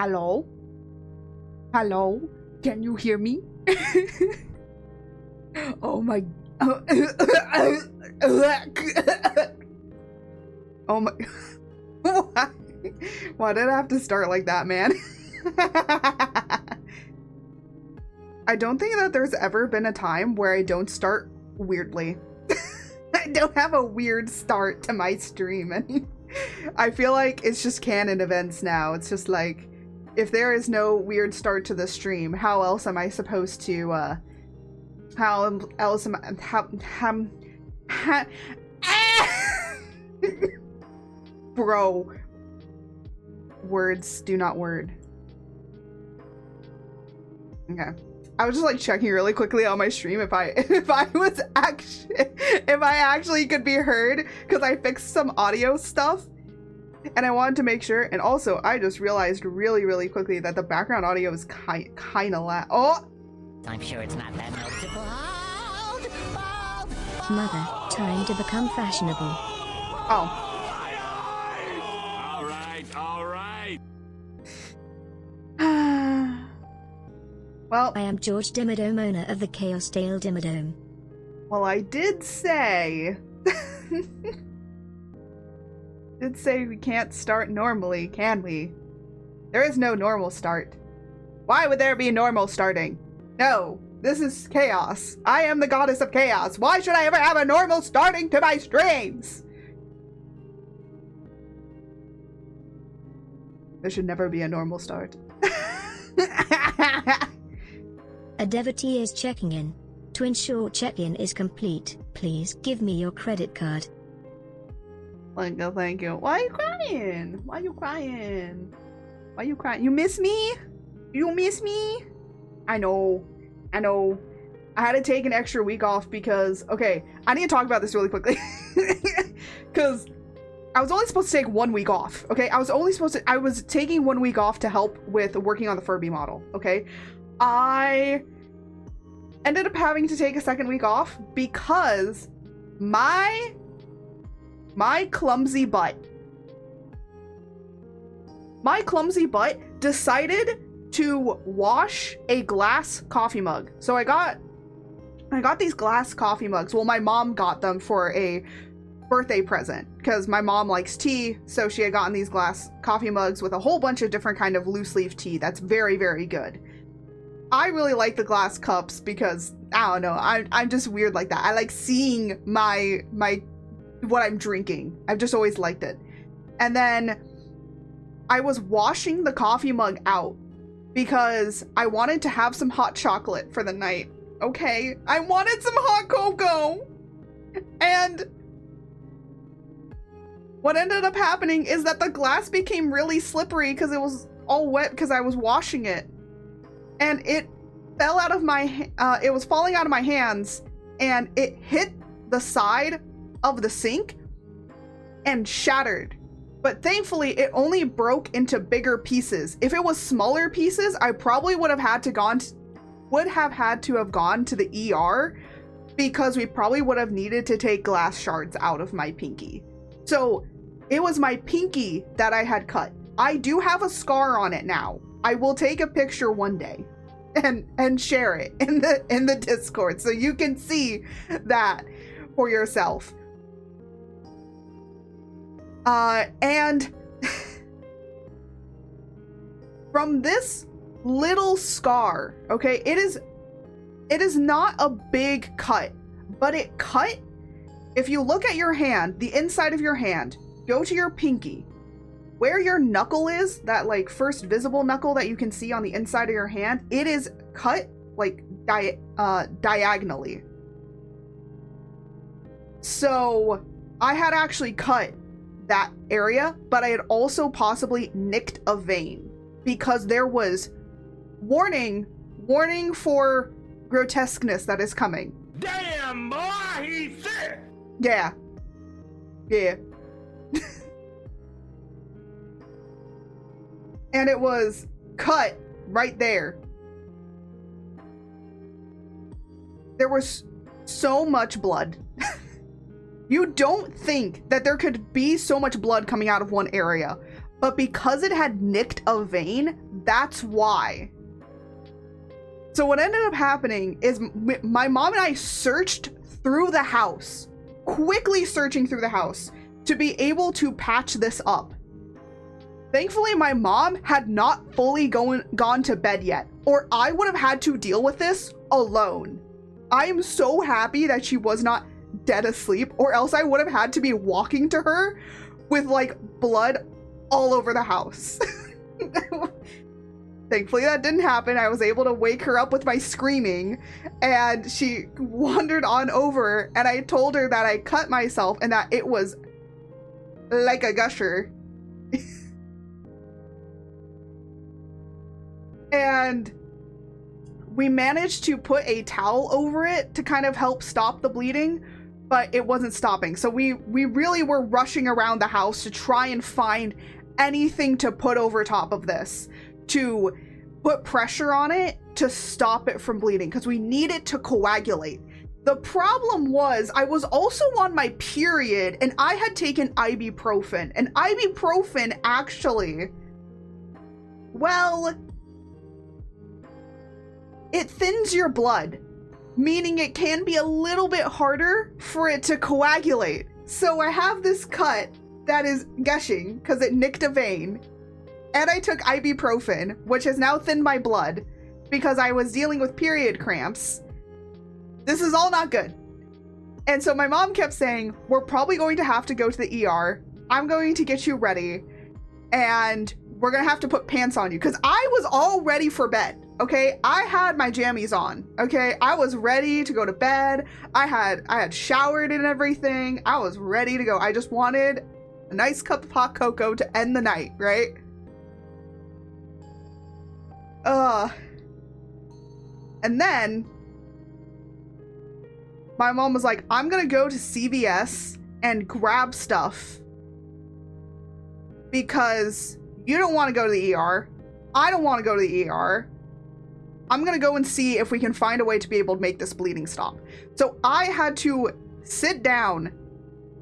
Hello? Hello? Can you hear me? Oh my... Oh my... Why did I have to start like that, man? I don't think that there's ever been a time where I don't start weirdly. I don't have a weird start to my stream. I feel like it's just canon events now. It's just like, if there is no weird start to the stream, how else am I supposed to, how else am I, bro. Words do not word. Okay. I was just like checking really quickly on my stream if I actually could be heard, because I fixed some audio stuff and I wanted to make sure. And also I just realized really quickly that the background audio is kind of loud. Oh, I'm sure it's not that noticeable. Mother, trying to become fashionable. Oh. All right. Well, I am George Dimmadome, owner of the Chaos Dale Dimmadome. well, I did say we can't start normally, can we? There is no normal start. Why would there be normal starting? No, this is chaos. I am the goddess of chaos. Why should I ever have a normal starting to my streams? There should never be a normal start. A devotee is checking in. To ensure check-in is complete, please give me your credit card. Thank you. Why are you crying? Why are you crying? Why are you crying? You miss me? You miss me? I know. I had to take an extra week off because, okay, I need to talk about this really quickly. Because I was only supposed to take 1 week off, okay? I was taking 1 week off to help with working on the Furby model, okay? I ended up having to take a second week off because my clumsy butt decided to wash a glass coffee mug. So I got these glass coffee mugs. Well, my mom got them for a birthday present because my mom likes tea, so she had gotten these glass coffee mugs with a whole bunch of different kind of loose leaf tea that's very good. I really like the glass cups because I don't know, I'm just weird like that. I like seeing my what I'm drinking. I've just always liked it. And then I was washing the coffee mug out because I wanted to have some hot chocolate for the night. Okay, I wanted some hot cocoa. And what ended up happening is that the glass became really slippery because it was all wet because I was washing it. And it fell out of my, it was falling out of my hands and it hit the side of the sink and shattered. But thankfully it only broke into bigger pieces. If it was smaller pieces, I probably would have had to have gone to the ER because we probably would have needed to take glass shards out of my pinky. So it was my pinky that I had cut. I do have a scar on it now. I will take a picture one day and share it in the Discord so you can see that for yourself. And from this little scar, okay, it is not a big cut, but it cut. If you look at your hand, the inside of your hand, go to your pinky. Where your knuckle is, that like first visible knuckle that you can see on the inside of your hand, it is cut like diagonally. So I had actually cut that area, but I had also possibly nicked a vein because there was warning for grotesqueness that is coming. Damn, boy, he's sick. Yeah. And it was cut right there. There was so much blood. You don't think that there could be so much blood coming out of one area. but because it had nicked a vein, that's why. So what ended up happening is my mom and I searched through the house, quickly searching through the house to be able to patch this up. Thankfully, my mom had not fully gone to bed yet, or I would have had to deal with this alone. I am so happy that she was not dead asleep, or else I would have had to be walking to her with like blood all over the house. Thankfully that didn't happen. I was able to wake her up with my screaming, and she wandered on over, and I told her that I cut myself and that it was like a gusher. And we managed to put a towel over it to kind of help stop the bleeding, but it wasn't stopping. So we really were rushing around the house to try and find anything to put over top of this, to put pressure on it to stop it from bleeding, because we need it to coagulate. The problem was I was also on my period, and I had taken ibuprofen, and ibuprofen actually, well, it thins your blood, meaning it can be a little bit harder for it to coagulate. So I have this cut that is gushing because it nicked a vein, and I took ibuprofen, which has now thinned my blood because I was dealing with period cramps. This is all not good. And so my mom kept saying, we're probably going to have to go to the ER. I'm going to get you ready, and we're gonna have to put pants on you, because I was all ready for bed. Okay, I had my jammies on. Okay, I was ready to go to bed. I had showered and everything. I was ready to go. I just wanted a nice cup of hot cocoa to end the night, right? And then my mom was like, I'm gonna go to CVS and grab stuff because you don't want to go to the ER. I don't want to go to the ER. I'm gonna go and see if we can find a way to be able to make this bleeding stop. So I had to sit down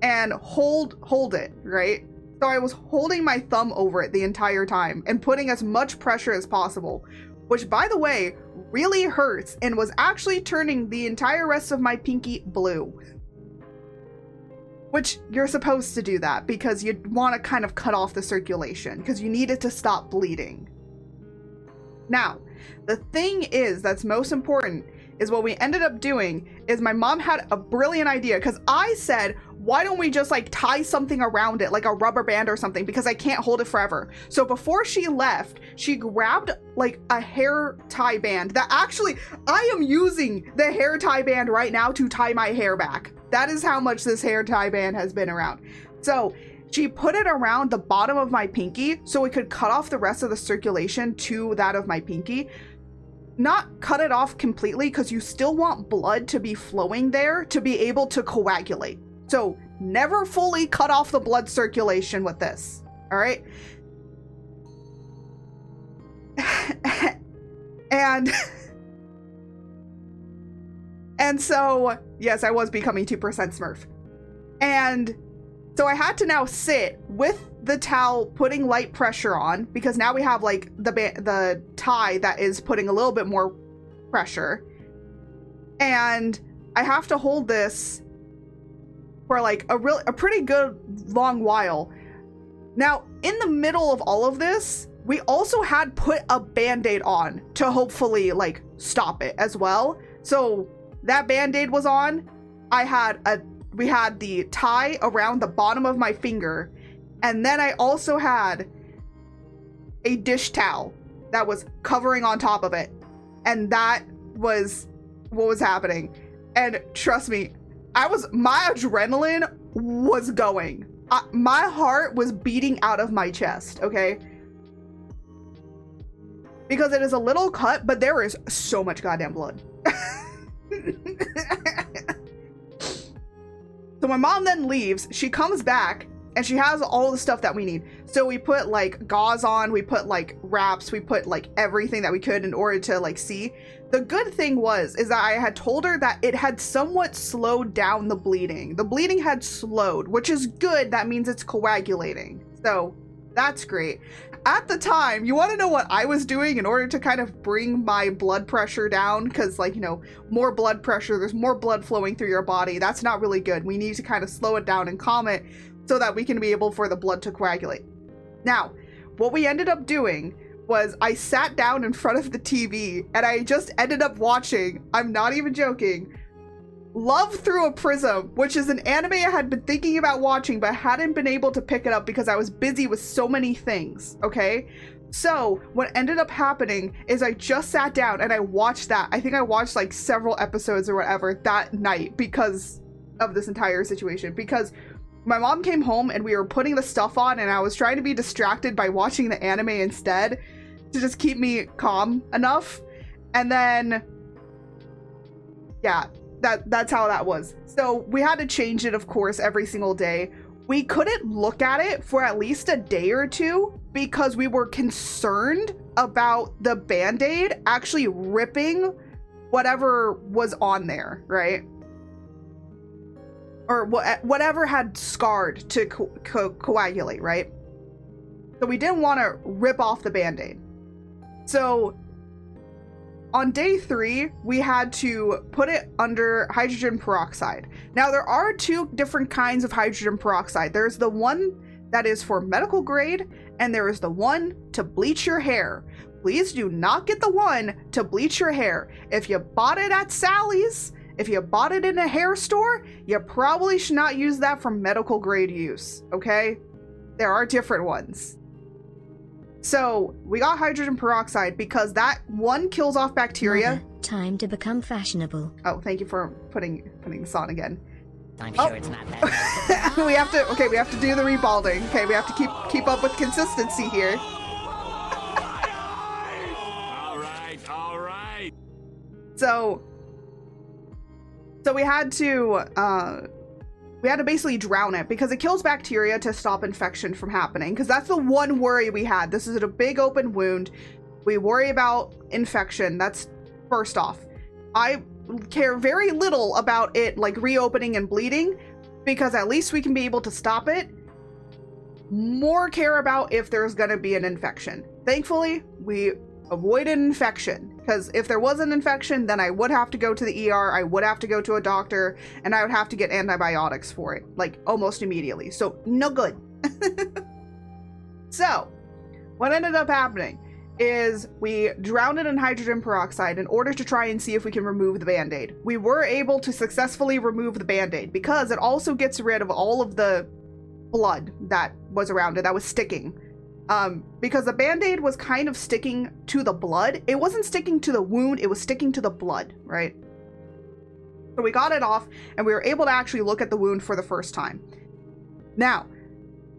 and hold it, right? So I was holding my thumb over it the entire time and putting as much pressure as possible, which, by the way, really hurts and was actually turning the entire rest of my pinky blue. Which you're supposed to do that because you want to kind of cut off the circulation because you need it to stop bleeding. Now, the thing is that's most important is what we ended up doing is my mom had a brilliant idea, because I said, why don't we just like tie something around it, like a rubber band or something, because I can't hold it forever. So before she left, she grabbed like a hair tie band that actually, I am using the hair tie band right now to tie my hair back. That is how much this hair tie band has been around. So she put it around the bottom of my pinky so it could cut off the rest of the circulation to that of my pinky. Not cut it off completely, because you still want blood to be flowing there to be able to coagulate. So never fully cut off the blood circulation with this, all right? And so, yes, I was becoming 2% Smurf. And so I had to now sit with the towel putting light pressure on, because now we have like the tie that is putting a little bit more pressure. And I have to hold this for like a pretty good long while. Now, in the middle of all of this, we also had put a band-aid on to hopefully like stop it as well. So that band-aid was on. We had the tie around the bottom of my finger, and then I also had a dish towel that was covering on top of it, and that was what was happening. And trust me, my adrenaline was going. My heart was beating out of my chest, okay? Because it is a little cut, but there is so much goddamn blood. So my mom then leaves, she comes back, and she has all the stuff that we need. So we put like gauze on, we put like wraps, we put like everything that we could in order to like see. The good thing is that I had told her that it had somewhat slowed down the bleeding. The bleeding had slowed, which is good. That means it's coagulating. So That's great. At the time, you want to know what I was doing in order to kind of bring my blood pressure down? Because, like, you know, more blood pressure, there's more blood flowing through your body. That's not really good. We need to kind of slow it down and calm it so that we can be able for the blood to coagulate. Now, what we ended up doing was I sat down in front of the TV and I just ended up watching, I'm not even joking, Love Through a Prism, which is an anime I had been thinking about watching but hadn't been able to pick it up because I was busy with so many things, okay? So what ended up happening is I just sat down and I watched that. I think I watched like several episodes or whatever that night because of this entire situation. Because my mom came home and we were putting the stuff on and I was trying to be distracted by watching the anime instead to just keep me calm enough. And then, yeah. That's how that was. So we had to change it, of course, every single day. We couldn't look at it for at least a day or two because we were concerned about the Band-Aid actually ripping whatever was on there, right? Or whatever had scarred to coagulate, right? So we didn't want to rip off the Band-Aid. So on day 3, we had to put it under hydrogen peroxide. Now, there are 2 different kinds of hydrogen peroxide. There's the one that is for medical grade, and there is the one to bleach your hair. Please do not get the one to bleach your hair. If you bought it at Sally's, if you bought it in a hair store, you probably should not use that for medical grade use, okay? There are different ones. So we got hydrogen peroxide because that one kills off bacteria. Mother, time to become fashionable. Oh, thank you for putting this on again. I'm sure it's not that noticeable. we have to do the rebalding. Okay, we have to keep up with consistency here. All right. So we had to basically drown it because it kills bacteria to stop infection from happening, because that's the one worry we had. This is a big open wound. We worry about infection. That's first off. I care very little about it like reopening and bleeding because at least we can be able to stop it. More care about if there's going to be an infection. Thankfully, we avoided infection, because if there was an infection, then I would have to go to the ER, I would have to go to a doctor, and I would have to get antibiotics for it, like almost immediately. So no good. So what ended up happening is we drowned it in hydrogen peroxide in order to try and see if we can remove the Band-Aid. We were able to successfully remove the Band-Aid because it also gets rid of all of the blood that was around it that was sticking. Because the Band-Aid was kind of sticking to the blood. It wasn't sticking to the wound, it was sticking to the blood, right? So we got it off and we were able to actually look at the wound for the first time. Now,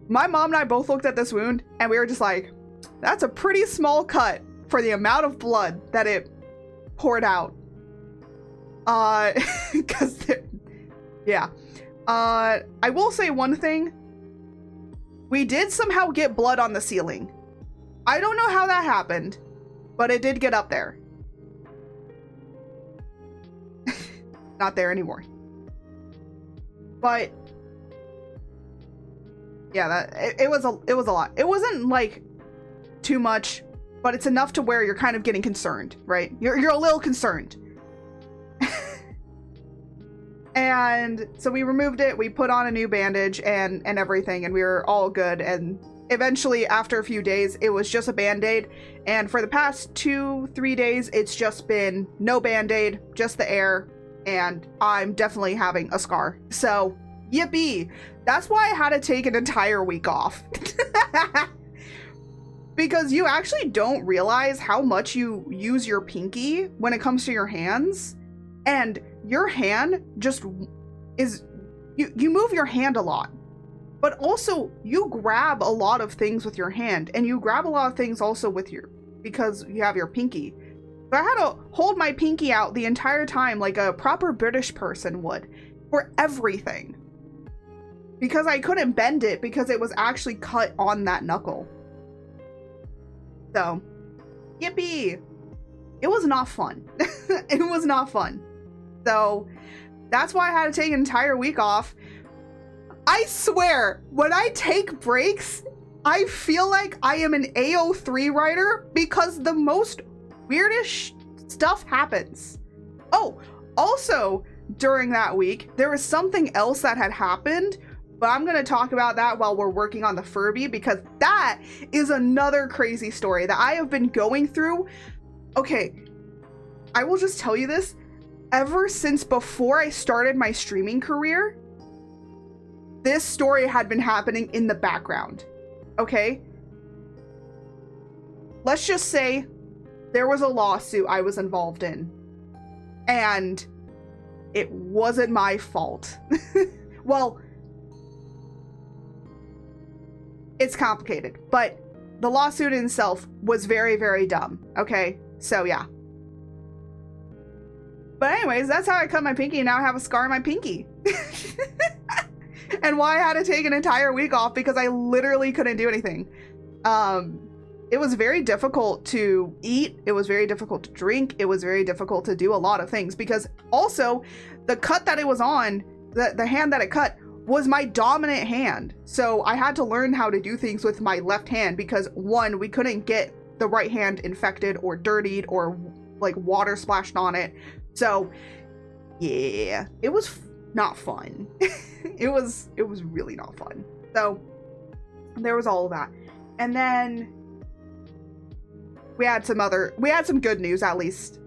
my mom and I both looked at this wound and we were just like, that's a pretty small cut for the amount of blood that it poured out. Because, yeah. I will say one thing. We did somehow get blood on the ceiling. I don't know how that happened, but it did get up there. Not there anymore. But yeah, it was a lot. It wasn't like too much, but it's enough to where you're kind of getting concerned, right? You're a little concerned. And so we removed it, we put on a new bandage and everything, and we were all good. And eventually, after a few days, it was just a Band-Aid. And for the past 2-3 days, it's just been no Band-Aid, just the air. And I'm definitely having a scar. So, yippee. That's why I had to take an entire week off. Because you actually don't realize how much you use your pinky when it comes to your hands. And your hand just is, you move your hand a lot, but also you grab a lot of things with your hand, and you grab a lot of things also with because you have your pinky. So I had to hold my pinky out the entire time like a proper British person would for everything, because I couldn't bend it because it was actually cut on that knuckle. So, yippee. It was not fun. It was not fun. So that's why I had to take an entire week off. I swear, when I take breaks, I feel like I am an AO3 writer because the most weirdest stuff happens. Oh, also during that week, there was something else that had happened, but I'm going to talk about that while we're working on the Furby because that is another crazy story that I have been going through. Okay, I will just tell you this. Ever since before I started my streaming career, this story had been happening in the background. Okay? Let's just say there was a lawsuit I was involved in, and it wasn't my fault. Well, it's complicated, but the lawsuit in itself was very, very dumb. Okay? So, yeah. But anyways, that's how I cut my pinky, and now I have a scar on my pinky. And why I had to take an entire week off because I literally couldn't do anything. It was very difficult to eat. It was very difficult to drink. It was very difficult to do a lot of things because also the cut that it was on, the hand that it cut was my dominant hand. So I had to learn how to do things with my left hand because one, we couldn't get the right hand infected or dirtied or like water splashed on it. So yeah, it was not fun. it was really not fun. So there was all of that. And then we had some good news at least.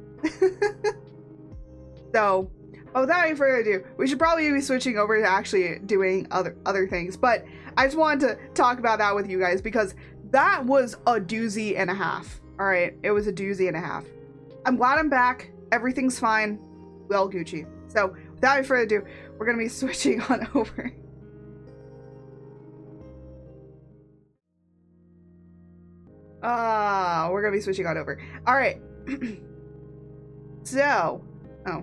So, without any further ado, we should probably be switching over to actually doing other things. But I just wanted to talk about that with you guys because that was a doozy and a half. All right, it was a doozy and a half. I'm glad I'm back. Everything's fine. Well, Gucci. So, without any further ado, we're gonna be switching on over. We're gonna be switching on over. All right. So, I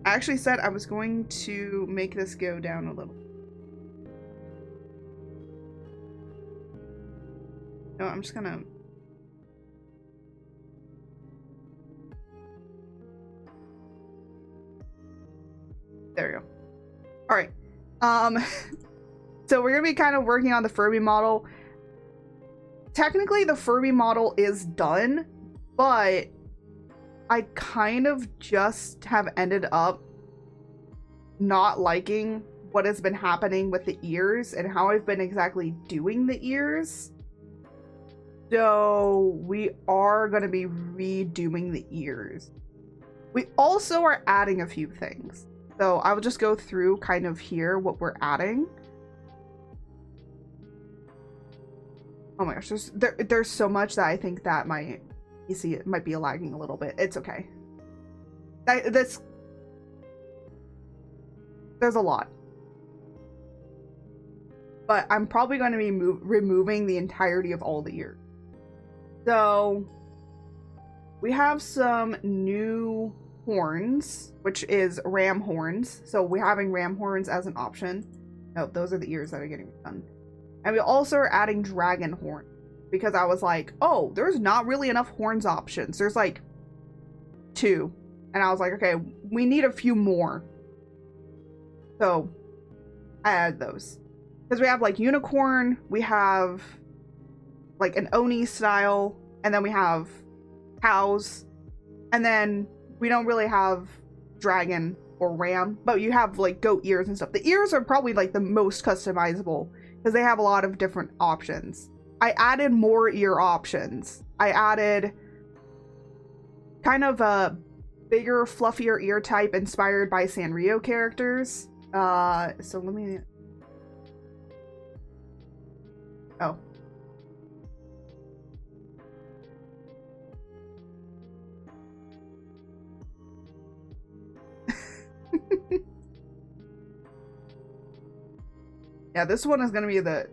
actually said I was going to make this go down a little. No, I'm just gonna. There we go. All right. So we're gonna be kind of working on the Furby model. Technically, the Furby model is done, but I kind of just have ended up not liking what has been happening with the ears and how I've been exactly doing the ears. So we are going to be redoing the ears. We also are adding a few things. So I will just go through kind of here what we're adding. Oh my gosh, there's so much that I think that my PC might be lagging a little bit. It's okay. There's a lot. But I'm probably going to be removing the entirety of all the ears. So we have some new horns, which is ram horns. So we're having ram horns as an option. No, those are the ears that are getting done. And we also are adding dragon horn because I was like, oh, there's not really enough horns options. There's like 2. And I was like, okay, we need a few more. So I added those. Because we have like unicorn, we have like an Oni style, and then we have cows. And then we don't really have dragon or ram, but you have like goat ears and stuff. The ears are probably like the most customizable because they have a lot of different options. I added more ear options. I added kind of a bigger, fluffier ear type inspired by Sanrio characters. So let me... Oh. Yeah, this one is gonna be the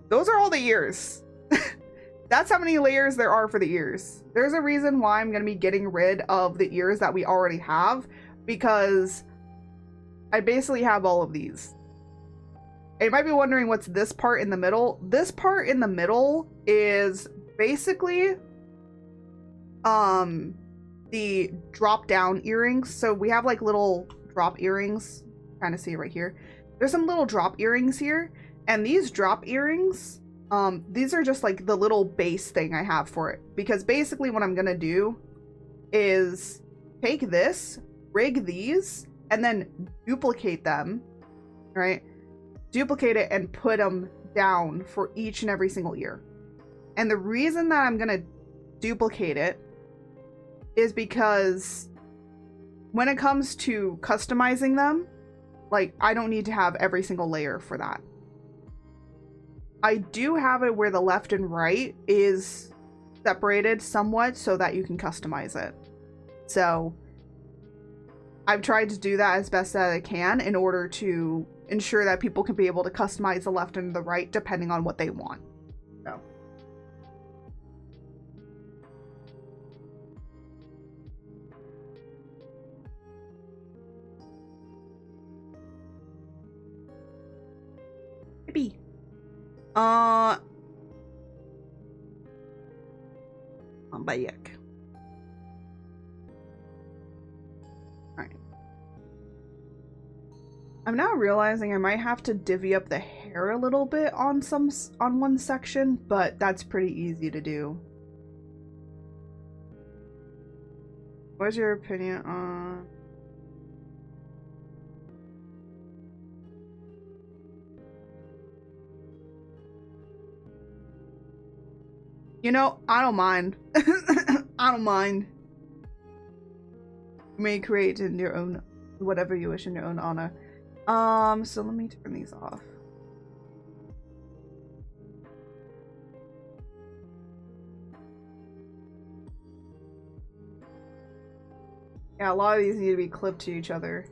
those are all the ears. That's how many layers there are for the ears. There's a reason why I'm gonna be getting rid of the ears that we already have, because I basically have all of these. You might be wondering what's this part in the middle. This part in the middle is basically the drop down earrings. So we have like little drop earrings, kind of see it right here. there's some little drop earrings here, and these drop earrings, these are just like the little base thing I have for it, because basically what I'm gonna do is take this, rig these, and then duplicate them, right? Duplicate it and put them down for each and every single ear. And the reason that I'm gonna duplicate it is because when it comes to customizing them, like, I don't need to have every single layer for that. I do have it where the left and right is separated somewhat so that you can customize it. So I've tried to do that as best as I can in order to ensure that people can be able to customize the left and the right depending on what they want. So. Maybe. Bayek. Alright. I'm now realizing I might have to divvy up the hair a little bit on one section, but that's pretty easy to do. What's your opinion on... You know, I don't mind. I don't mind. You may create in your own, whatever you wish in your own honor. So let me turn these off. Yeah, a lot of these need to be clipped to each other.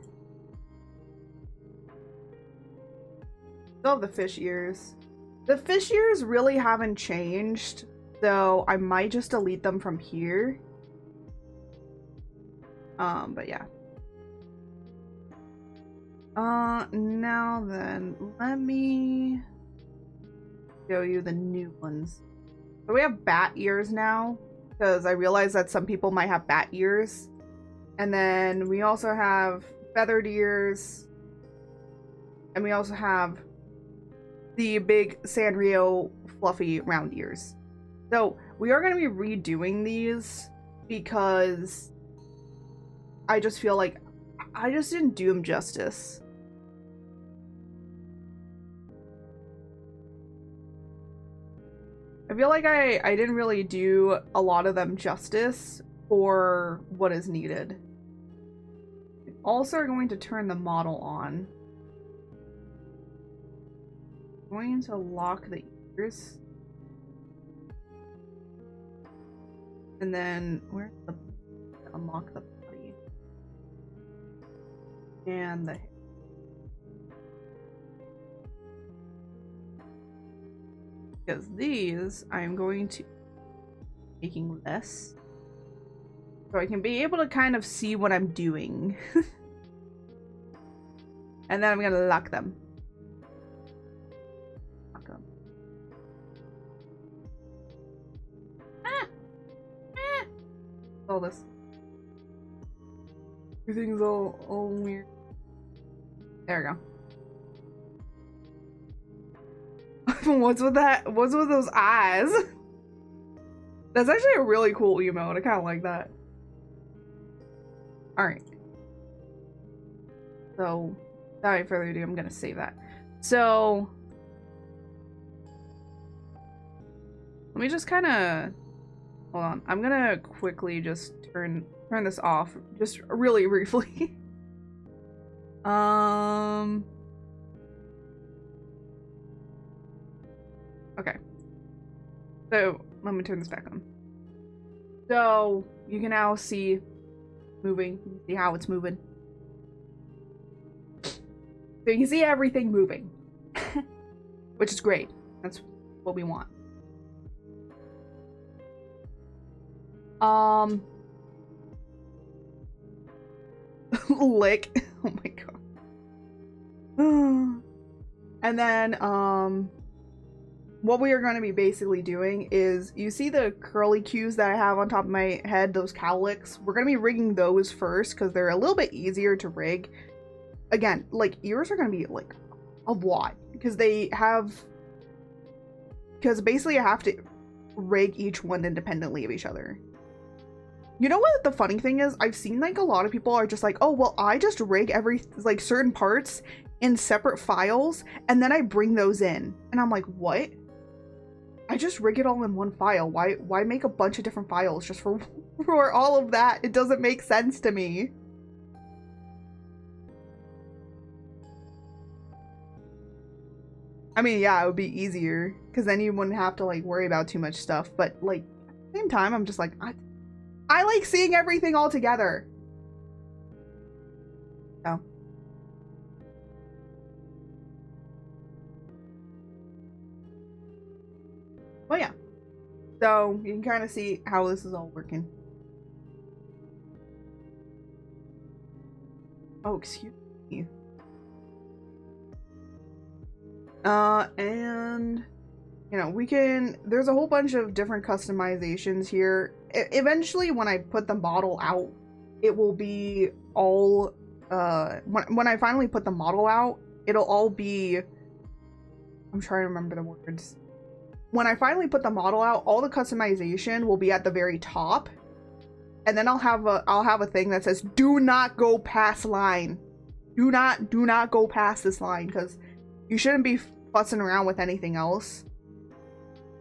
Still have the fish ears. The fish ears really haven't changed. So I might just delete them from here. But yeah. Now then, let me show you the new ones. So we have bat ears now, because I realize that some people might have bat ears. And then we also have feathered ears. And we also have the big Sanrio fluffy round ears. So we are going to be redoing these because I just feel like I just didn't do them justice. I feel like I didn't really do a lot of them justice for what is needed. We also are going to turn the model on. I'm going to lock the ears. And then where's the unlock the body and the hair. Because these I'm going to making less so I can be able to kind of see what I'm doing. And then I'm gonna lock them. All this. Everything's all weird. There we go. What's with that? What's with those eyes? That's actually a really cool emote. I kind of like that. Alright. So, without further ado, I'm gonna save that. So, let me just kind of... Hold on. I'm gonna quickly just turn this off, just really briefly. Okay. So, let me turn this back on. So, you can now see moving. See how it's moving. So you can see everything moving. Which is great. That's what we want. Lick. Oh my god. And then, what we are going to be basically doing is, you see the curly cues that I have on top of my head, those cowlicks? We're going to be rigging those first, because they're a little bit easier to rig. Again, like, ears are going to be, like, a lot because they have, because basically I have to rig each one independently of each other. You know what the funny thing is? I've seen like a lot of people are just like, oh, well, I just rig every, like certain parts in separate files and then I bring those in. And I'm like, what? I just rig it all in one file. Why make a bunch of different files just for all of that? It doesn't make sense to me. I mean, yeah, it would be easier because then you wouldn't have to like worry about too much stuff. But like at the same time, I'm just like, I like seeing everything all together. So. Well, yeah. So you can kind of see how this is all working. Oh, excuse me. And you know, we can, there's a whole bunch of different customizations here. Eventually, when I put the model out, it will be all, when I finally put the model out, it'll all be, I'm trying to remember the words. When I finally put the model out, all the customization will be at the very top. And then I'll have a thing that says, do not go past line. Do not go past this line, because you shouldn't be fussing around with anything else,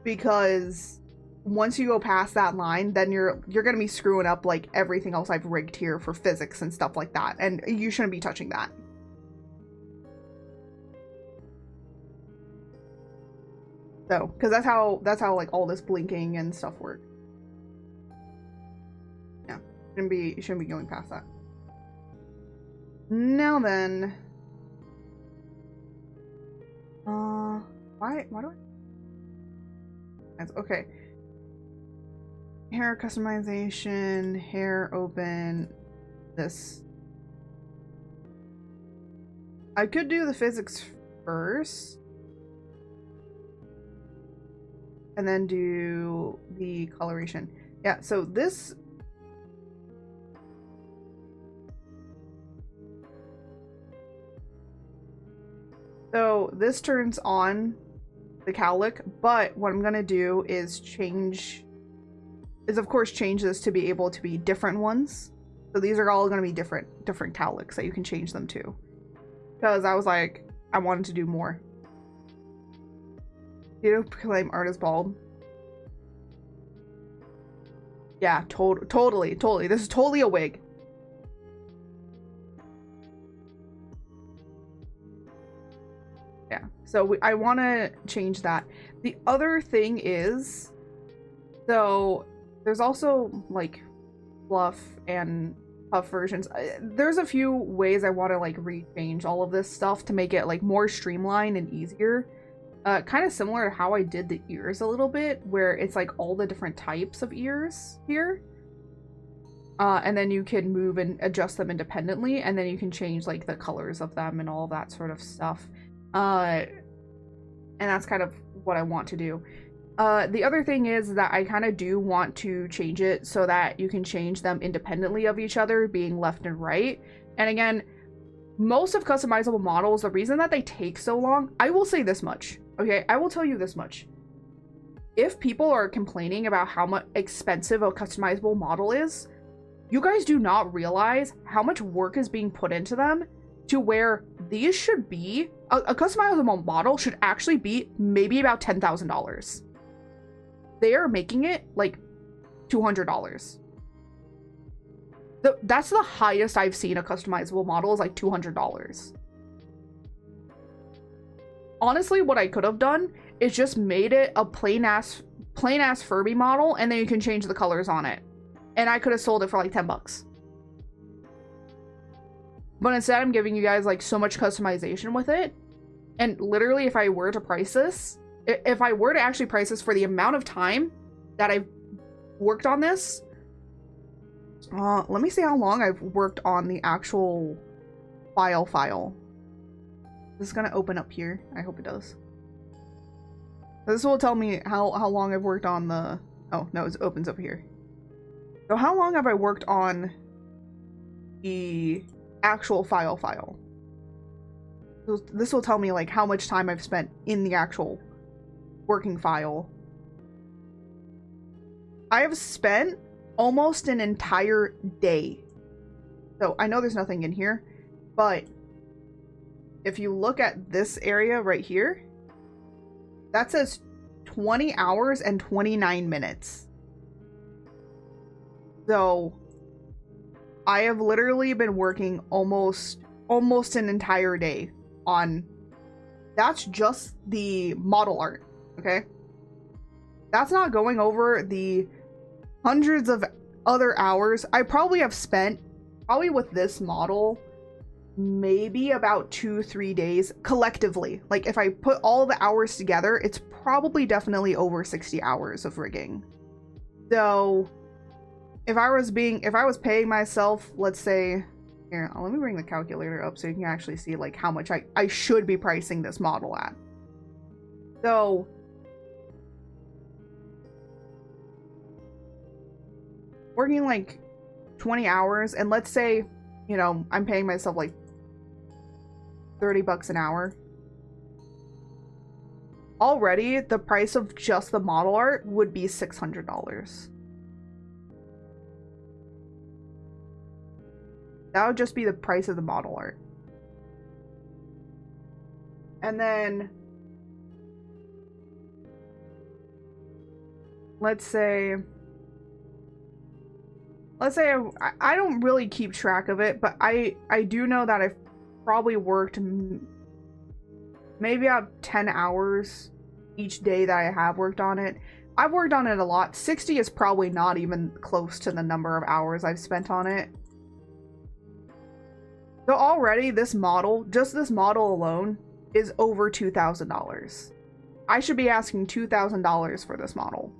because once you go past that line, then you're gonna be screwing up like everything else I've rigged here for physics and stuff like that, and you shouldn't be touching that. So, because that's how like all this blinking and stuff works. Yeah, you shouldn't be going past that. Now then. Why do I? That's okay. Hair customization, hair open, this. I could do the physics first. And then do the coloration. Yeah, so this. So this turns on the cowlick, but what I'm gonna do is of course change this to be able to be different ones. So these are all gonna be different cowlicks that you can change them to. Because I was like, I wanted to do more. You claim art is bald. Yeah, totally. This is totally a wig. Yeah, so I want to change that. The other thing is, so there's also like fluff and puff versions. There's a few ways I want to like rechange all of this stuff to make it like more streamlined and easier. Kind of similar to how I did the ears a little bit, where it's like all the different types of ears here. And then you can move and adjust them independently, and then you can change like the colors of them and all that sort of stuff. And that's kind of what I want to do. The other thing is that I kind of do want to change it so that you can change them independently of each other, being left and right. And again, most of customizable models, the reason that they take so long, I will say this much. Okay, I will tell you this much. If people are complaining about how much expensive a customizable model is, you guys do not realize how much work is being put into them, to where these should be, a customizable model should actually be maybe about $10,000. They are making it like $200. That's the highest I've seen a customizable model, is like $200. Honestly, what I could have done is just made it a plain ass Furby model, and then you can change the colors on it. And I could have sold it for like 10 bucks. But instead, I'm giving you guys like so much customization with it. And literally, if I were to price this, if I were to actually price this for the amount of time that I've worked on this, let me see how long I've worked on the actual file. This is gonna open up here. I hope it does. This will tell me how long I've worked on the... Oh, no, it opens up here. So how long have I worked on the actual file? This will tell me like how much time I've spent in the actual working file. I have spent almost an entire day. So I know there's nothing in here, but if you look at this area right here, that says 20 hours and 29 minutes. So I have literally been working almost an entire day on, that's just the model art, okay? That's not going over the hundreds of other hours I probably have spent, probably with this model, maybe about 2-3 days collectively. Like if I put all the hours together, it's probably definitely over 60 hours of rigging. So if I was paying myself, let's say, here, let me bring the calculator up so you can actually see like how much I should be pricing this model at. So working like 20 hours, and let's say, you know, I'm paying myself like $30 an hour. Already, the price of just the model art would be $600. That would just be the price of the model art. And then let's say I don't really keep track of it, but I do know that I've probably worked maybe about 10 hours each day that I have worked on it. I've worked on it a lot. 60 is probably not even close to the number of hours I've spent on it. So already this model, just this model alone, is over $2,000. I should be asking $2,000 for this model.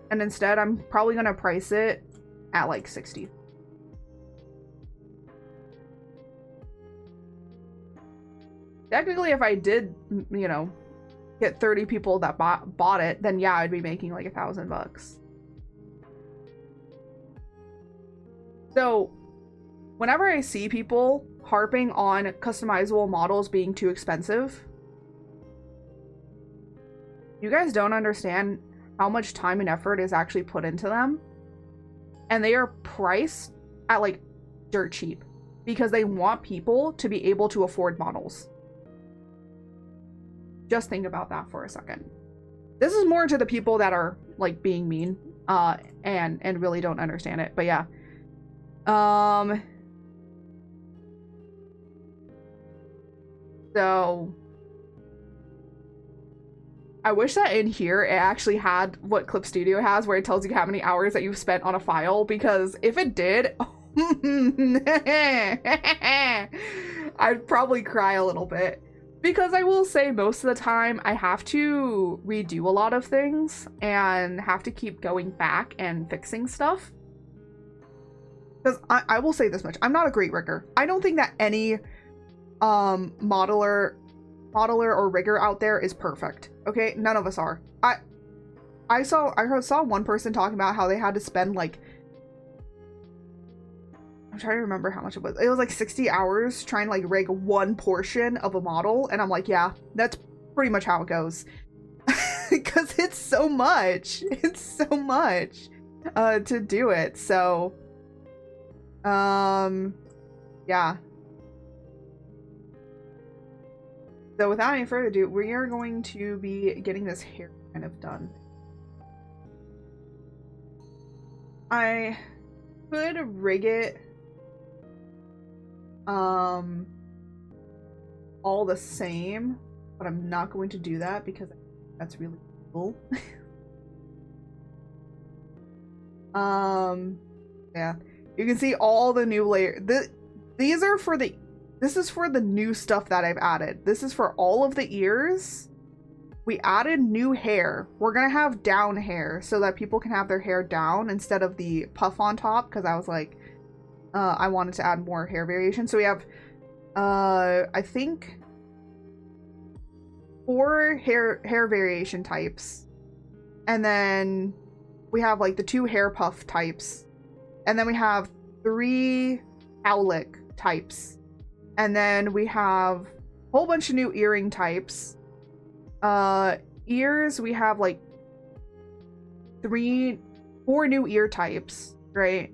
And instead, I'm probably going to price it at like 60. Technically, if I did, you know, get 30 people that bought it, then yeah, I'd be making like $1,000. So whenever I see people harping on customizable models being too expensive, you guys don't understand how much time and effort is actually put into them. And they are priced at like dirt cheap because they want people to be able to afford models. Just think about that for a second. This is more to the people that are like being mean and really don't understand it. But yeah. So I wish that in here it actually had what Clip Studio has, where it tells you how many hours that you've spent on a file, because if it did, I'd probably cry a little bit. Because I will say most of the time I have to redo a lot of things and have to keep going back and fixing stuff. Because I will say this much, I'm not a great rigger. I don't think that any modeler or rigger out there is perfect. Okay, none of us are. I saw one person talking about how they had to spend like, I'm trying to remember how much it was. It was like 60 hours trying to like rig one portion of a model, and I'm like, yeah, that's pretty much how it goes. Because it's so much. It's so much to do it. So yeah. So without any further ado, we are going to be getting this hair kind of done. I could rig it all the same, but I'm not going to do that because that's really cool. Yeah, you can see all the new layers. These are for the, this is for the new stuff that I've added. This is for all of the ears. We added new hair. We're gonna have down hair so that people can have their hair down instead of the puff on top, because I was like, I wanted to add more hair variation. So we have, I think 4 hair variation types. And then we have like the 2 hair puff types. And then we have 3 cowlick types. And then we have a whole bunch of new earring types. Ears, we have like 4 new ear types, right?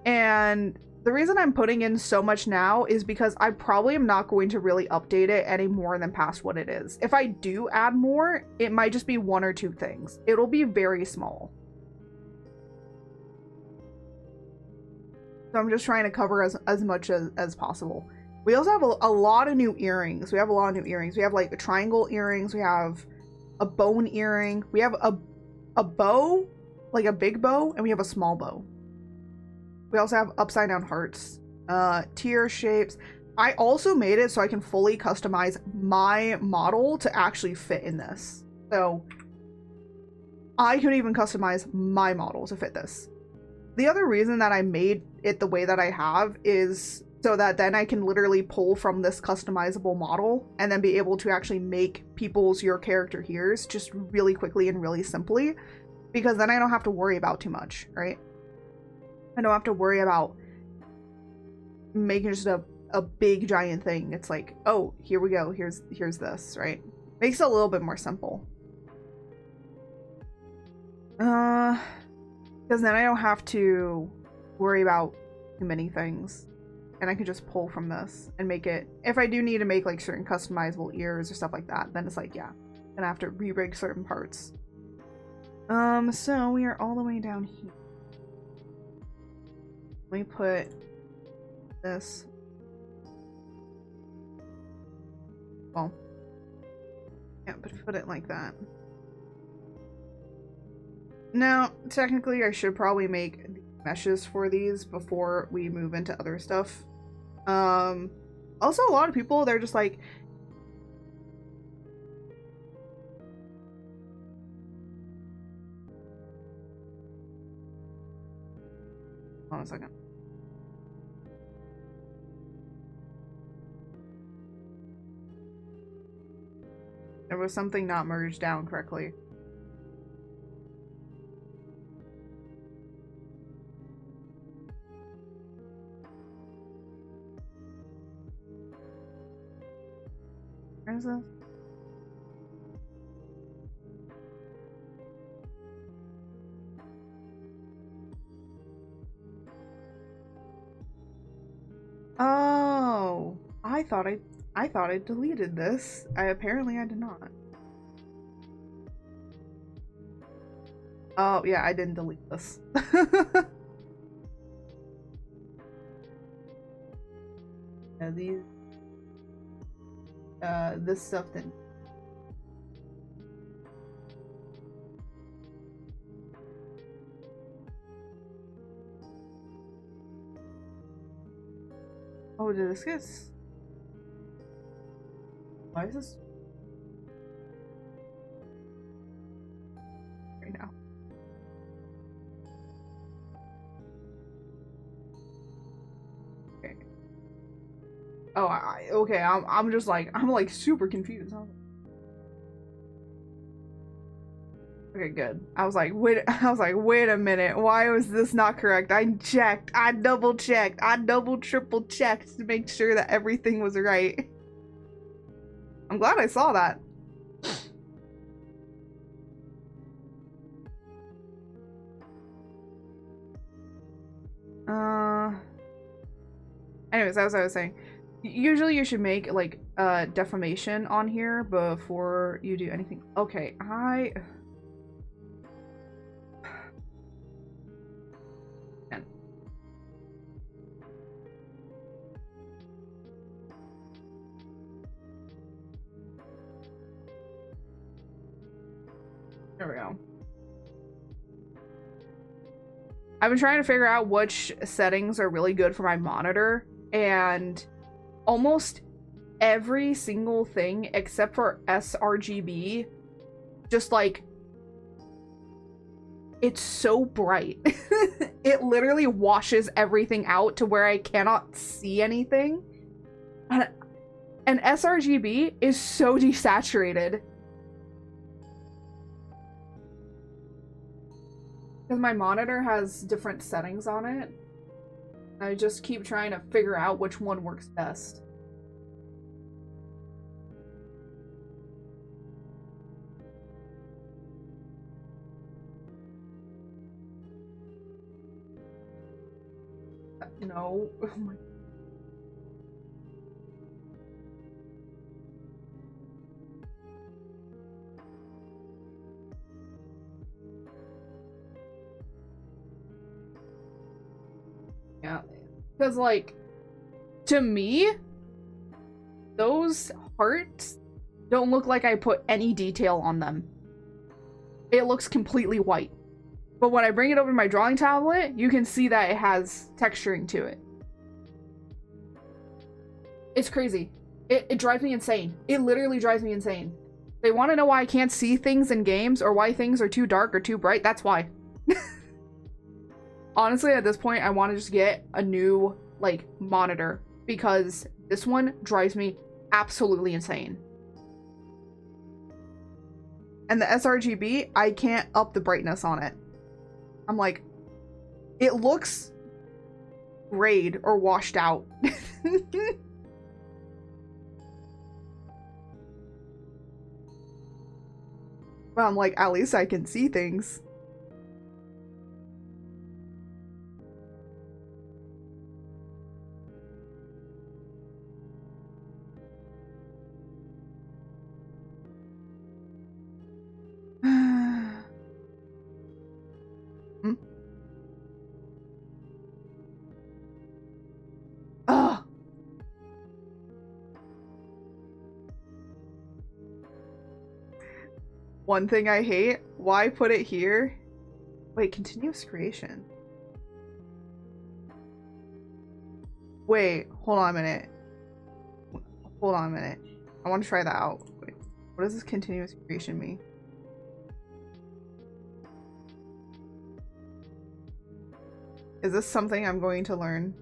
And the reason I'm putting in so much now is because I probably am not going to really update it any more than past what it is. If I do add more, it might just be 1 or 2 things. It'll be very small. So I'm just trying to cover as much as possible. We also have a lot of new earrings. We have like a triangle earrings. We have a bone earring. We have a bow, like a big bow, and we have a small bow. We also have upside down hearts, tear shapes. I also made it so I can fully customize my model to actually fit in this. So I could even customize my model to fit this. The other reason that I made it the way that I have is so that then I can literally pull from this customizable model and then be able to actually make your character here's just really quickly and really simply, because then I don't have to worry about too much, right? I don't have to worry about making just a big giant thing. It's like, oh, here we go. Here's this, right? Makes it a little bit more simple. Because then I don't have to worry about too many things. And I can just pull from this and make it. If I do need to make like certain customizable ears or stuff like that, then it's like, yeah, I'm gonna have to re-rig certain parts. So we are all the way down here. Let me put this. Well, yeah, but put it like that. Now, technically, I should probably make meshes for these before we move into other stuff. Also, a lot of people, they're just like, hold on a second. There was something not merged down correctly. Where is this? Oh, I thought I deleted this. Apparently I did not. Oh, yeah, I didn't delete this. Yeah, this stuff didn't. Oh, did this get? Why is this? Right now. Okay. Oh, okay. I'm just like I'm like super confused. Okay, good. I was like, wait a minute. Why was this not correct? I checked. I double checked. I double triple checked to make sure that everything was right. I'm glad I saw that. Anyways, as I was saying, usually you should make like defamation on here before you do anything. Okay, there we go. I've been trying to figure out which settings are really good for my monitor, and almost every single thing except for sRGB, just like, it's so bright. It literally washes everything out to where I cannot see anything. And sRGB is so desaturated. Because my monitor has different settings on it. I just keep trying to figure out which one works best. No. Oh my. Yeah. Because, like, to me, those hearts don't look like I put any detail on them. It looks completely white. But when I bring it over to my drawing tablet, you can see that it has texturing to it. It's crazy. It drives me insane. It literally drives me insane. They want to know why I can't see things in games or why things are too dark or too bright. That's why. Honestly, at this point, I want to just get a new, like, monitor because this one drives me absolutely insane. And the sRGB, I can't up the brightness on it. I'm like, it looks grayed or washed out. But I'm like, at least I can see things. Hmm? Ugh. One thing I hate, why put it here? Wait, continuous creation. Wait, hold on a minute. Hold on a minute. I want to try that out. Wait, what does this continuous creation mean? Is this something I'm going to learn?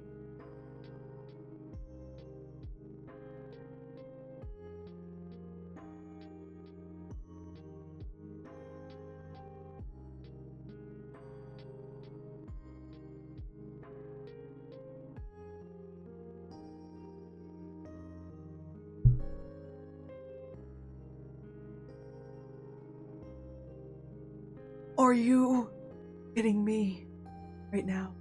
Are you kidding me right now?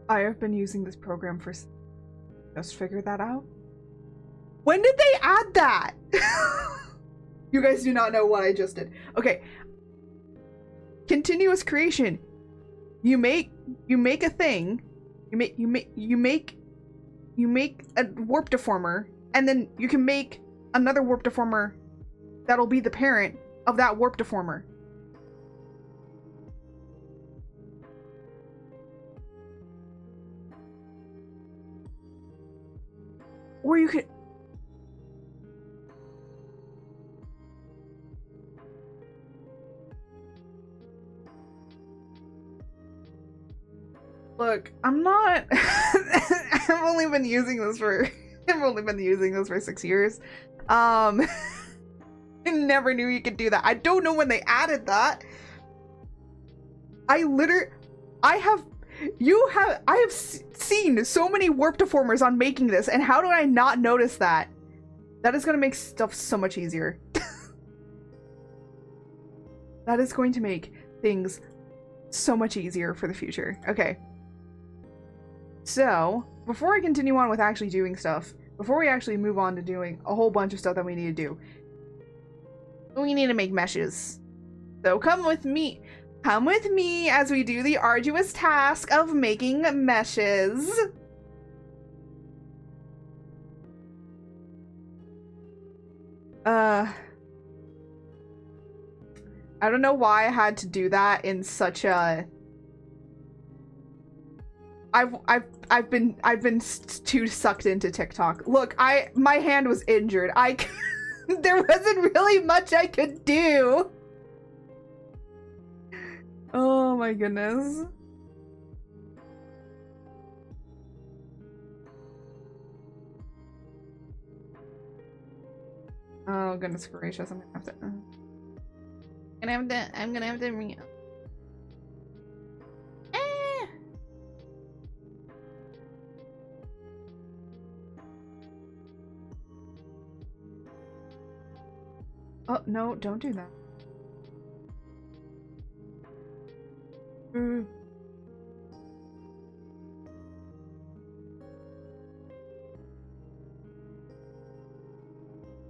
I have been using this program for just figure that out. When did they add that? You guys do not know what I just did. Okay. Continuous creation. You make a thing. You make a warp deformer, and then you can make another warp deformer that'll be the parent of that warp deformer. Or you could... Look, I'm not... I've only been using this for... I've only been using this for 6 years. I never knew you could do that. I don't know when they added that. I have seen so many warp deformers on making this, and how do I not notice that? That is going to make stuff so much easier. That is going to make things so much easier for the future. Okay. So, before I continue on with actually doing stuff, before we actually move on to doing a whole bunch of stuff that we need to do, we need to make meshes. So come with me. Come with me as we do the arduous task of making meshes. I don't know why I had to do that in such a... I've been too sucked into TikTok. Look, my hand was injured. There wasn't really much I could do. Oh my goodness. Oh goodness gracious! I'm gonna have to re. Oh no! Don't do that.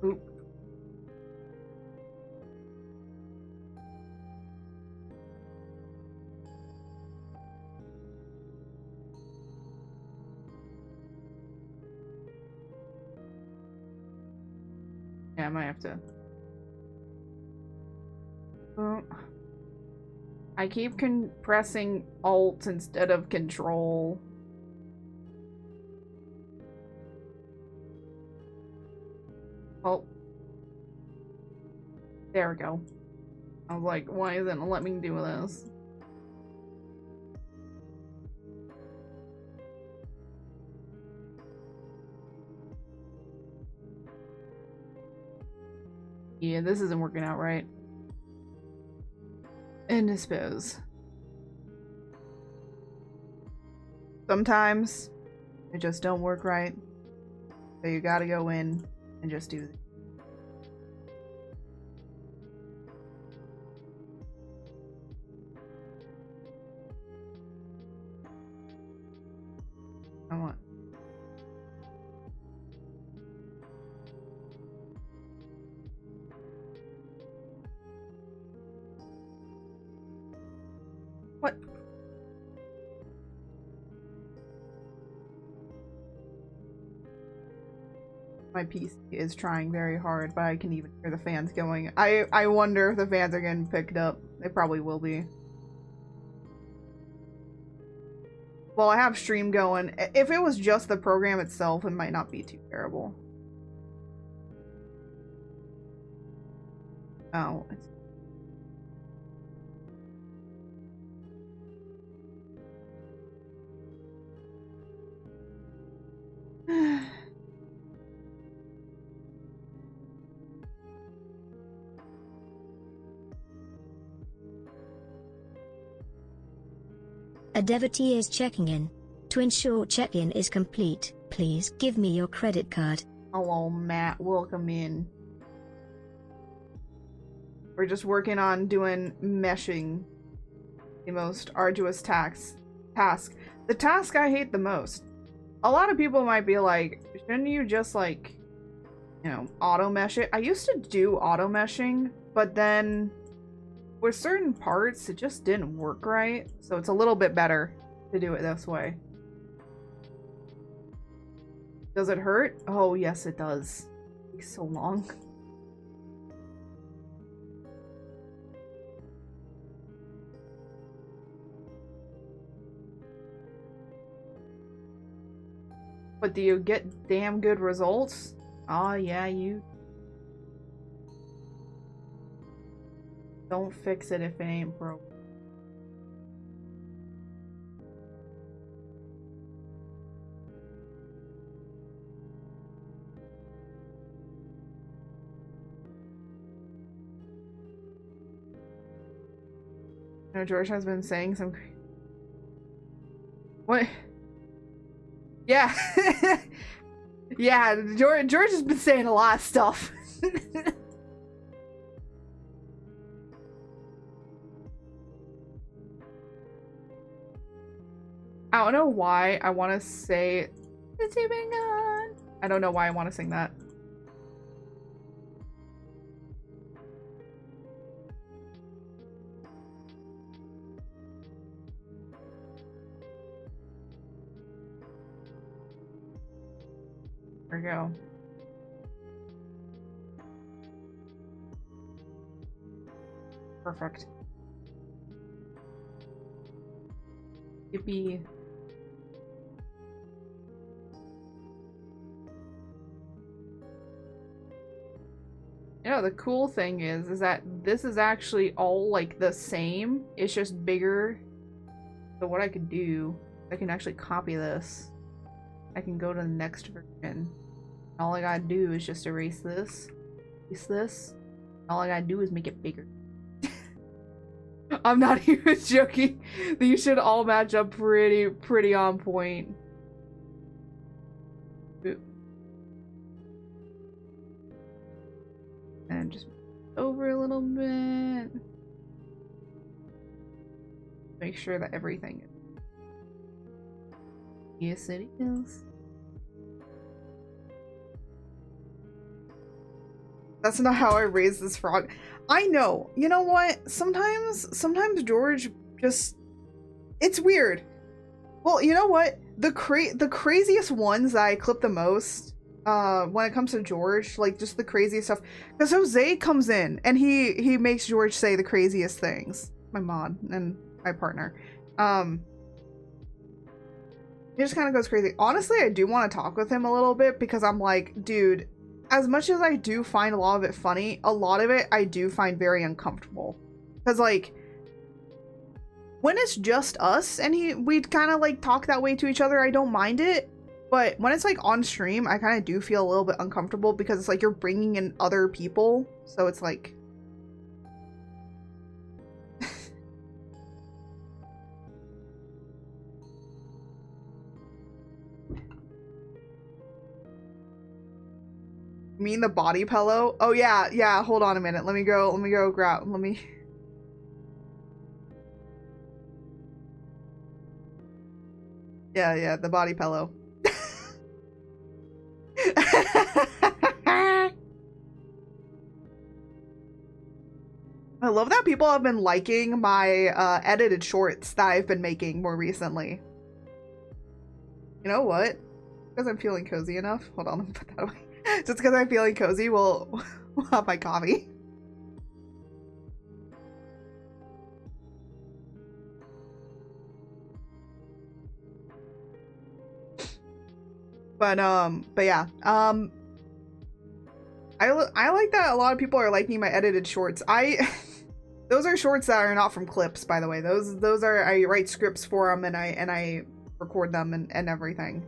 Oop. Yeah, I might have to. Oh. I keep pressing Alt instead of Control. Oh. There we go. I was like, why isn't it letting me do this? Yeah, this isn't working out right. Indispose. Sometimes it just don't work right. So you gotta go in and just do it. Come on. What? My PC is trying very hard, but I can even hear the fans going. I wonder if the fans are getting picked up. They probably will be. Well, I have stream going. If it was just the program itself, it might not be too terrible. Oh, it's... A devotee is checking in. To ensure check-in is complete, please give me your credit card. Hello, Matt. Welcome in. We're just working on doing meshing. The most arduous task. The task I hate the most. A lot of people might be like, shouldn't you just like, you know, auto mesh it? I used to do auto meshing, but then with certain parts, it just didn't work right. So it's a little bit better to do it this way. Does it hurt? Oh, yes, it does. It takes so long. But do you get damn good results? Oh, yeah, you... Don't fix it if it ain't broke. No, George has been saying some... What? Yeah. Yeah, George has been saying a lot of stuff. I don't know why I want to say it's even gone. I don't know why I want to sing that. There we go. Perfect. Yippee. You know, the cool thing is that this is actually all like the same. It's just bigger. So what I could do, I can actually copy this. I can go to the next version. All I gotta do is just erase this. Is this? All I gotta do is make it bigger. I'm not even joking. These should all match up pretty on point. And just over a little bit. Make sure that everything is. Yes, it is. That's not how I raised this frog. I know. You know what? Sometimes George just... It's weird. Well, you know what? The craziest ones that I clip the most, when it comes to George, like just the craziest stuff, because Jose comes in and he makes George say the craziest things. My mod and my partner. He just kind of goes crazy. Honestly, I do want to talk with him a little bit because I'm like, dude, as much as I do find a lot of it funny, a lot of it I do find very uncomfortable. Because, like, when it's just us and we kind of, like, talk that way to each other, I don't mind it. But when it's, like, on stream, I kind of do feel a little bit uncomfortable because it's, like, you're bringing in other people. So it's, like... You mean the body pillow? Oh yeah, hold on a minute. Let me go grab, Yeah, the body pillow. I love that people have been liking my edited shorts that I've been making more recently. You know what? Because I'm feeling cozy enough. Hold on, let me put that away. Just because I'm feeling cozy, we'll have my coffee. But yeah. I like that a lot of people are liking my edited shorts. Those are shorts that are not from clips, by the way. Those are, I write scripts for them and I record them and everything.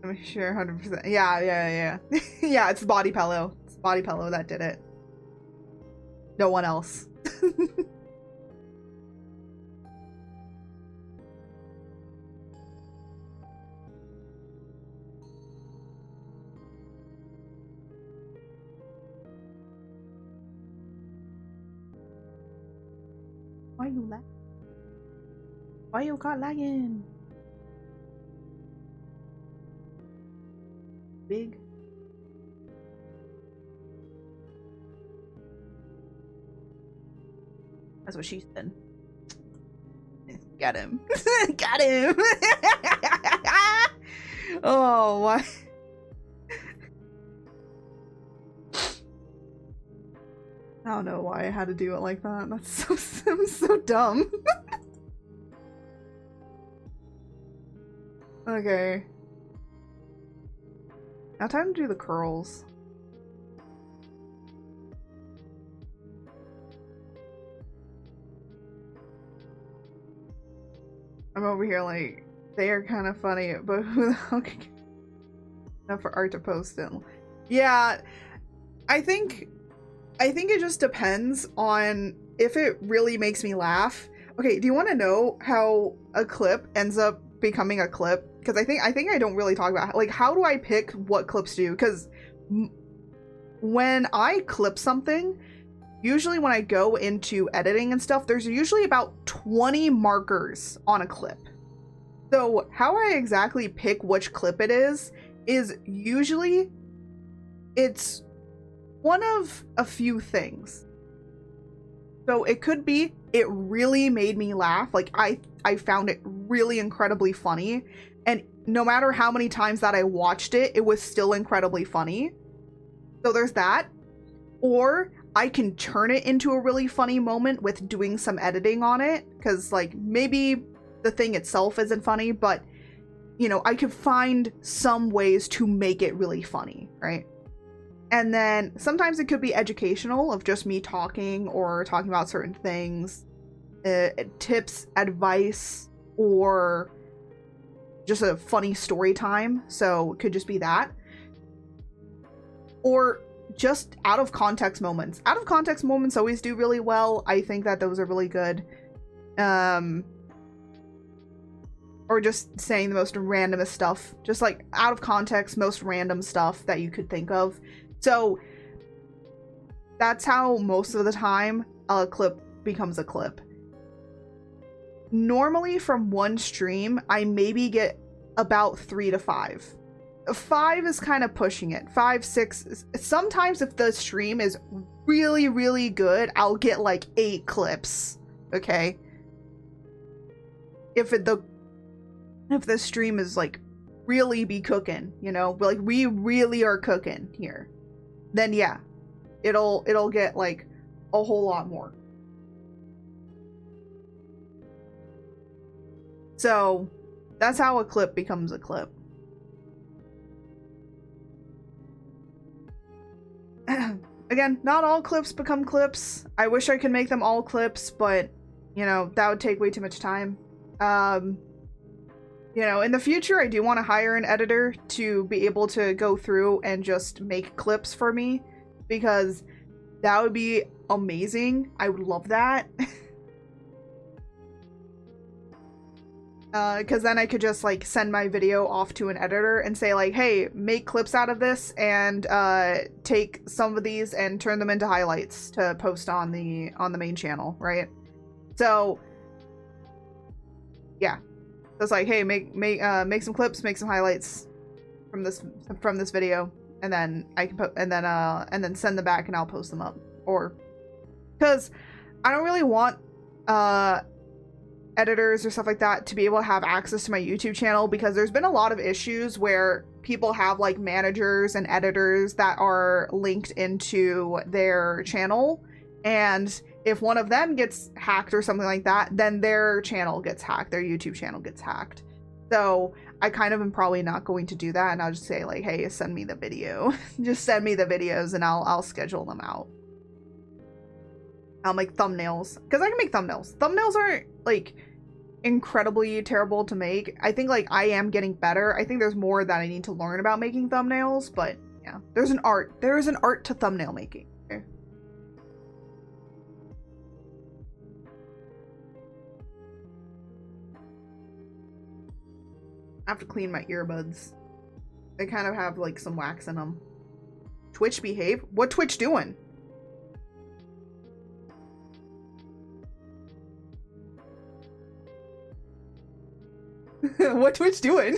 I'm sure 100%. Yeah. Yeah, it's the body pillow. It's the body pillow that did it. No one else. Why you lag? Why you got lagging? Big. That's what she said. Got him. Got him. Oh, why? I don't know why I had to do it like that. That's so dumb. Okay. Now time to do the curls. I'm over here like, they are kind of funny, but who the hell can get enough for art to post it? Yeah, I think it just depends on if it really makes me laugh. Okay, do you want to know how a clip ends up becoming a clip? Because I think I don't really talk about, like, how do I pick what clips to do? Because when I clip something, usually when I go into editing and stuff, there's usually about 20 markers on a clip. So how I exactly pick which clip it is usually it's one of a few things. So it could be it really made me laugh. Like I found it really incredibly funny. And no matter how many times that I watched it, it was still incredibly funny. So there's that. Or I can turn it into a really funny moment with doing some editing on it. Because, like, maybe the thing itself isn't funny, but, you know, I could find some ways to make it really funny, right? And then sometimes it could be educational, of just me talking or talking about certain things, tips, advice, or just a funny story time. So it could just be that. Or just out of context moments. Out of context moments always do really well. I think that those are really good. Or just saying the most randomest stuff. Just like out of context, most random stuff that you could think of. So that's how most of the time a clip becomes a clip. Normally from one stream, I maybe get about 3 to 5. 5 is kind of pushing it. 5, 6. Sometimes if the stream is really, really good, I'll get like 8 clips. Okay. If the stream is like really be cooking, you know, like we really are cooking here, then yeah, it'll get like a whole lot more. So that's how a clip becomes a clip. Again, not all clips become clips. I wish I could make them all clips, but you know, that would take way too much time. You know, in the future, I do want to hire an editor to be able to go through and just make clips for me, because that would be amazing. I would love that. Because then I could just like send my video off to an editor and say like, hey, make clips out of this and take some of these and turn them into highlights to post on the main channel, right? So yeah. So it's like, hey, make some clips, make some highlights from this video, and then I can put and then send them back and I'll post them up. Or because I don't really want editors or stuff like that to be able to have access to my YouTube channel, because there's been a lot of issues where people have like managers and editors that are linked into their channel, and if one of them gets hacked or something like that, then their channel gets hacked, their YouTube channel gets hacked. So I kind of am probably not going to do that, and I'll just say like, hey, send me the video. Just send me the videos and I'll schedule them out. I'll make thumbnails, because I can make thumbnails. Thumbnails aren't like incredibly terrible to make. I think like I am getting better. I think there's more that I need to learn about making thumbnails, but yeah, there is an art to thumbnail making. Okay. I have to clean my earbuds. They kind of have like some wax in them. Twitch behave? What Twitch doing? What Twitch doing?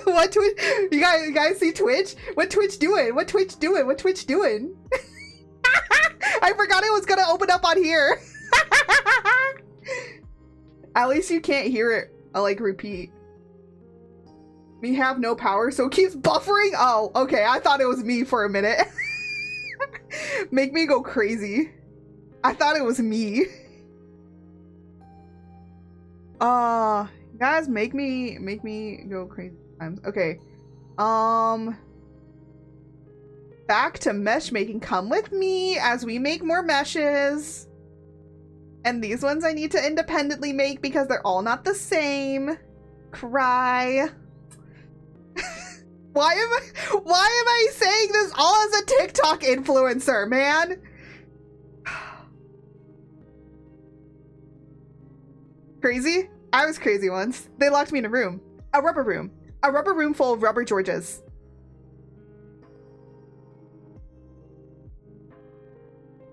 What Twitch? You guys see Twitch? What Twitch doing? What Twitch doing? What Twitch doing? I forgot it was gonna open up on here. At least you can't hear it. I'll like repeat. We have no power, so it keeps buffering? Oh, okay. I thought it was me for a minute. Make me go crazy. I thought it was me. Guys, make me go crazy times. Okay. Back to mesh making. Come with me as we make more meshes. And these ones I need to independently make because they're all not the same. Cry. Why am I saying this all as a TikTok influencer, man? Crazy? I was crazy once. They locked me in a room. A rubber room. A rubber room full of rubber Georges.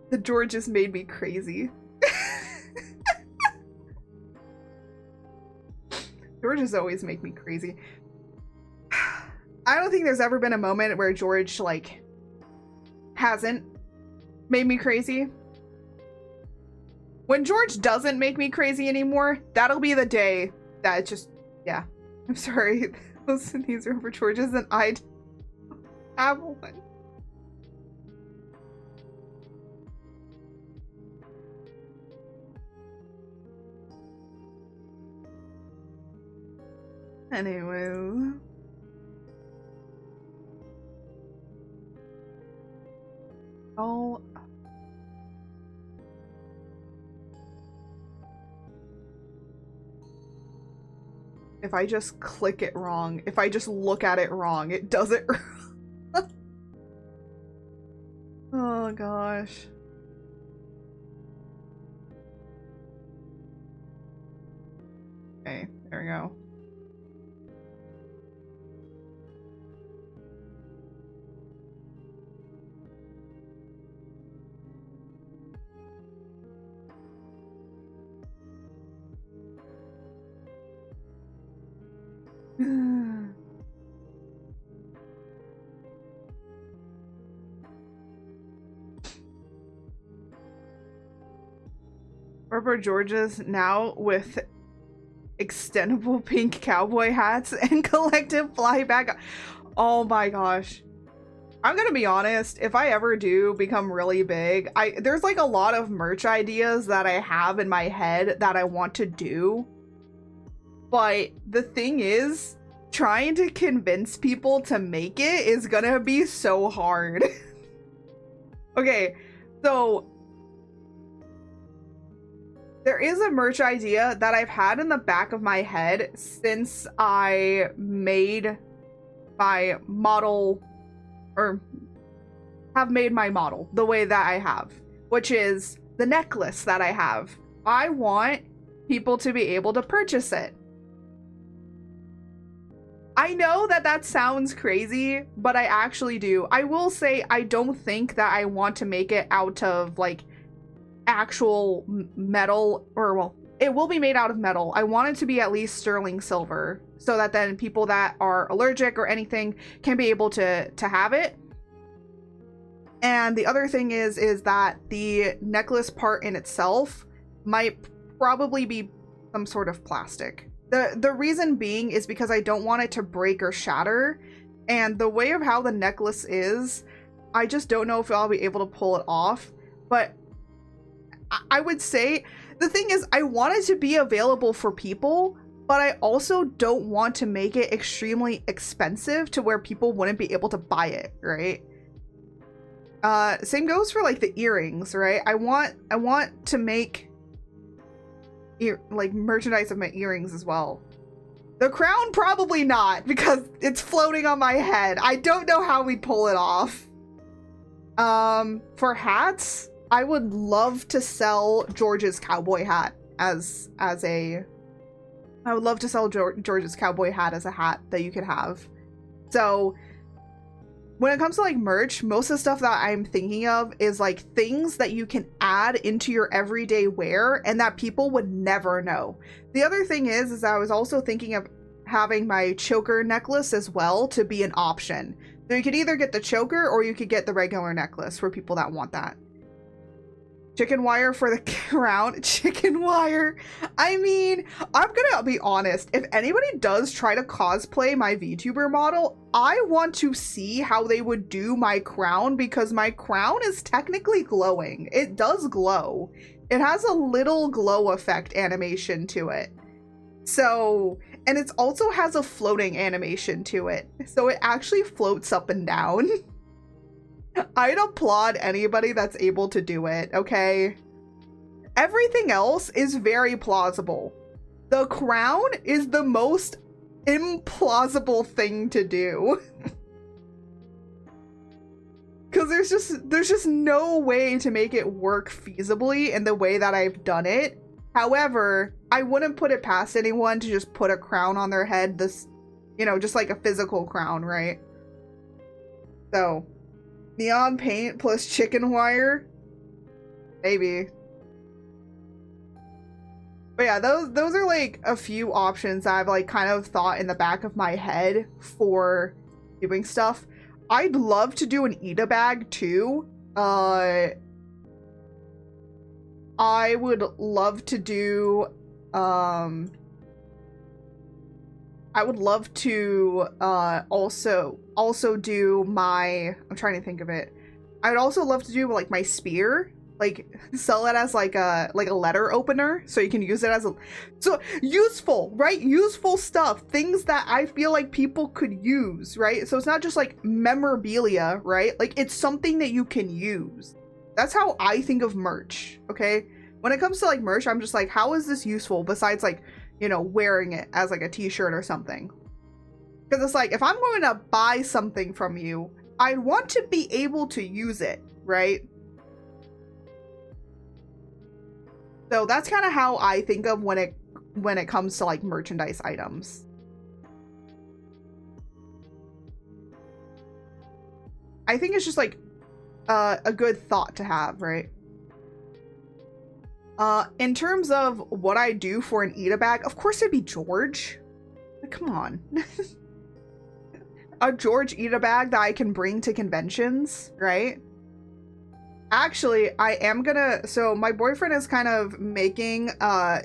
The Georges made me crazy. Georges always make me crazy. I don't think there's ever been a moment where George, like, hasn't made me crazy. When George doesn't make me crazy anymore, that'll be the day that it's just, yeah. I'm sorry. These are for Georges and I have one. Anyway. Oh. if I just click it wrong, if I just look at it wrong, it does it. Oh gosh. Okay, there we go. Rubber Georges now with extendable pink cowboy hats and collective flyback. Oh my gosh. I'm gonna be honest, if I ever do become really big, there's like a lot of merch ideas that I have in my head that I want to do. But the thing is, trying to convince people to make it is gonna be so hard. Okay, so there is a merch idea that I've had in the back of my head since I made my model, or have made my model the way that I have, which is the necklace that I have. I want people to be able to purchase it. I know that that sounds crazy, but I actually do. I will say I don't think that I want to make it out of like actual metal, or well, it will be made out of metal. I want it to be at least sterling silver so that then people that are allergic or anything can be able to have it. And the other thing is that the necklace part in itself might probably be some sort of plastic. The reason being is because I don't want it to break or shatter, and the way of how the necklace is, I just don't know if I'll be able to pull it off. But I would say the thing is, I want it to be available for people, but I also don't want to make it extremely expensive to where people wouldn't be able to buy it, right? Same goes for like the earrings, right? I want to make like merchandise of my earrings as well. The crown, probably not, because it's floating on my head. I don't know how we'd pull it off. For hats, I would love to sell George's cowboy hat as a... I would love to sell George's cowboy hat as a hat that you could have. So when it comes to like merch, most of the stuff that I'm thinking of is like things that you can add into your everyday wear and that people would never know. The other thing is I was also thinking of having my choker necklace as well to be an option. So you could either get the choker or you could get the regular necklace for people that want that. Chicken wire for the crown. Chicken wire. I mean, I'm gonna be honest. If anybody does try to cosplay my VTuber model, I want to see how they would do my crown, because my crown is technically glowing. It does glow. It has a little glow effect animation to it. So, and it also has a floating animation to it. So it actually floats up and down. I'd applaud anybody that's able to do it, okay? Everything else is very plausible. The crown is the most implausible thing to do. Because there's just no way to make it work feasibly in the way that I've done it. However, I wouldn't put it past anyone to just put a crown on their head, this, you know, just like a physical crown, right? So neon paint plus chicken wire, maybe. But yeah, those are like a few options I've like kind of thought in the back of my head for doing stuff. I'd love to do an eat a bag too. I would love to do I would love to also do my, I'm trying to think of it. I would also love to do like my spear, like sell it as like a letter opener, so you can use it as a, so useful, right? Useful stuff, things that I feel like people could use, right? So it's not just like memorabilia, right? Like it's something that you can use. That's how I think of merch, okay? When it comes to like merch, I'm just like, how is this useful besides like you know, wearing it as like a t-shirt or something. Because it's like, if I'm going to buy something from you, I want to be able to use it, right? So that's kind of how I think of when it comes to like merchandise items. I think it's just like a good thought to have, right? In terms of what I do for an eat-a-bag, of course it'd be George. Like, come on. A George eat-a-bag that I can bring to conventions, right? Actually, I am gonna, so my boyfriend is kind of making a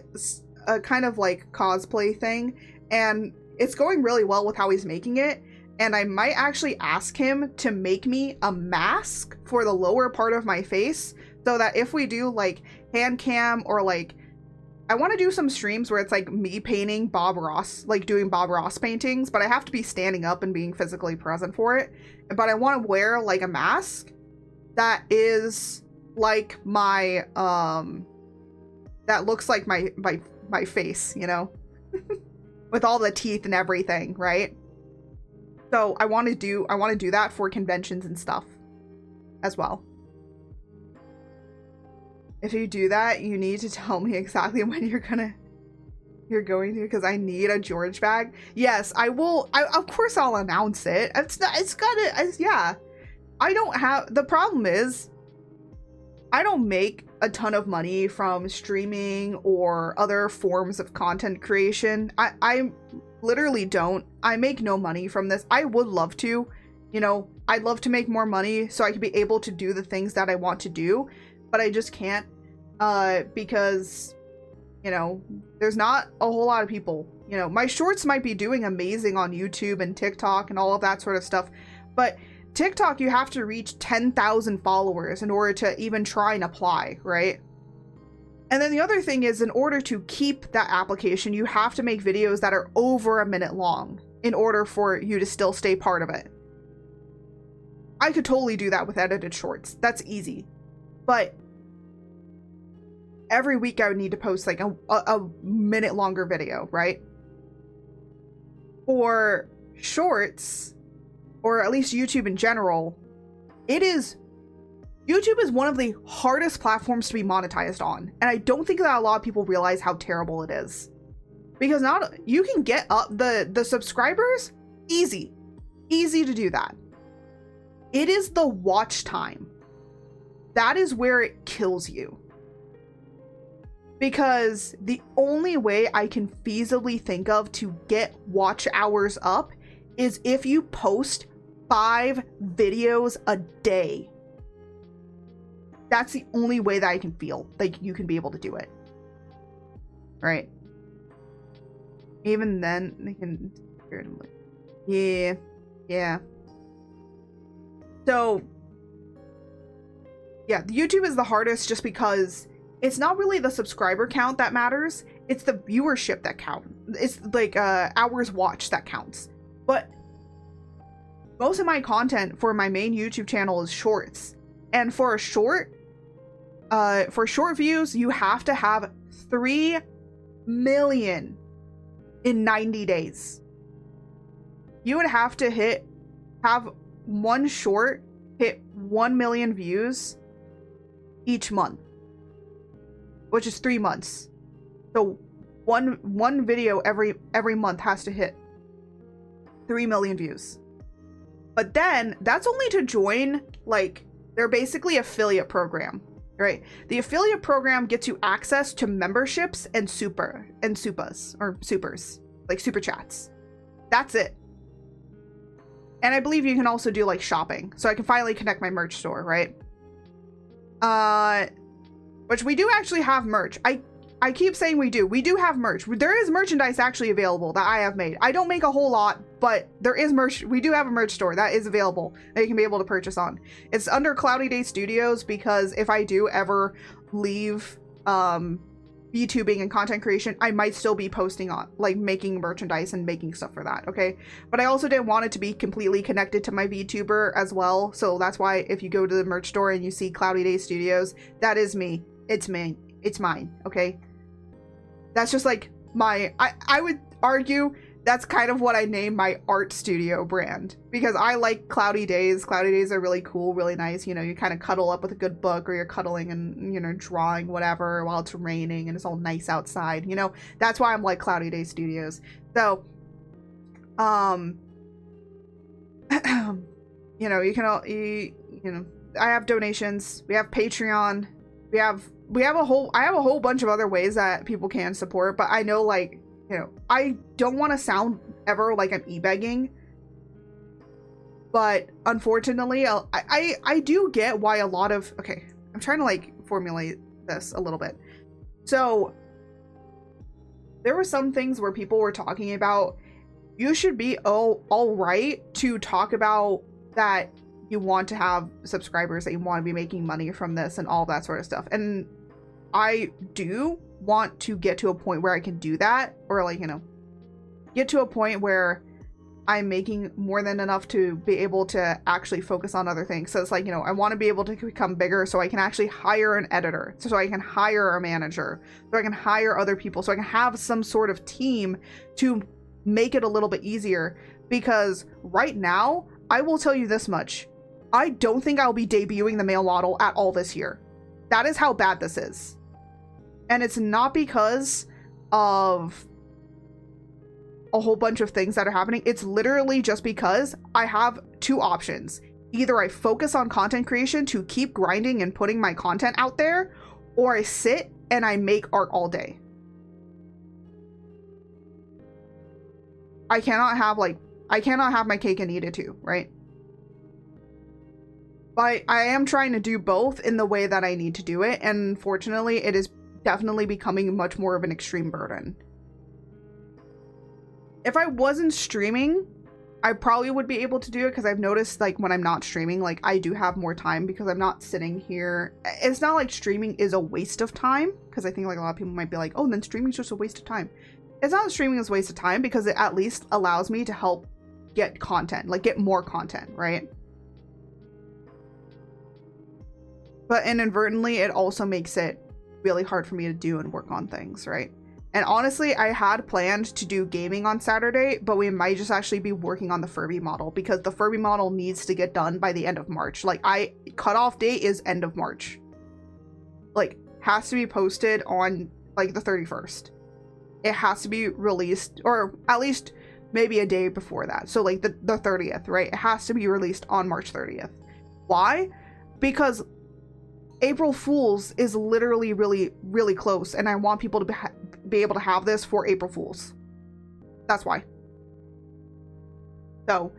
kind of like cosplay thing, and it's going really well with how he's making it, and I might actually ask him to make me a mask for the lower part of my face, so that if we do like hand cam, or like, I want to do some streams where it's like me painting Bob Ross, like doing Bob Ross paintings, but I have to be standing up and being physically present for it. But I want to wear like a mask that is like my, that looks like my face, you know, with all the teeth and everything, right? So I want to do that for conventions and stuff as well. If you do that, you need to tell me exactly when you're going to, because I need a George bag. Yes, I will. Of course I'll announce it. Yeah. I don't have, the problem is I don't make a ton of money from streaming or other forms of content creation. I literally don't. I make no money from this. I would love to, you know, I'd love to make more money so I could be able to do the things that I want to do, but I just can't, because, you know, there's not a whole lot of people. You know, my shorts might be doing amazing on YouTube and TikTok and all of that sort of stuff, but TikTok, you have to reach 10,000 followers in order to even try and apply, right? And then the other thing is, in order to keep that application, you have to make videos that are over a minute long in order for you to still stay part of it. I could totally do that with edited shorts. That's easy. But every week I would need to post like a minute longer video, right? For shorts, or at least YouTube in general, YouTube is one of the hardest platforms to be monetized on. And I don't think that a lot of people realize how terrible it is. Because you can get up the subscribers, easy to do that. It is the watch time. That is where it kills you. Because the only way I can feasibly think of to get watch hours up is if you post 5 videos a day. That's the only way that I can feel like you can be able to do it. Right? Even then, they can... Yeah. So, yeah, YouTube is the hardest just because it's not really the subscriber count that matters. It's the viewership that counts. It's like hours watched that counts. But most of my content for my main YouTube channel is shorts. And for a short, for short views, you have to have 3 million in 90 days. You would have to have one short hit 1 million views each month, which is 3 months. So one video every month has to hit 3 million views. But then that's only to join, like, they're basically affiliate program, right? The affiliate program gets you access to memberships and supers, like super chats. That's it. And I believe you can also do like shopping. So I can finally connect my merch store, right? Which we do actually have merch. I keep saying we do. We do have merch. There is merchandise actually available that I have made. I don't make a whole lot, but there is merch. We do have a merch store that is available that you can be able to purchase on. It's under Cloudy Day Studios, because if I do ever leave VTubing and content creation, I might still be posting on, like, making merchandise and making stuff for that, okay? But I also didn't want it to be completely connected to my VTuber as well, so that's why if you go to the merch store and you see Cloudy Day Studios, that is me. It's me. It's mine, okay? That's just like I would argue that's kind of what I named my art studio brand, because I like cloudy days. Cloudy days are really cool, really nice. You know, you kind of cuddle up with a good book, or you're cuddling and, you know, drawing whatever while it's raining and it's all nice outside. You know, that's why I'm like Cloudy Day Studios. So, you know, you can all, you know, I have donations, we have Patreon, we have a whole bunch of other ways that people can support, but I know, like, you know, I don't want to sound ever like I'm e-begging, but unfortunately, I do get why a lot of, okay, I'm trying to like formulate this a little bit. So there were some things where people were talking about, you should be all right to talk about that you want to have subscribers, that you want to be making money from this and all that sort of stuff. And I do want to get to a point where I can do that, or like, you know, get to a point where I'm making more than enough to be able to actually focus on other things. So it's like, you know, I want to be able to become bigger so I can actually hire an editor, so I can hire a manager, so I can hire other people, so I can have some sort of team to make it a little bit easier. Because right now, I will tell you this much, I don't think I'll be debuting the male model at all this year. That is how bad this is. And it's not because of a whole bunch of things that are happening. It's literally just because I have two options. Either I focus on content creation to keep grinding and putting my content out there, or I sit and I make art all day. I cannot have my cake and eat it too, right? But I am trying to do both in the way that I need to do it, and unfortunately, it is definitely becoming much more of an extreme burden. If I wasn't streaming, I probably would be able to do it, because I've noticed, like, when I'm not streaming, like, I do have more time because I'm not sitting here. It's not like streaming is a waste of time, because I think, like, a lot of people might be like, oh, then streaming's just a waste of time. It's not streaming is a waste of time, because it at least allows me to help get content, like, get more content, right? But inadvertently, it also makes it really hard for me to do and work on things, right? And honestly, I had planned to do gaming on Saturday, but we might just actually be working on the Furby model, because the Furby model needs to get done by the end of March. Like, cutoff date is end of March. Like, has to be posted on, like, the 31st. It has to be released, or at least maybe a day before that. So, like, the 30th, right? It has to be released on March 30th. Why? Because April Fool's is literally really, really close, and I want people to be able to have this for April Fool's. That's why. So,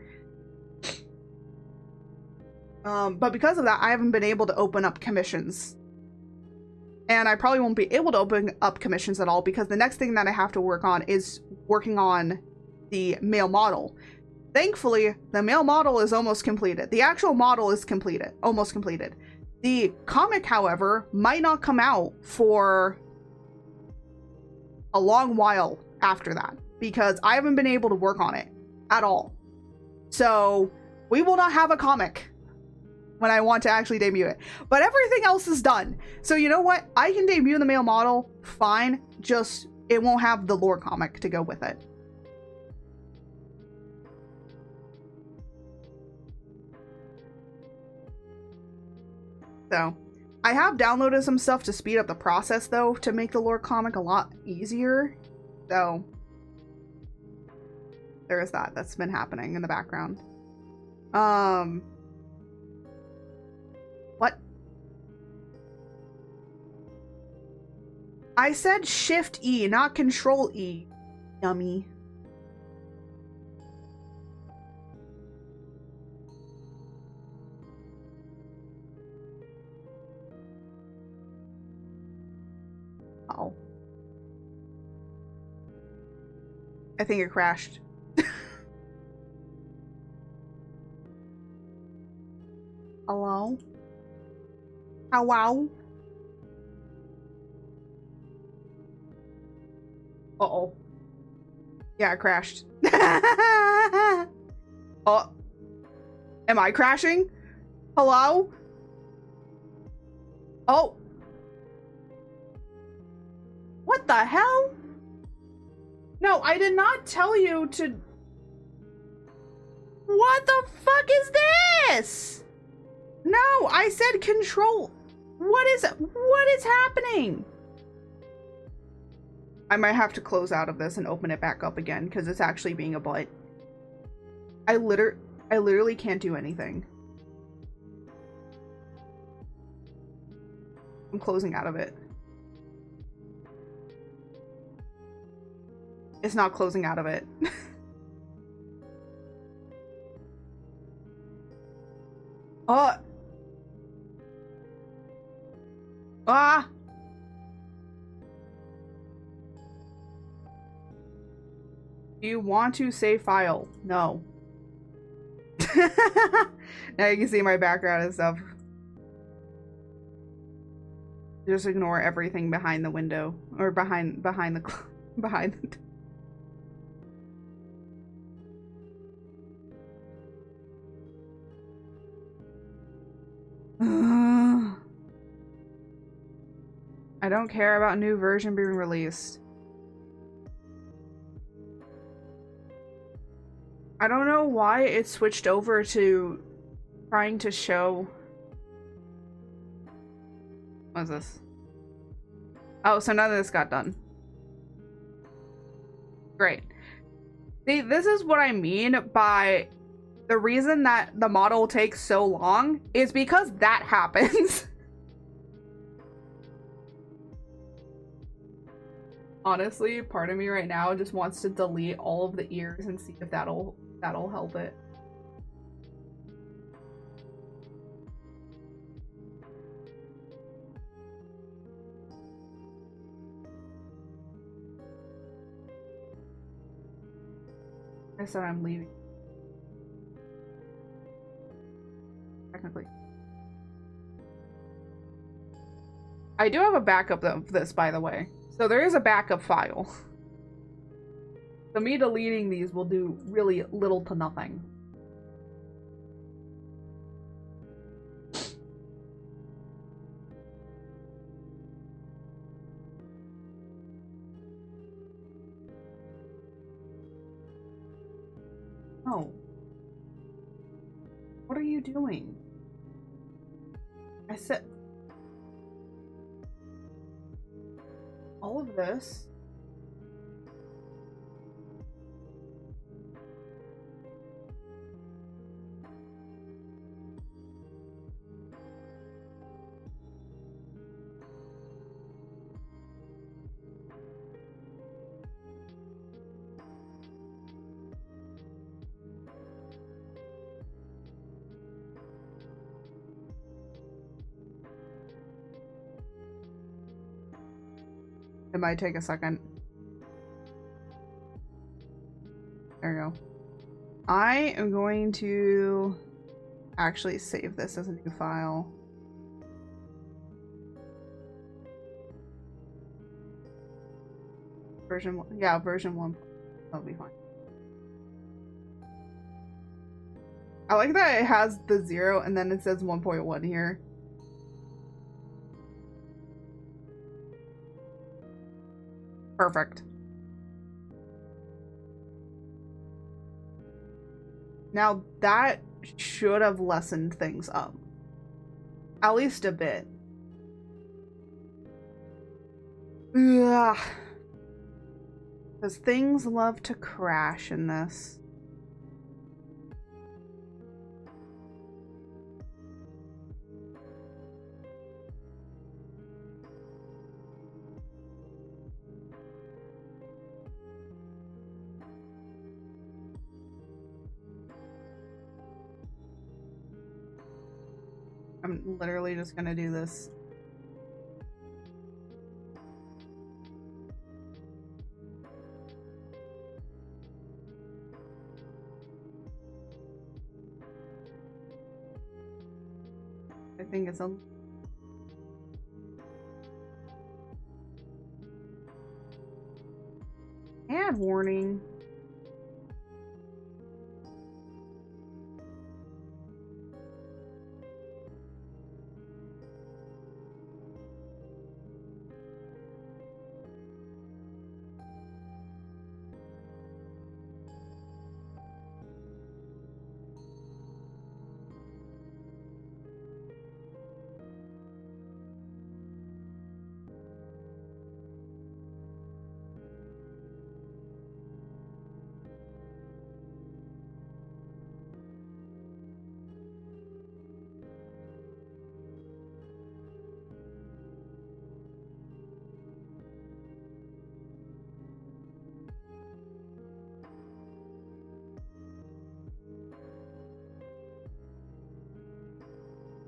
but because of that, I haven't been able to open up commissions. And I probably won't be able to open up commissions at all, because the next thing that I have to work on is working on the male model. Thankfully, the male model is almost completed. The actual model is completed, almost completed. The comic, however, might not come out for a long while after that, because I haven't been able to work on it at all. So we will not have a comic when I want to actually debut it. But everything else is done. So you know what? I can debut the male model, fine. Just, it won't have the lore comic to go with it. So, I have downloaded some stuff to speed up the process, though, to make the lore comic a lot easier. So, there is that. That's been happening in the background. What? I said Shift E, not Control E. Yummy. Oh. I think it crashed. Hello? Hello? Uh-oh. Yeah, it crashed. Oh. Am I crashing? Hello? Oh. What the hell? No, I did not tell you to... What the fuck is this? No, I said control. What is happening? I might have to close out of this and open it back up again because it's actually being a butt. I literally can't do anything. I'm closing out of it. It's not closing out of it. Oh. Ah. Do you want to save file? No. Now you can see my background and stuff. Just ignore everything behind the window or behind the behind. I don't care about new version being released. I don't know why it switched over to trying to show... What is this? Oh, so none of this got done. Great. See, this is what I mean by the reason that the model takes so long is because that happens. Honestly, part of me right now just wants to delete all of the ears and see if that'll help it. I said I'm leaving. Technically. I do have a backup of this, by the way. So there is a backup file. So me deleting these will do really little to nothing. Oh. What are you doing? I said... all of this. It might take a second. There we go. I am going to actually save this as a new file. Version 1. Yeah, version 1. That'll be fine. I like that it has the 0 and then it says 1.1 here. Perfect. Now that should have lessened things up. At least a bit. Ugh. Because things love to crash in this. I'm literally just gonna do this. I think it's a... ad warning.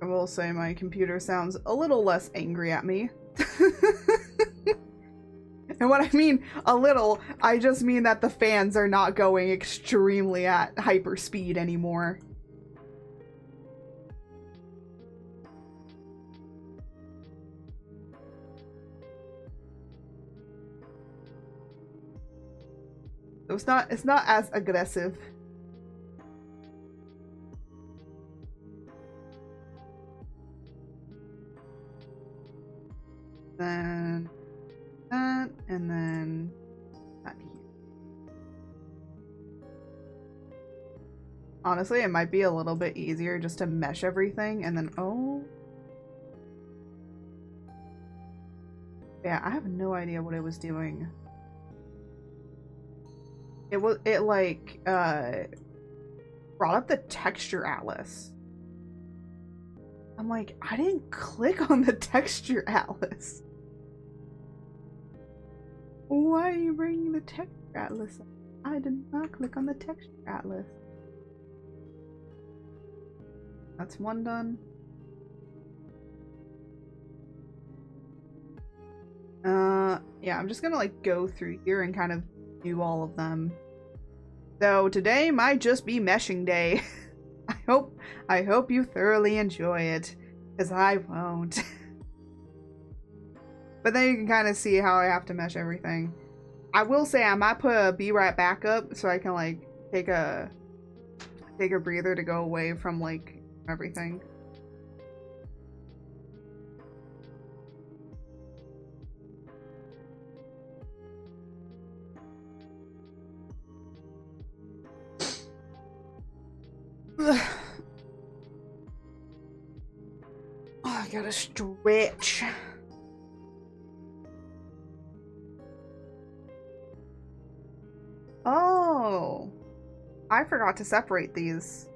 I will say my computer sounds a little less angry at me. And when I mean a little, I just mean that the fans are not going extremely at hyper speed anymore. So it's not as aggressive. Then that, and then that here. Honestly, it might be a little bit easier just to mesh everything and then, oh. Yeah, I have no idea what it was doing. It like, brought up the texture atlas. I'm like, I didn't click on the texture atlas. Why are you bringing the texture atlas up? I did not click on the texture atlas. That's one done. Yeah, I'm just gonna like go through here and kind of do all of them. So today might just be meshing day. I hope you thoroughly enjoy it, because I won't. But then you can kind of see how I have to mesh everything. I will say I might put a be right back up so I can like take a breather to go away from like everything. Oh, I gotta stretch. Oh, I forgot to separate these.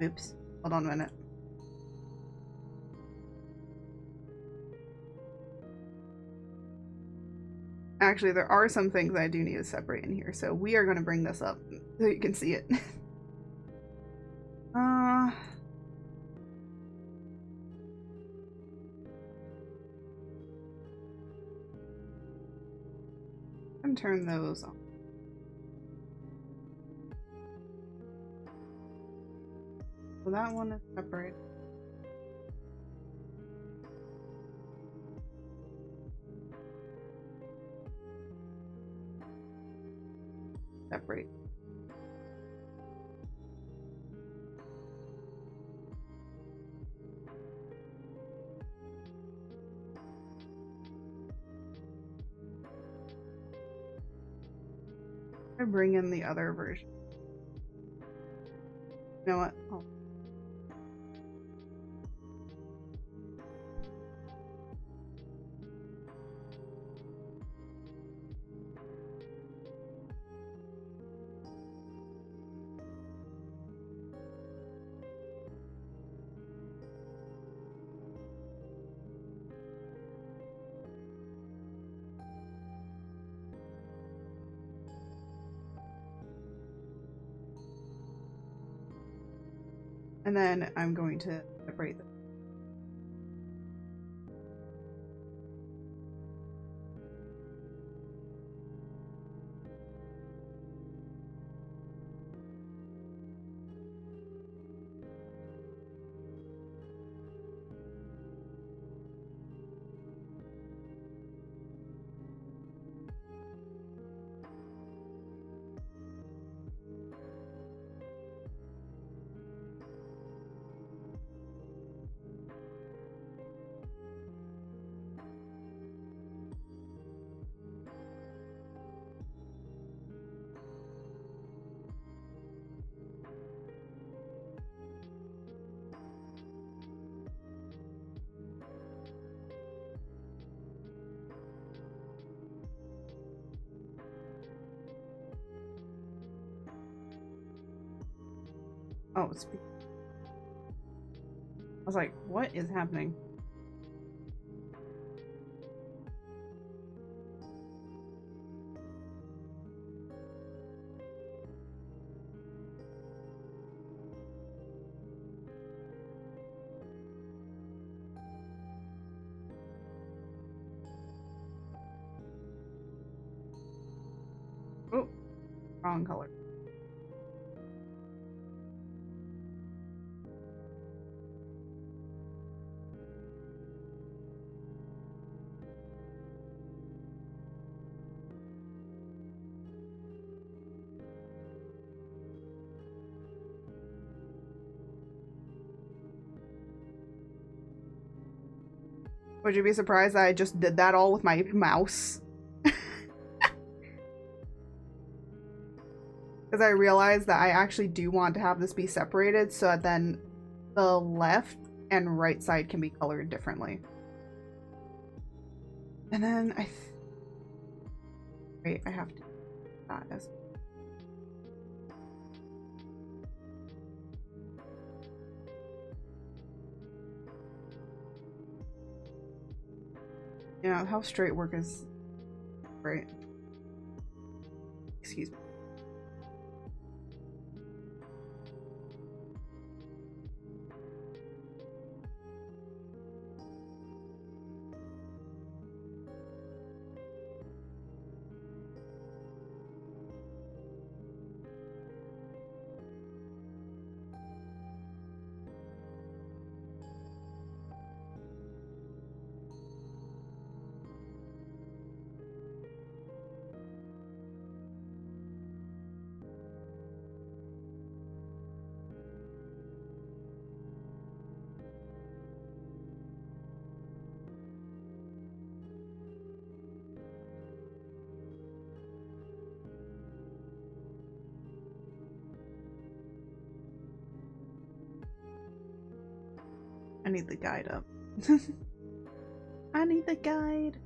Oops, hold on a minute. Actually, there are some things I do need to separate in here, so we are going to bring this up so you can see it. And turn those on. So that one is separate. Separate. I bring in the other version. You know what? Oh. And then I'm going to separate them. Oh, it's... I was like, what is happening? Oh, wrong color. Would you be surprised that I just did that all with my mouse? Because I realized that I actually do want to have this be separated so that then the left and right side can be colored differently. And then wait, I have to do that as well. Yeah, how straight work is great. Excuse me. I need the guide up. I need the guide.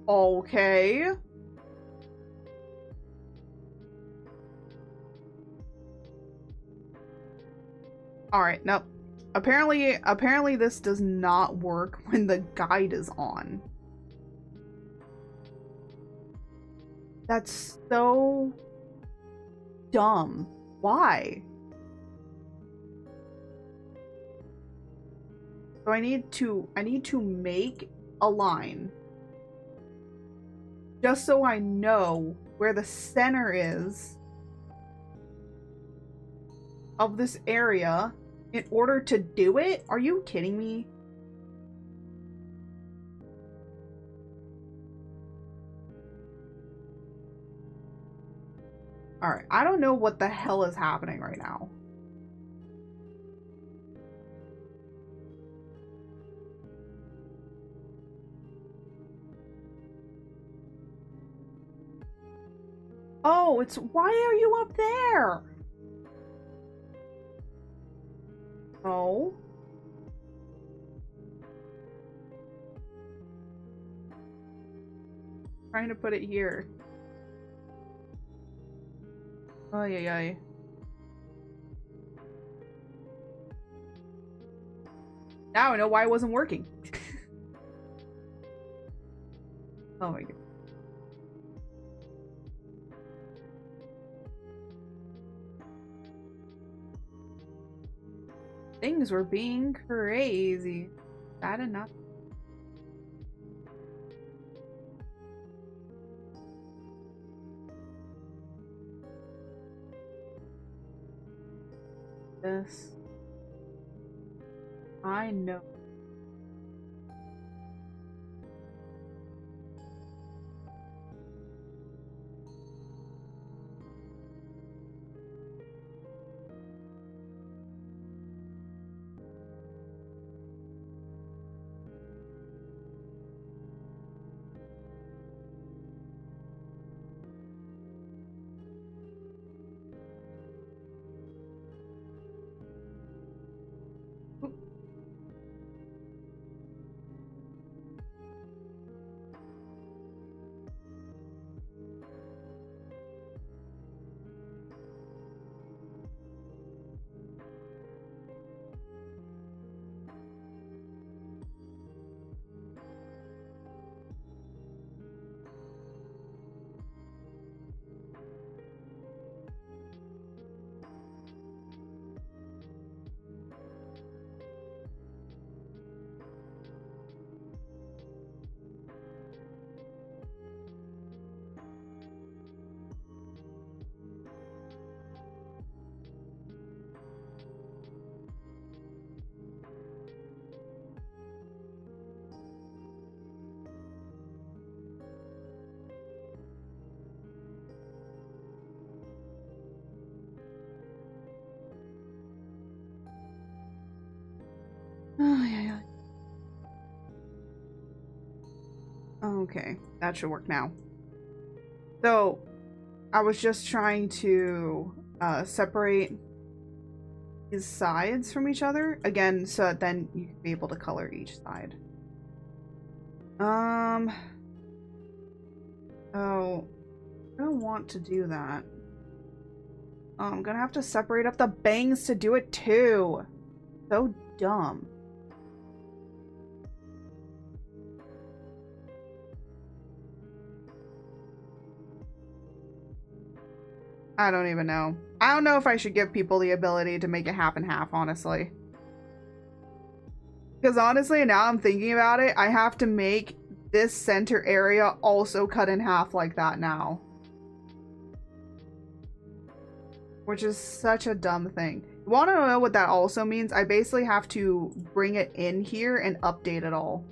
Okay. Alright, nope. Apparently this does not work when the guide is on. That's so dumb. Why? So I need to make a line just so I know where the center is of this area in order to do it? Are you kidding me? Alright, I don't know what the hell is happening right now. Oh, it's why are you up there? Oh. Trying to put it here. Ay, ay, ay. Now I know why it wasn't working. Oh my god. Things were being crazy. Bad enough. This. I know. Oh, yeah. Okay, that should work now. So, I was just trying to separate his sides from each other again, so that then you can be able to color each side. Oh, I don't want to do that. Oh, I'm gonna have to separate up the bangs to do it too. So dumb. I don't even know. I don't know if I should give people the ability to make it half and half, honestly. Because honestly, now I'm thinking about it, I have to make this center area also cut in half like that now. Which is such a dumb thing. You want to know what that also means? I basically have to bring it in here and update it all.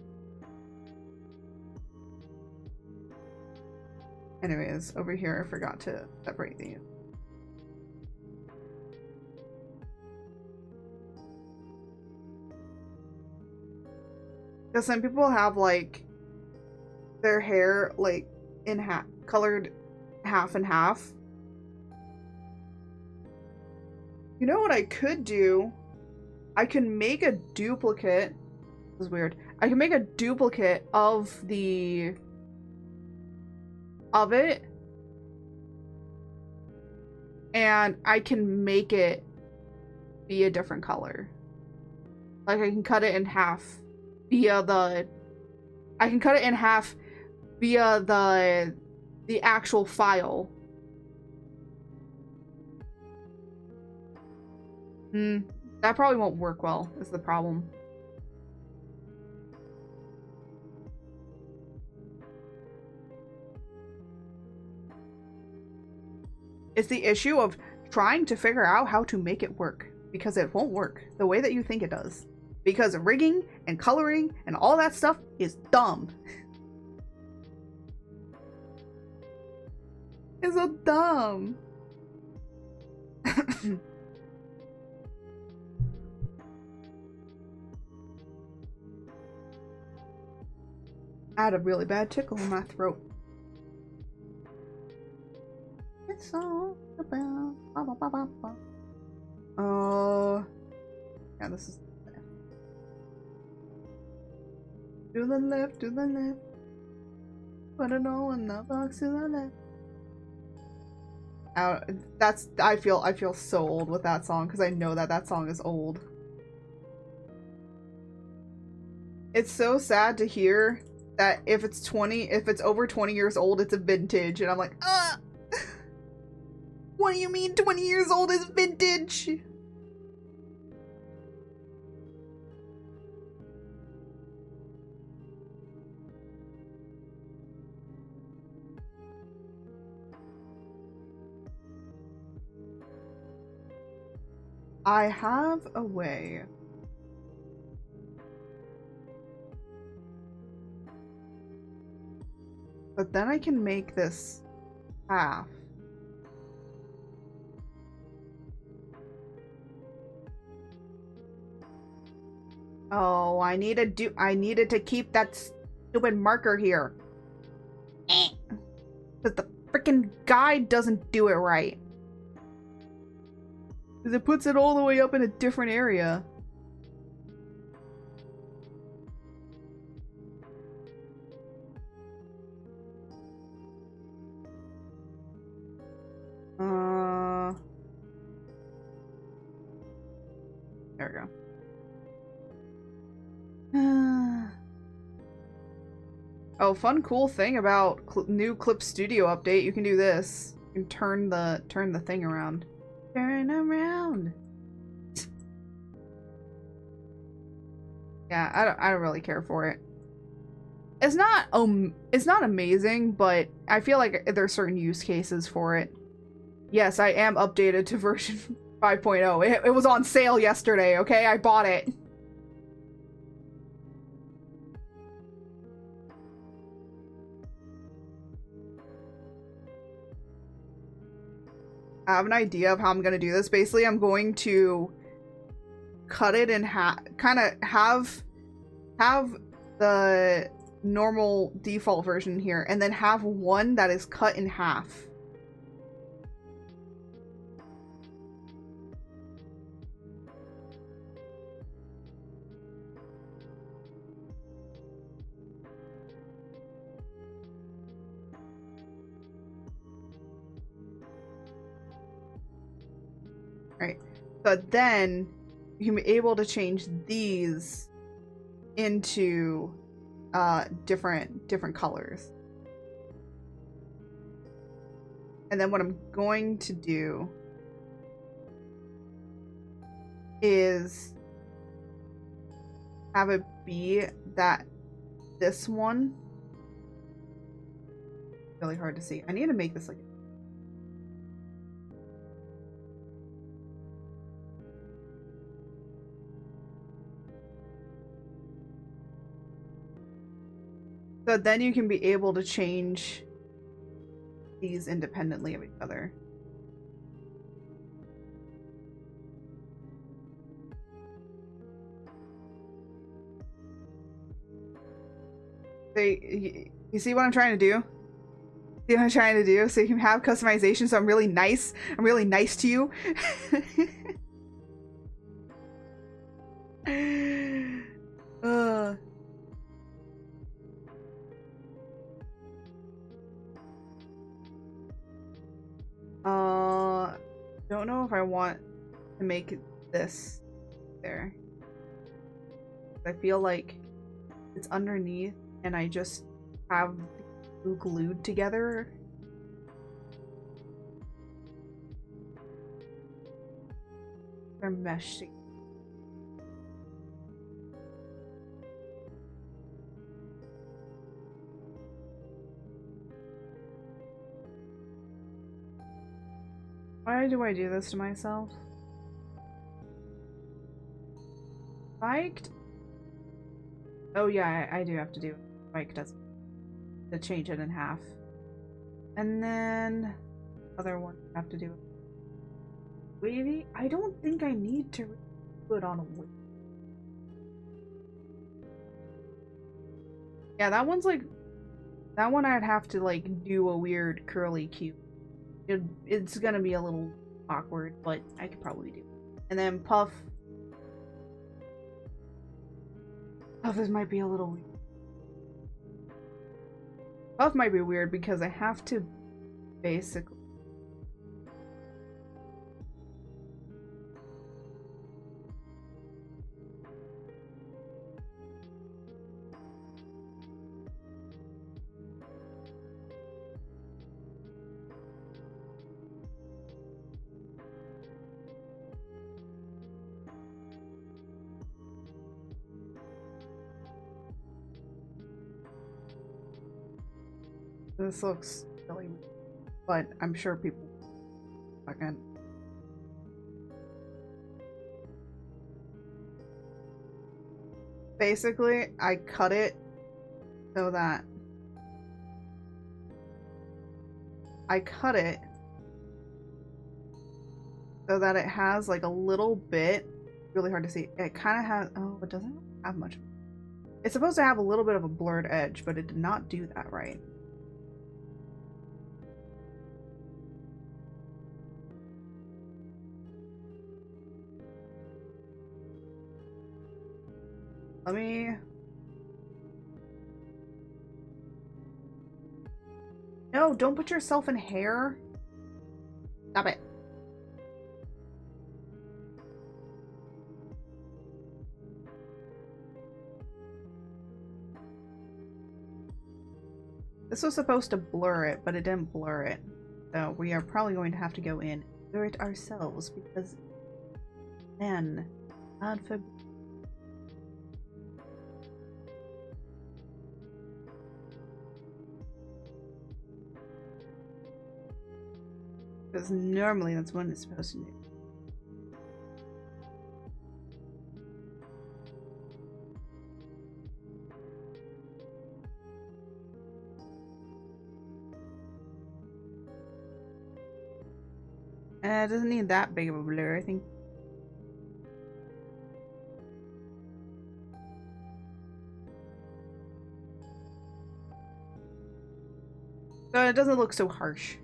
Anyways, over here I forgot to separate these. Because some people have like their hair like in half, colored half and half. You know what I could do? I can make a duplicate. This is weird. I can make a duplicate of it, and I can make it be a different color. Like I can cut it in half via the actual file. That probably won't work well, is the problem. It's the issue of trying to figure out how to make it work, because it won't work the way that you think it does. Because rigging and coloring and all that stuff is dumb. It's so dumb. I had a really bad tickle in my throat. It's all about yeah, this is to the left, to the left. Put it all in the box to the left. I feel so old with that song because I know that song is old. It's so sad to hear that if it's over 20 years old, it's a vintage, and I'm like, what do you mean 20 years old is vintage? I have a way. But then I can make this half. Oh, I needed to keep that stupid marker here. But the freaking guide doesn't do it right. Because it puts it all the way up in a different area. There we go. Oh, fun cool thing about new Clip Studio update, you can do this. You can turn the thing around. Turn around. Yeah, I don't really care for it. It's not amazing, but I feel like there's certain use cases for it. Yes, I am updated to version 5.0. It was on sale yesterday, okay? I bought it. I have an idea of how I'm going to do this. Basically, I'm going to cut it in half, kind of have the normal default version here, and then have one that is cut in half. Right, but then you can be able to change these into different colors. And then what I'm going to do is have it be that this one, really hard to see. I need to make this like so then you can be able to change these independently of each other. So you see what I'm trying to do? See what I'm trying to do? So you can have customization, so I'm really nice. I'm really nice to you. Don't know if I want to make this there. I feel like it's underneath and I just have glue glued together. They're meshed. Why do I do this to myself? Spiked? Oh yeah, I do have to do it. Spike does to change it in half. And then other one I have to do wavy. I don't think I need to put on a wave. Yeah, that one's like that one I'd have to like do a weird curly cue. It's gonna be a little awkward, but I could probably do it. And then Puff. Puff, this might be a little weird. Puff might be weird because I have to basically. This looks really weird, but I'm sure people fucking. Basically, I cut it so that it has like a little bit, really hard to see. It kind of has, oh, it doesn't have much. It's supposed to have a little bit of a blurred edge, but it did not do that right. Let me... No, don't put yourself in hair. Stop it. This was supposed to blur it, but it didn't blur it. So we are probably going to have to go in and blur it ourselves because then, God forbid. Because normally that's what it's supposed to do. It doesn't need that big of a blur, I think. But it doesn't look so harsh.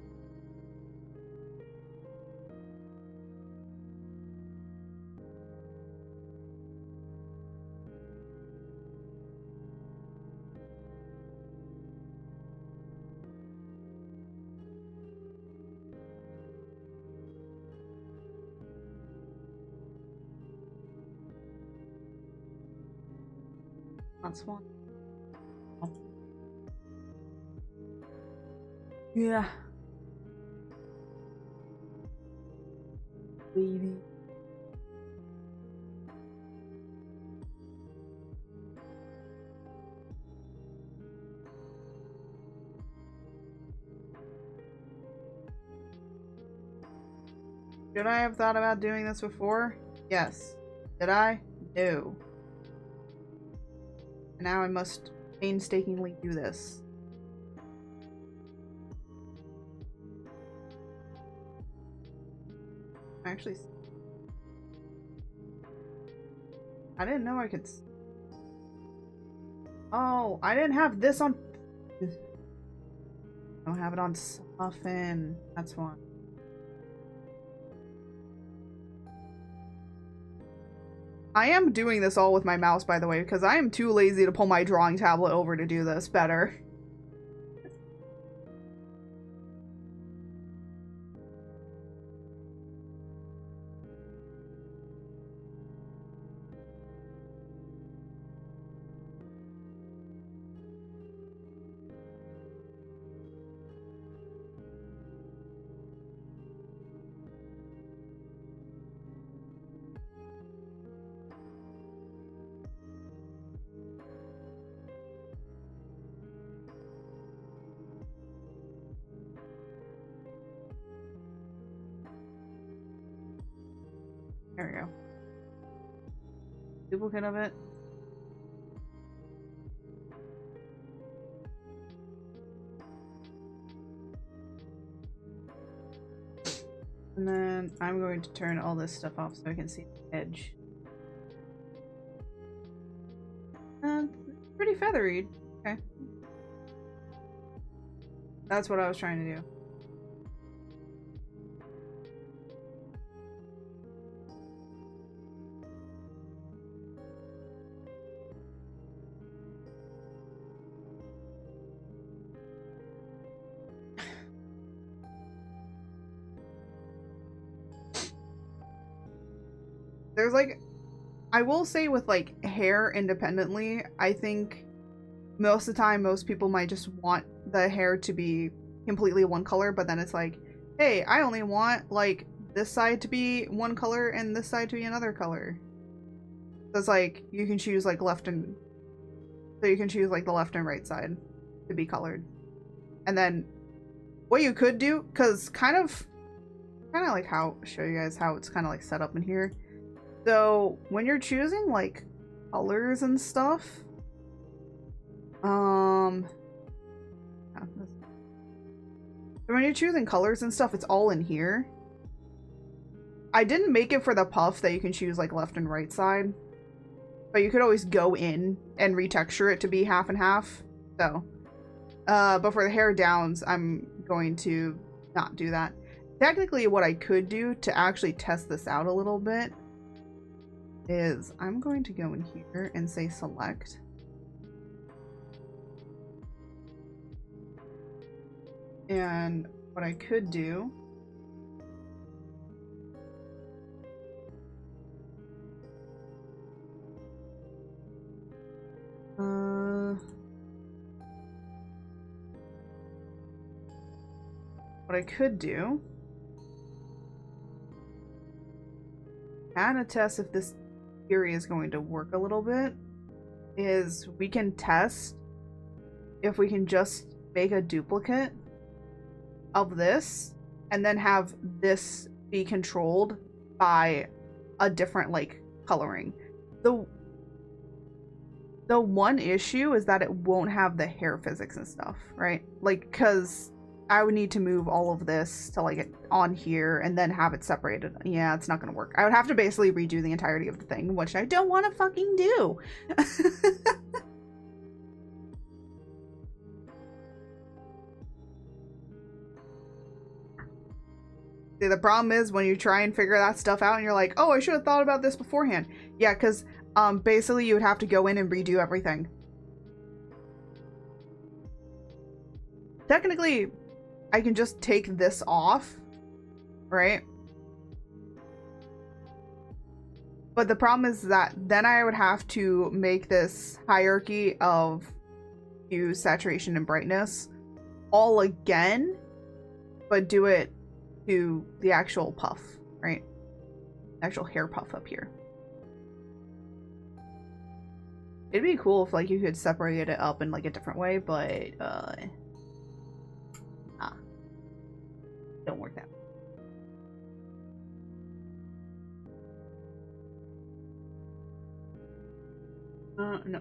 That's one. Oh. Yeah. Baby. Should I have thought about doing this before? Yes. Did I? No. And now I must painstakingly do this. Actually, I didn't know I could. Oh, I didn't have this on. I don't have it on soften. That's why. I am doing this all with my mouse, by the way, because I am too lazy to pull my drawing tablet over to do this better. There we go. Duplicate of it. And then I'm going to turn all this stuff off so I can see the edge. And pretty feathery. Okay. That's what I was trying to do. There's like, I will say with like hair independently, I think most of the time most people might just want the hair to be completely one color, but then it's like, hey, I only want like this side to be one color and this side to be another color. So it's like you can choose like so you can choose like the left and right side to be colored. And then what you could do, because kind of like how show you guys how it's kind of like set up in here. So when you're choosing like colors and stuff, so when you're choosing colors and stuff, it's all in here. I didn't make it for the puff that you can choose like left and right side, but you could always go in and retexture it to be half and half. So, but for the hair downs, I'm going to not do that. Technically, what I could do to actually test this out a little bit is I'm going to go in here and say select. And what I could do and a test if this theory is going to work a little bit is we can test if we can just make a duplicate of this and then have this be controlled by a different like coloring. The one issue is that it won't have the hair physics and stuff, right? Like, because I would need to move all of this to like on here and then have it separated. Yeah, it's not gonna work. I would have to basically redo the entirety of the thing, which I don't want to fucking do. See, the problem is when you try and figure that stuff out and you're like, oh, I should have thought about this beforehand. Yeah, because basically you would have to go in and redo everything. Technically, I can just take this off, right? But the problem is that then I would have to make this hierarchy of hue, saturation, and brightness all again, but do it to the actual puff, right? Actual hair puff up here. It'd be cool if like you could separate it up in like a different way, but don't work that way. No.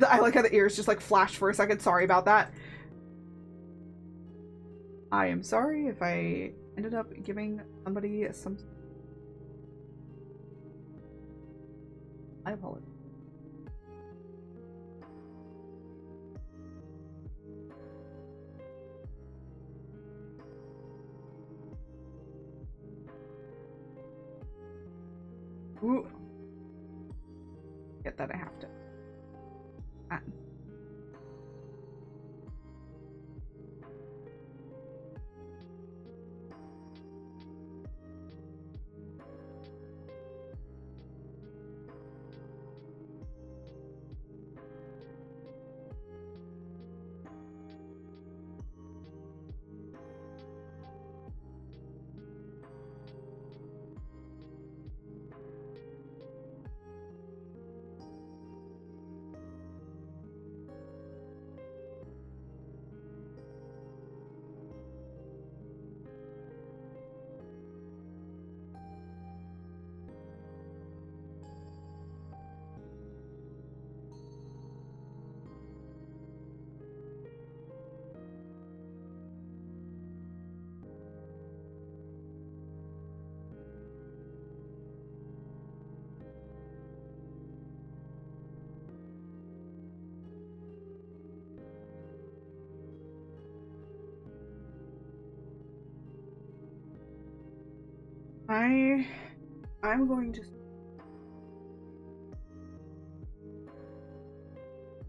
I like how the ears just like flashed for a second. Sorry about that. I am sorry if I ended up giving somebody some... I apologize. Ooh. Get that I have to. I'm going to...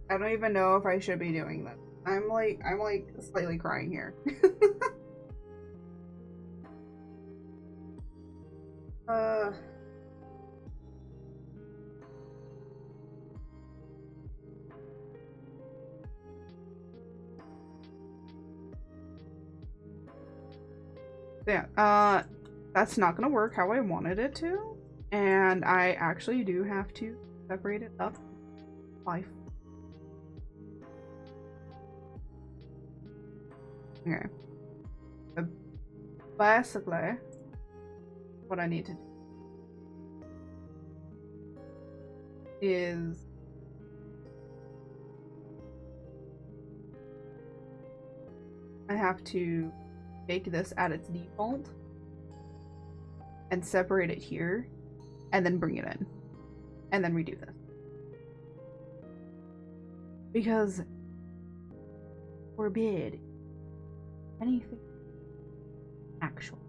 I don't even know if I should be doing that. I'm like slightly crying here. Yeah, that's not gonna work how I wanted it to, and I actually do have to separate it up by... Okay. So basically, what I need to do is I have to take this at its default and separate it here, and then bring it in, and then redo this. Because forbid anything actual.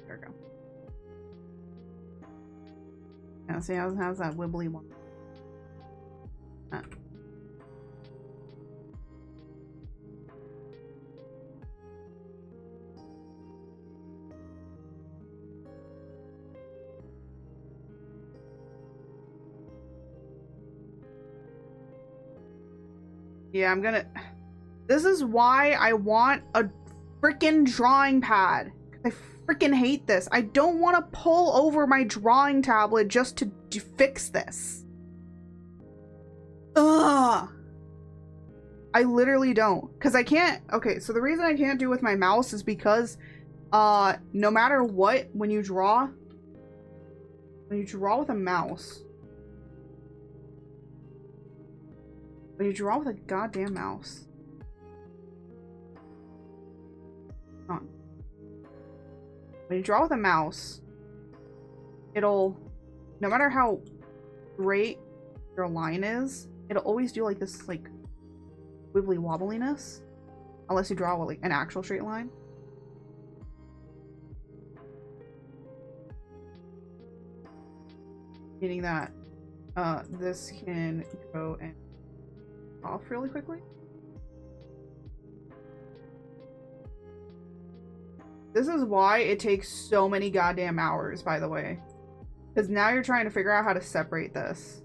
There we go. Now see how's that wibbly one? Yeah, I'm gonna... This is why I want a freaking drawing pad. I freaking hate this. I don't want to pull over my drawing tablet just to fix this. Ugh. I literally don't. Because I can't... Okay, so the reason I can't do it with my mouse is because no matter what, when you draw with a mouse... When you draw with a goddamn mouse... Hold on. When you draw with a mouse, it'll, no matter how great your line is, it'll always do like this like wibbly wobbliness, unless you draw with like an actual straight line. Meaning that this can go and off really quickly. This is why it takes so many goddamn hours, by the way. Because now you're trying to figure out how to separate this.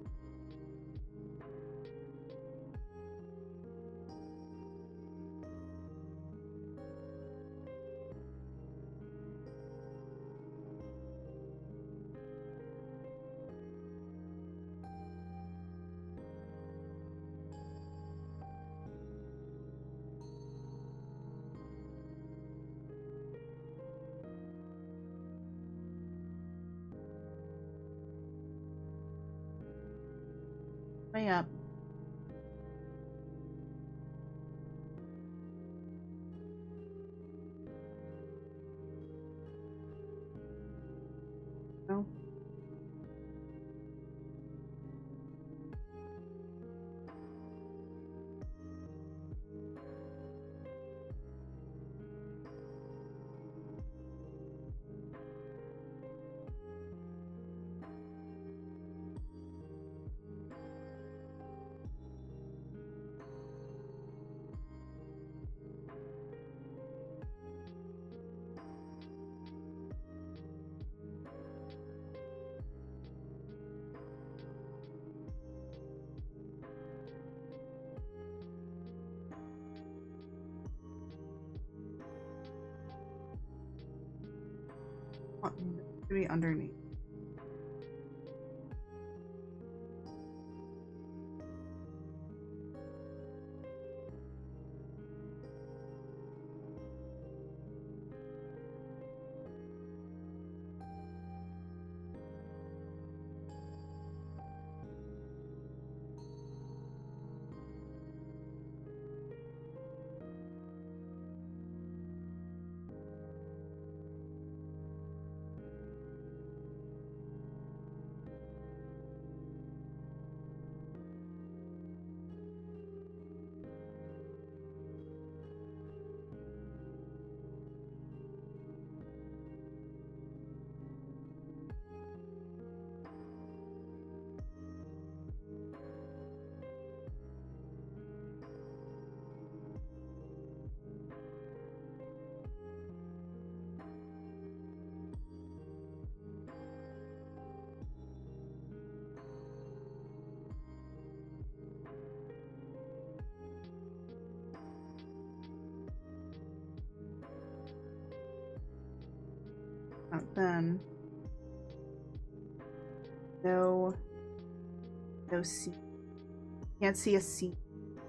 Up. No. To be underneath. Then no C. Can't see a C.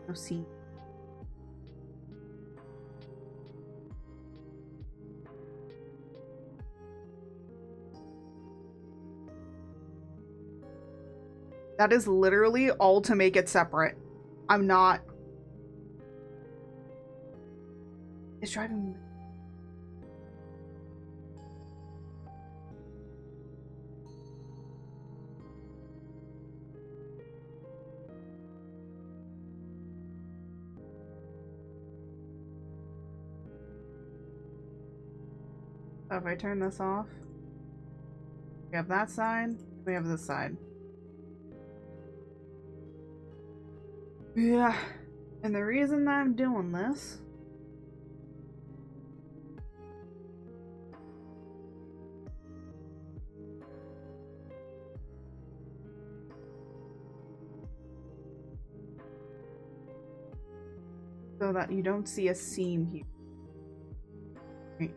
No C. That is literally all to make it separate. I'm not. It's driving me. So if I turn this off, we have that side, we have this side. Yeah, and the reason that I'm doing this so that you don't see a seam here. Right.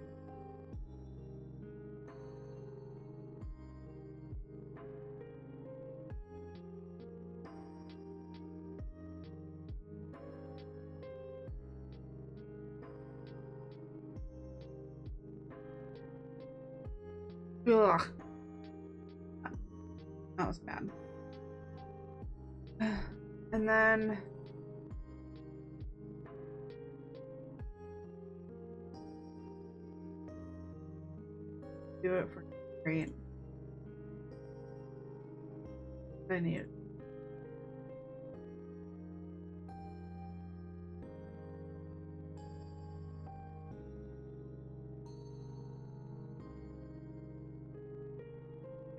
Ugh. That was bad. And then do it for great. I need it.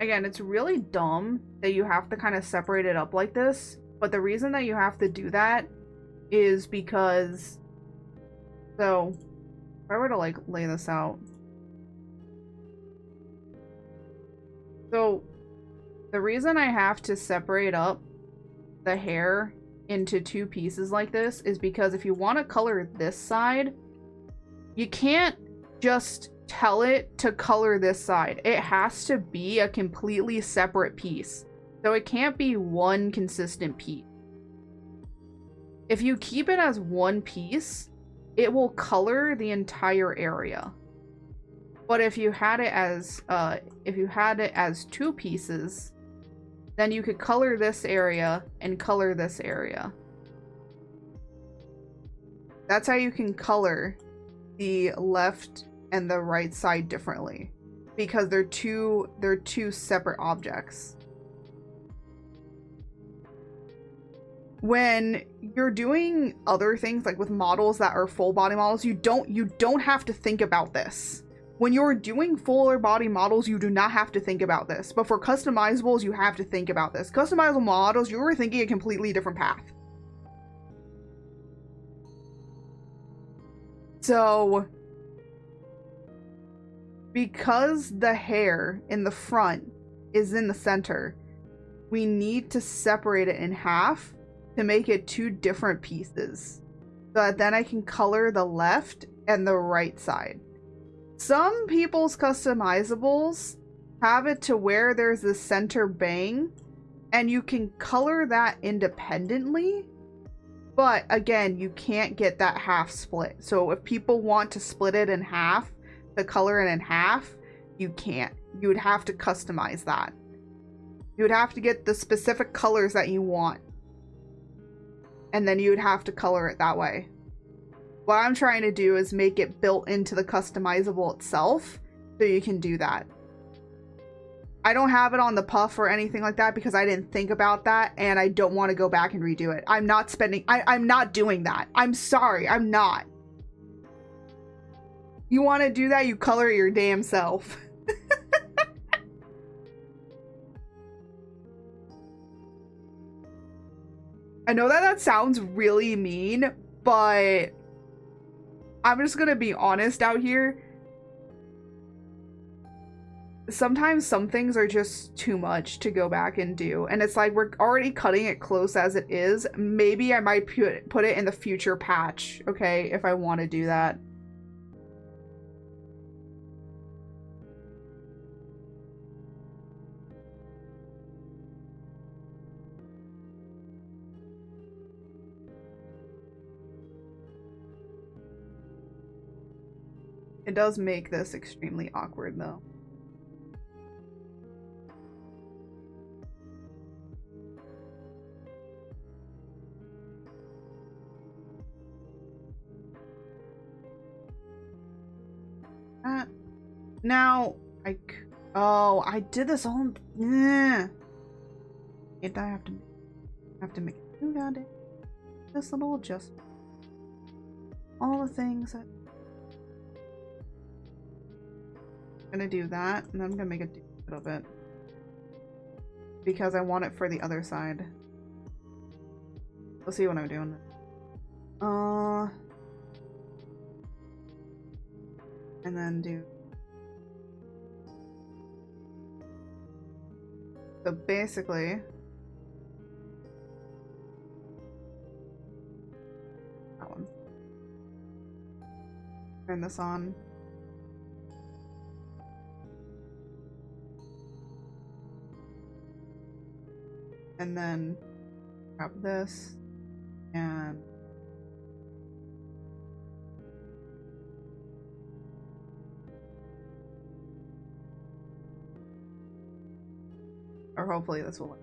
Again, it's really dumb that you have to kind of separate it up like this, but the reason that you have to do that is because, so if I were to like lay this out, so the reason I have to separate up the hair into two pieces like this is because if you want to color this side, you can't just tell it to color this side. It has to be a completely separate piece. So it can't be one consistent piece. If you keep it as one piece, it will color the entire area. But if you had it as two pieces, then you could color this area and color this area. That's how you can color the left and the right side differently, because they're two separate objects. When you're doing other things like with models that are full body models, you don't have to think about this. When you're doing fuller body models, you do not have to think about this. But for customizables, you have to think about this. Customizable models, you were thinking a completely different path. So, because the hair in the front is in the center, we need to separate it in half to make it two different pieces. So that then I can color the left and the right side. Some people's customizables have it to where there's the center bang and you can color that independently. But again, you can't get that half split. So if people want to split it in half, to color it in half, you can't. You would have to customize that. You would have to get the specific colors that you want. And then you would have to color it that way. What I'm trying to do is make it built into the customizable itself, so you can do that. I don't have it on the puff or anything like that because I didn't think about that and I don't want to go back and redo it. I'm not doing that. I'm sorry, I'm not. You want to do that, you color it your damn self. I know that sounds really mean, but I'm just gonna be honest out here. Sometimes some things are just too much to go back and do. And it's like, we're already cutting it close as it is. Maybe I might put it in the future patch, okay, if I want to do that. It does make this extremely awkward, though. Now, oh, I did this all. I have to make a new goddamn this little adjustment. All the things that I'm gonna do that, and then I'm gonna make a little bit because I want it for the other side. Let's see what I'm doing. And then do. So basically, that one. Turn this on. And then grab this and Or hopefully this will work.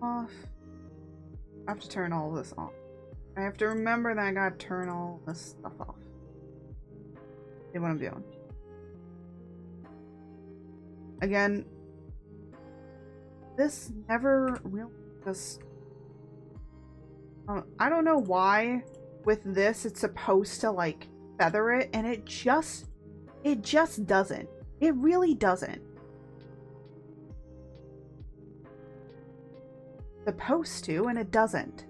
Off. I have to turn all this off. I have to remember that I gotta turn all this stuff off. See what I'm doing. Again, this never really just... I don't know why with this it's supposed to like feather it, and it just doesn't. It really doesn't. Supposed to, and it doesn't.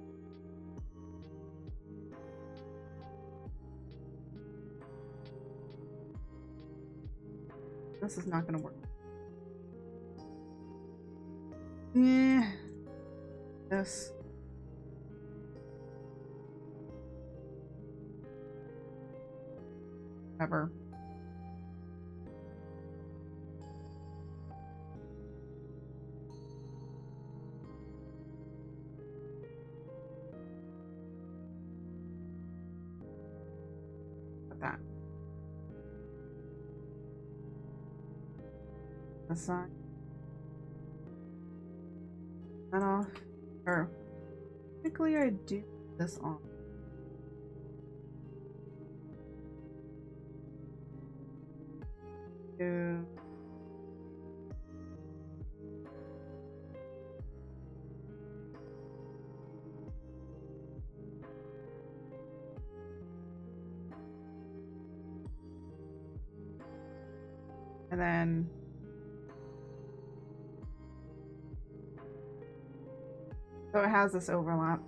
This is not gonna work. Yeah. This. Whatever. Put that. This side. That off. Or typically I do this on. Do and then so it has this overlap.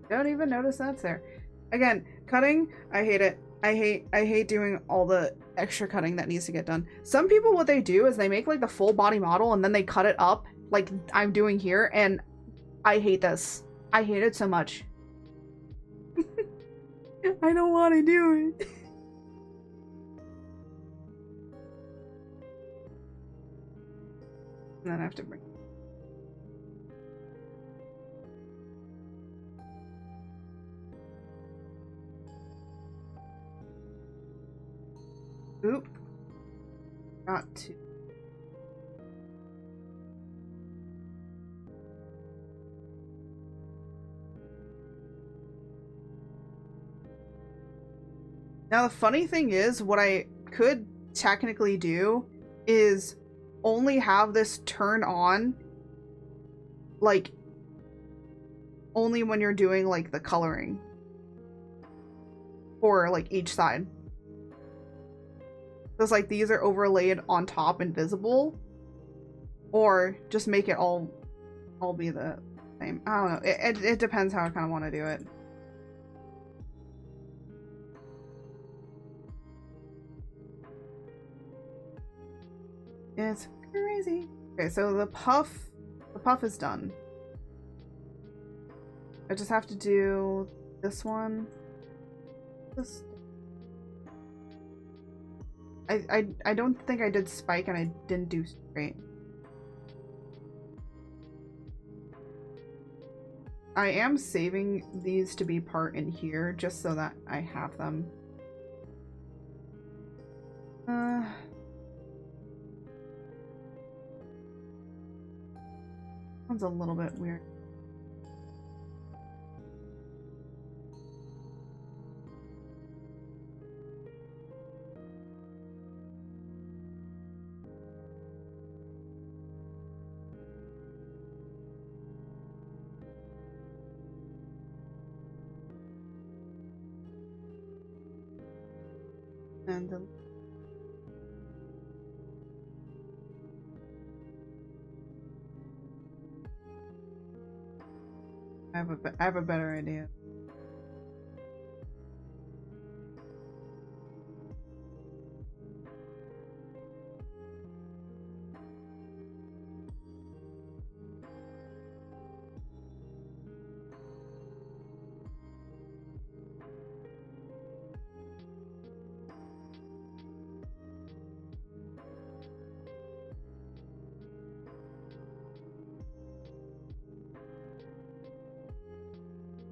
Don't even notice that's there. Again, cutting, I hate it. I hate doing all the extra cutting that needs to get done. Some people, what they do is they make like the full body model and then they cut it up like I'm doing here, and I hate this. I hate it so much. I don't want to do it. And then I have to bring... Oop. Got to. Now the funny thing is, what I could technically do is only have this turn on, like, only when you're doing, like, the coloring. For, like, each side. Because, like, these are overlaid on top and visible. Or just make it all be the same. I don't know. It depends how I kind of want to do it. It's crazy. Okay, so the puff is done. I just have to do this one. This. I don't think I did spike, and I didn't do straight. I am saving these to be part in here just so that I have them. One's a little bit weird. And the I have a better idea.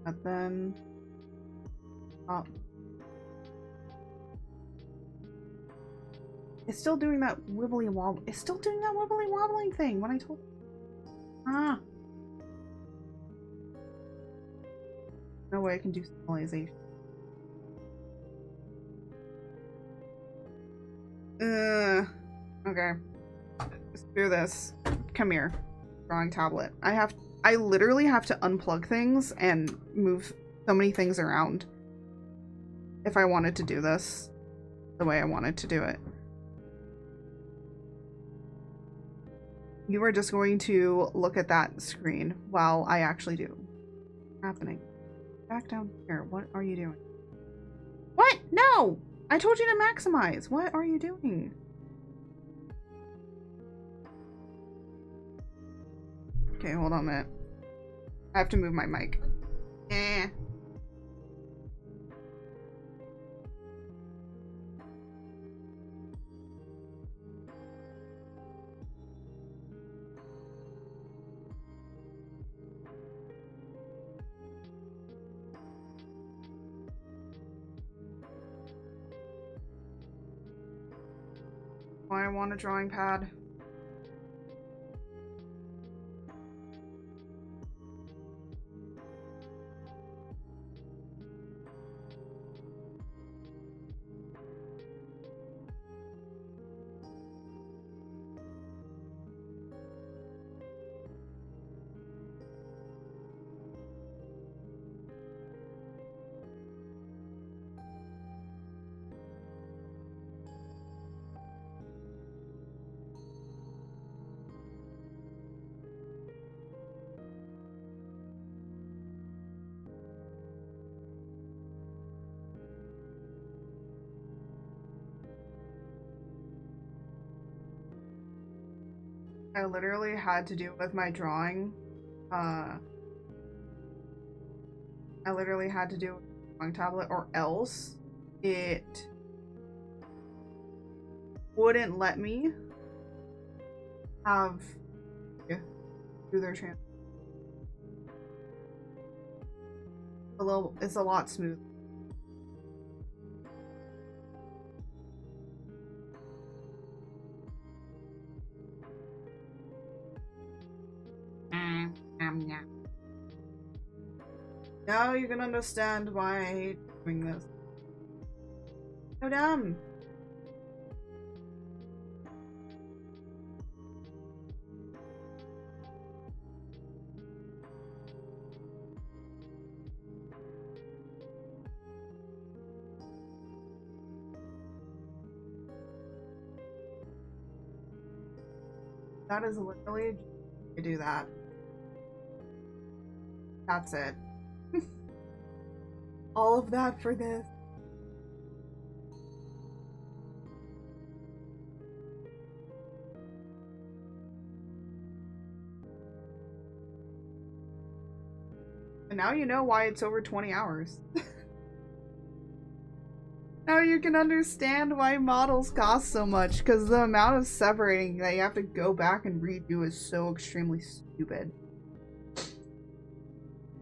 But then... Oh. It's still doing that wibbly wobble. It's still doing that wibbly wobbling thing when I told. Ah. No way I can do stabilization. Okay. Screw this. Come here. Drawing tablet. I literally have to unplug things and move so many things around if I wanted to do this the way I wanted to do it. You are just going to look at that screen while I actually do. What's happening? Back down here. What are you doing? What? No! I told you to maximize. What are you doing? Okay, hold on a minute. I have to move my mic. Eh. I want a drawing pad. I literally had to do with my drawing. I literally had to do with the drawing tablet, or else it wouldn't let me have do their channel. It's a lot smooth. Now you can understand why I hate doing this. So dumb. That is literally I do that. That's it. All of that for this. And now you know why it's over 20 hours. Now you can understand why models cost so much, because the amount of separating that you have to go back and redo is so extremely stupid.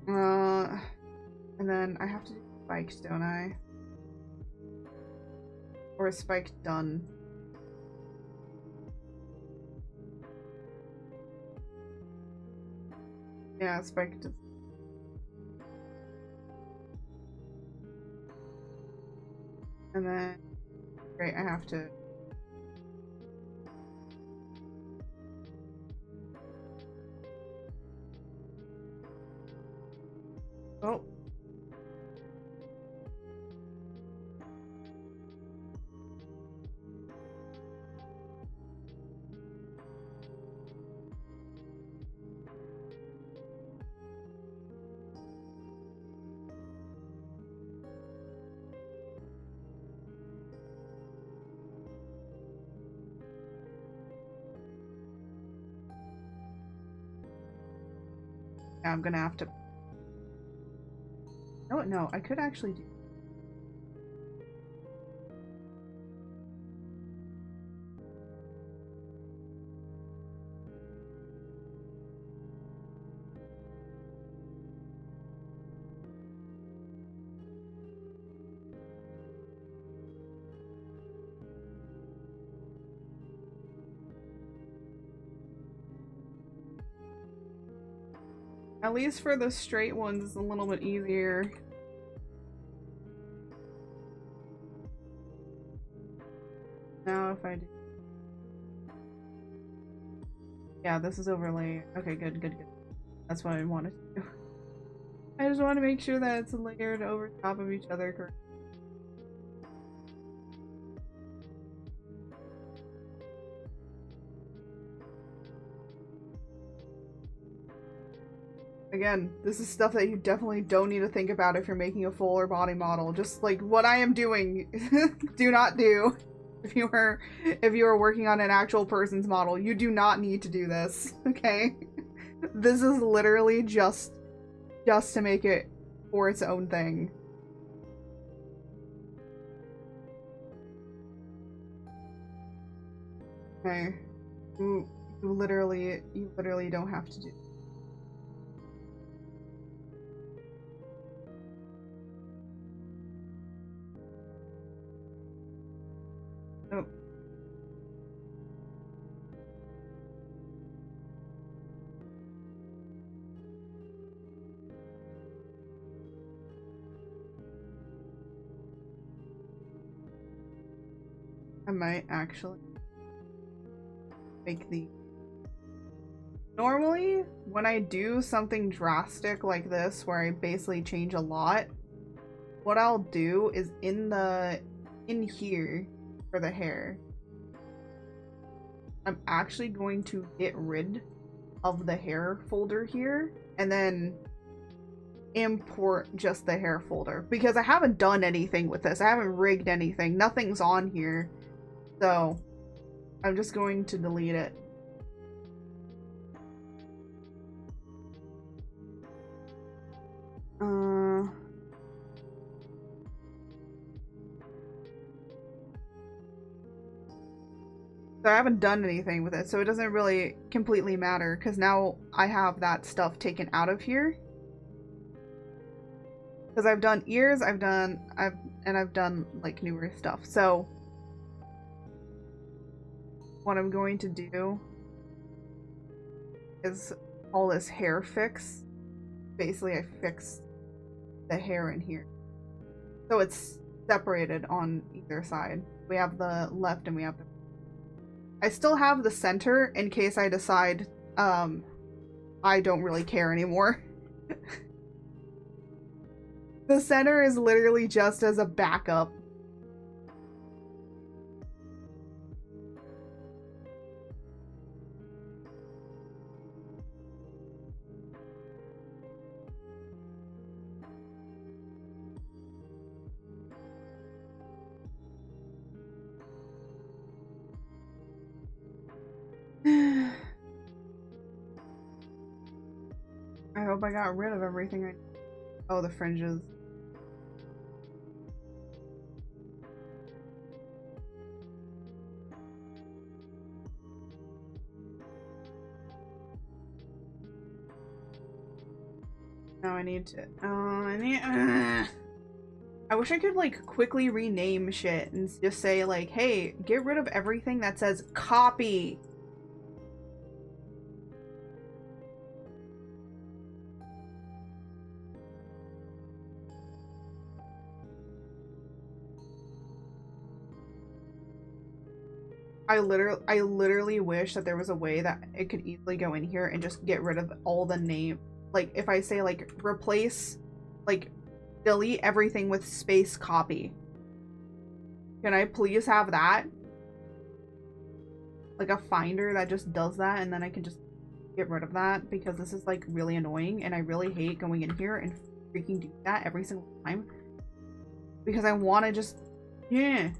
And then I have to do spikes, don't I? Or a spike done. Yeah, spike done. And then, great, I have to. Oh. Yeah, I'm gonna have to. Oh, no, I could actually do. At least for the straight ones, it's a little bit easier. Now if I do... Yeah, this is overlay. Okay, good, good, good. That's what I wanted to do. I just want to make sure that it's layered over top of each other correctly. Again, this is stuff that you definitely don't need to think about if you're making a fuller body model. Just like what I am doing, do not do. If you are working on an actual person's model, you do not need to do this, okay? This is literally just to make it for its own thing. Okay. You literally don't have to do. Oh. I might actually make the... Normally, when I do something drastic like this, where I basically change a lot, what I'll do is in here, for the hair, I'm actually going to get rid of the hair folder here and then import just the hair folder, because I haven't done anything with this. I haven't rigged anything. Nothing's on here. So I'm just going to delete it. So I haven't done anything with it, so it doesn't really completely matter, because now I have that stuff taken out of here. Because I've done ears, I've done like newer stuff. So what I'm going to do is all this hair fix. Basically, I fixed the hair in here, so it's separated on either side. We have the left and we have the... I still have the center in case I decide I don't really care anymore. The center is literally just as a backup. I hope I got rid of everything. Oh, the fringes. Now I need to... I wish I could, like, quickly rename shit and just say, like, hey, get rid of everything that says copy. I literally wish that there was a way that it could easily go in here and just get rid of all the name. Like, if I say, like, replace, like, delete everything with space copy. Can I please have that? Like a finder that just does that, and then I can just get rid of that, because this is, like, really annoying, and I really hate going in here and freaking do that every single time. Because I want to just... Yeah.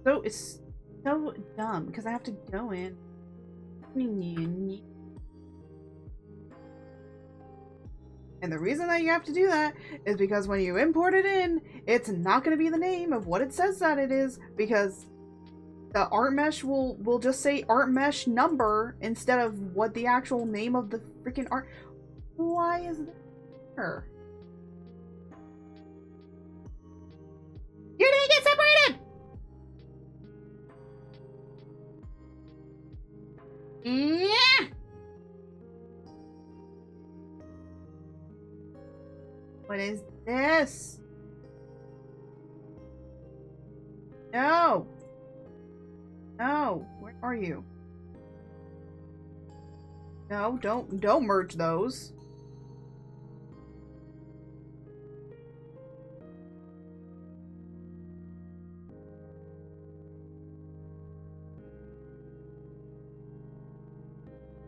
So it's so dumb because I have to go in. And the reason that you have to do that is because when you import it in, it's not going to be the name of what it says that it is, because the art mesh will just say art mesh number instead of what the actual name of the freaking art. Why is that there? You didn't get separated! Yeah. What is this? No! No! Where are you? No, don't merge those.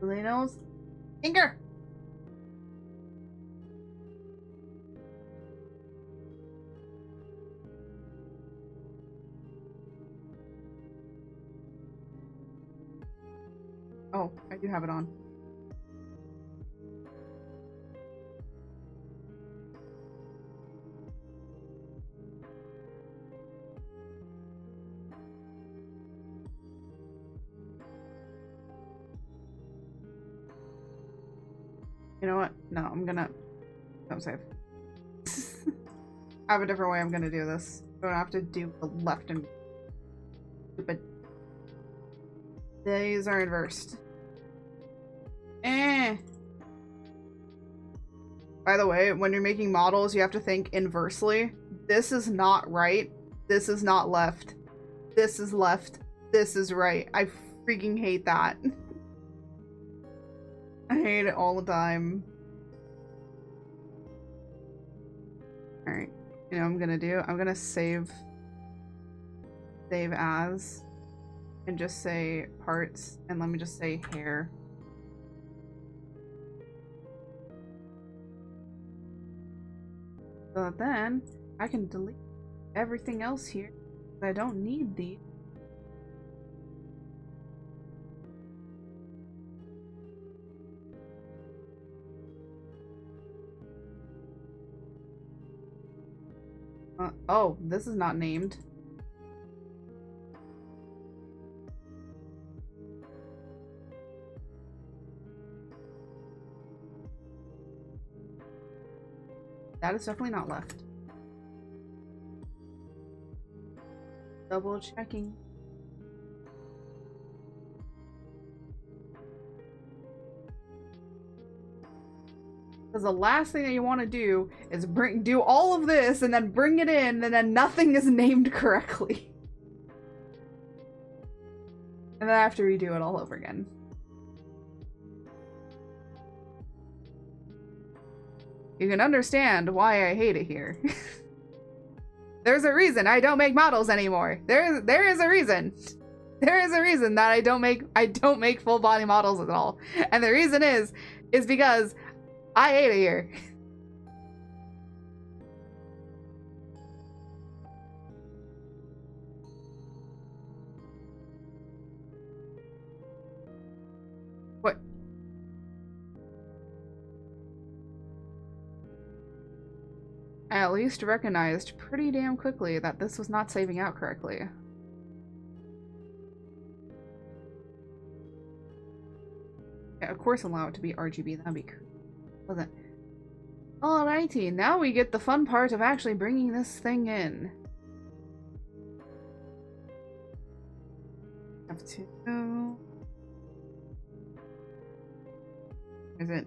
Linos? Finger! Oh, I do have it on. You know what? No, I'm gonna... Don't save. I have a different way I'm gonna do this. I don't have to do the left and... Stupid. These are inversed. Eh. By the way, when you're making models, you have to think inversely. This is not right. This is not left. This is left. This is right. I freaking hate that. I hate it all the time. Alright. You know what I'm gonna do? I'm gonna save as and just say parts, and let me just say hair. So that then I can delete everything else here. I don't need these. Oh, this is not named. That is definitely not left. Double checking. Because the last thing that you want to do is do all of this and then bring it in and then nothing is named correctly. And then I have to redo it all over again. You can understand why I hate it here. There's a reason I don't make models anymore. There is a reason. There is a reason that I don't make full body models at all. And the reason is because I hate it here. What? I at least recognized pretty damn quickly that this was not saving out correctly. Yeah, of course allow it to be RGB, that'd be cool. Wasn't. Alrighty, now we get the fun part of actually bringing this thing in. Have to... Is it?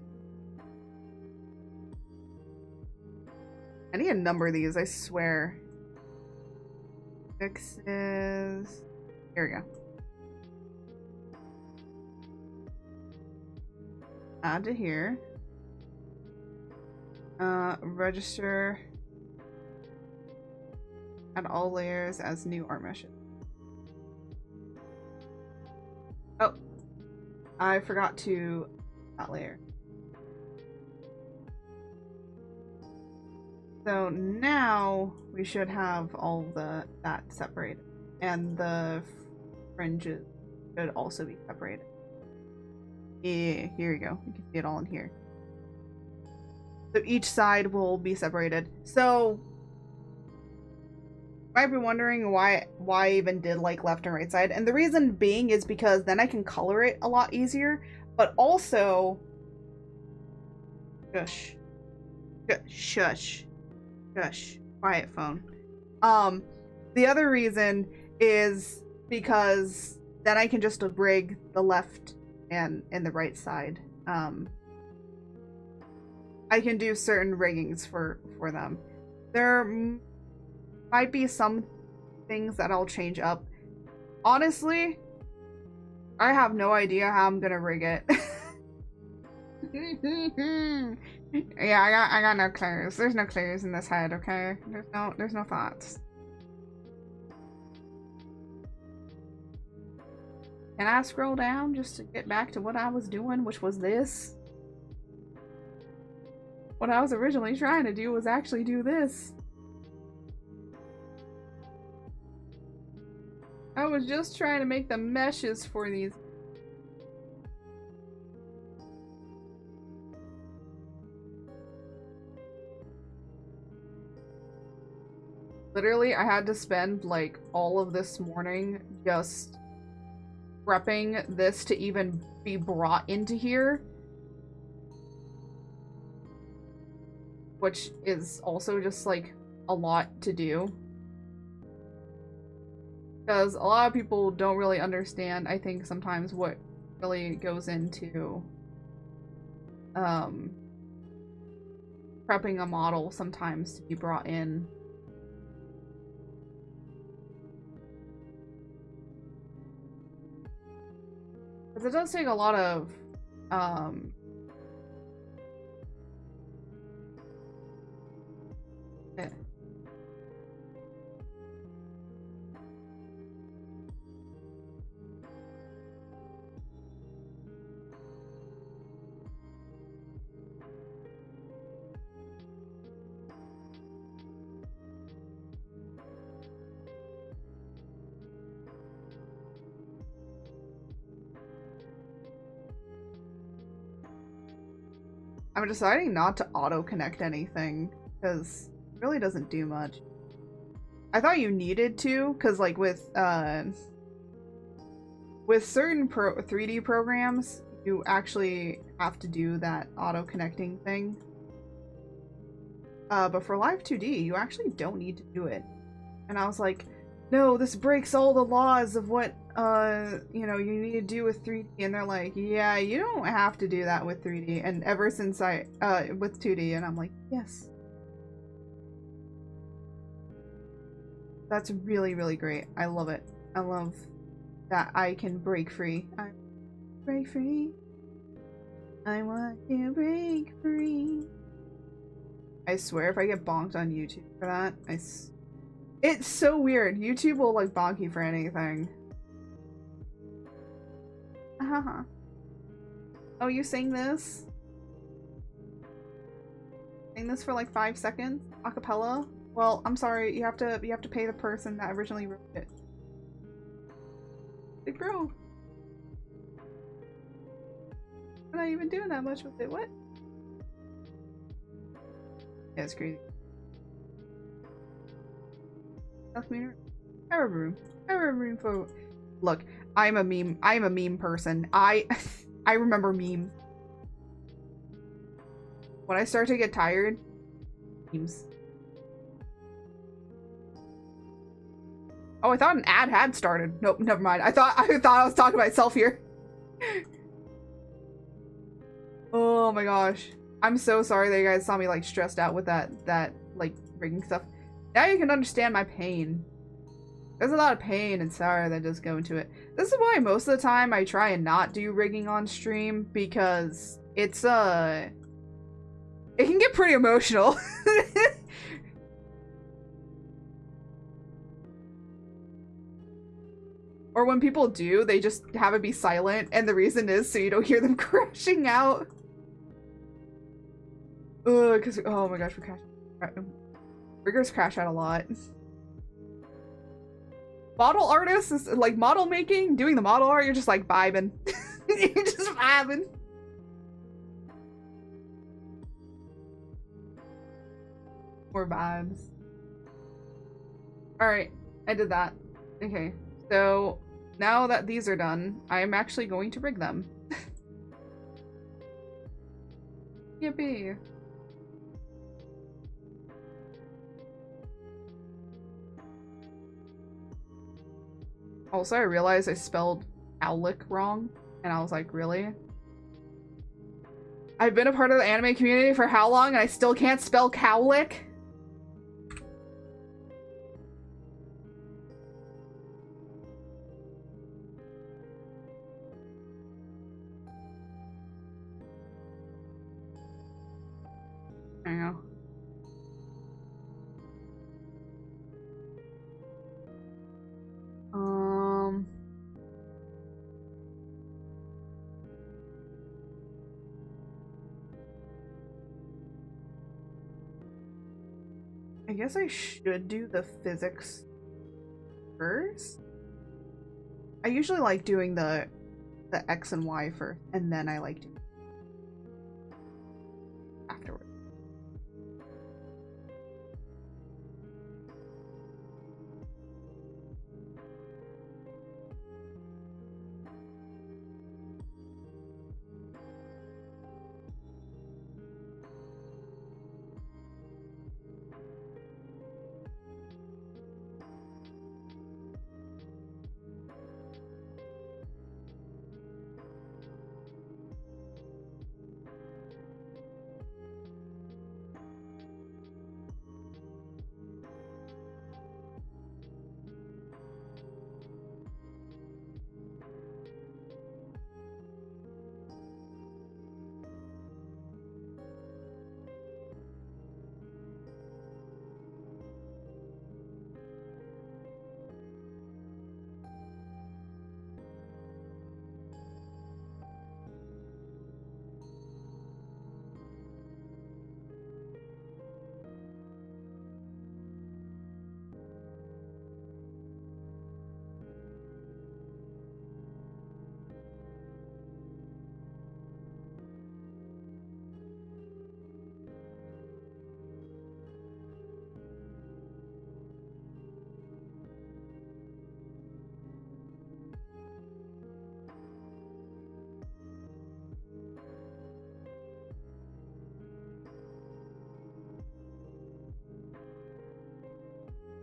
I need to number these, I swear. Fixes... Here we go. Add to here. Register. Add all layers as new art meshes. Oh. I forgot to... that layer. So now we should have all that separated, and the fringes should also be separated. Yeah, here we go. You can see it all in here. So each side will be separated. So you might be wondering why I even did like left and right side, and the reason being is because then I can color it a lot easier, but also shush. Shush. Shush. Quiet phone. The other reason is because then I can just rig the left and the right side. I can do certain riggings for them. There might be some things that I'll change up. Honestly, I have no idea how I'm gonna rig it. Yeah, I got no clues. There's no clues in this head, okay? There's no thoughts. Can I scroll down just to get back to what I was doing, which was this? What I was originally trying to do was actually do this. I was just trying to make the meshes for these. Literally, I had to spend like all of this morning just prepping this to even be brought into here. Which is also just like a lot to do. Because a lot of people don't really understand, I think, sometimes what really goes into prepping a model sometimes to be brought in. Because it does take a lot of I'm deciding not to auto-connect anything, because it really doesn't do much. I thought you needed to, because like with certain 3D programs, you actually have to do that auto-connecting thing. But for Live 2D, you actually don't need to do it. And I was like, no, this breaks all the laws of what you know, you need to do with 3D, and they're like, yeah, you don't have to do that with 3D. And ever since with 2D, and I'm like, yes. That's really, really great. I love it. I love that I can break free. I break free. I want to break free. I swear if I get bonked on YouTube for that, it's so weird. YouTube will like bonk you for anything. Oh, you sang this? Sing this for like 5 seconds? Acapella? Well, I'm sorry, you have to pay the person that originally wrote it. Like, bro. I'm not even doing that much with it. What? Yeah, it's crazy. I have a room. I have a room for. Look, I'm a meme person. I remember memes. When I start to get tired, memes. Oh, I thought an ad had started. Nope, never mind. I thought I was talking to myself here. Oh my gosh. I'm so sorry that you guys saw me like stressed out with that like rigging stuff. Now you can understand my pain. There's a lot of pain and sorrow that just go into it. This is why most of the time I try and not do rigging on stream, because it's it can get pretty emotional. Or when people do, they just have it be silent, and the reason is so you don't hear them crashing out. Ugh, because oh my gosh, riggers crash out a lot. Model artists is like model making, doing the model art, you're just like vibing. You're just vibing. More vibes. Alright, I did that. Okay, so now that these are done, I am actually going to rig them. Yippee. Also, I realized I spelled Owlick wrong, and I was like, really? I've been a part of the anime community for how long and I still can't spell cowlick? I know. I guess I should do the physics first. I usually like doing the X and Y first, and then I like doing afterwards.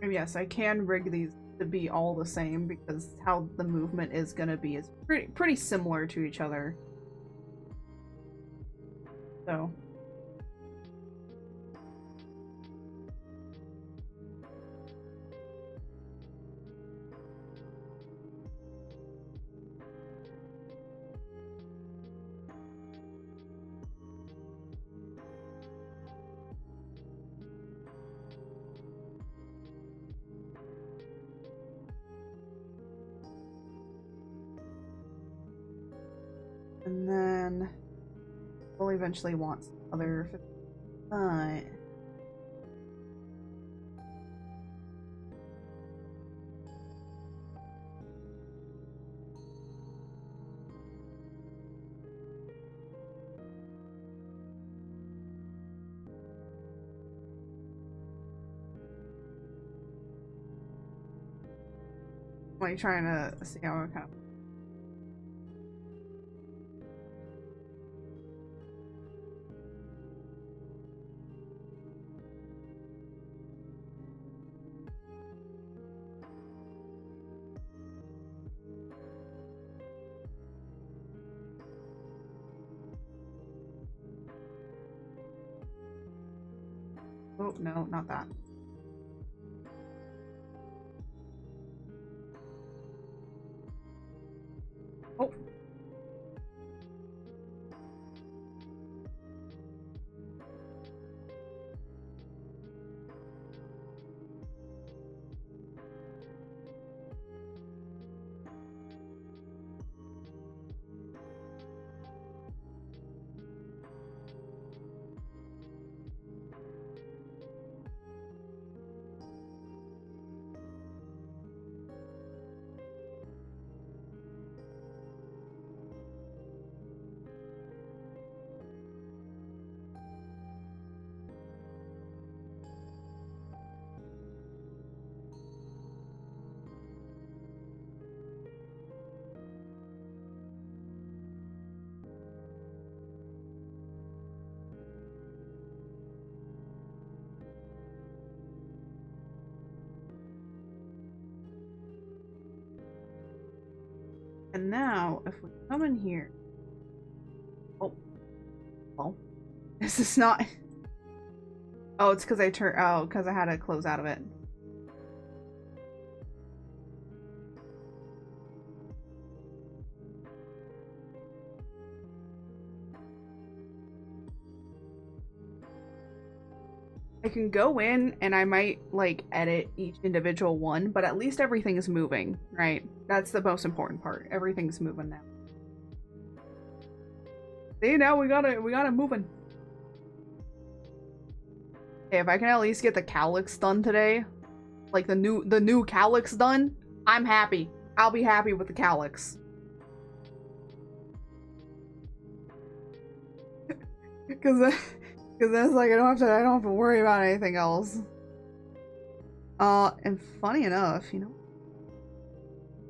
And yes, I can rig these to be all the same because how the movement is gonna be is pretty similar to each other. So. And then we'll eventually want some other, but like trying to see how it kind of. Oh, no, not that. Oh. And now, if we come in here, oh, Well, this is not... Oh, it's because I turned... Oh, because I had to close out of it. I can go in and I might, like, edit each individual one, but at least everything is moving, right? That's the most important part. Everything's moving now. See, now we got it moving. Okay, if I can at least get the calyx done today, like the new calyx done, I'm happy. I'll be happy with the calyx. Cause that's like I don't have to worry about anything else. And funny enough, you know,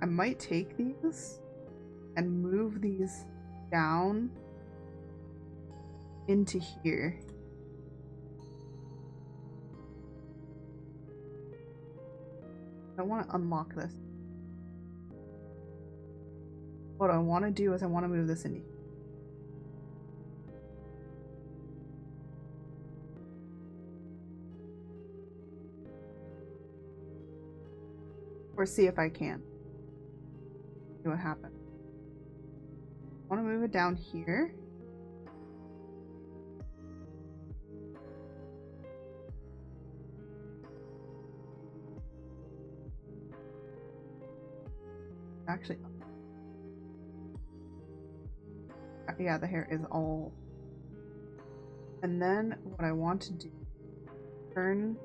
I might take these and move these down into here. I want to unlock this. What I want to do is I want to move this in. Or see if I can. See what happens. I want to move it down here. Actually, yeah, the hair is all. And then what I want to do, turn.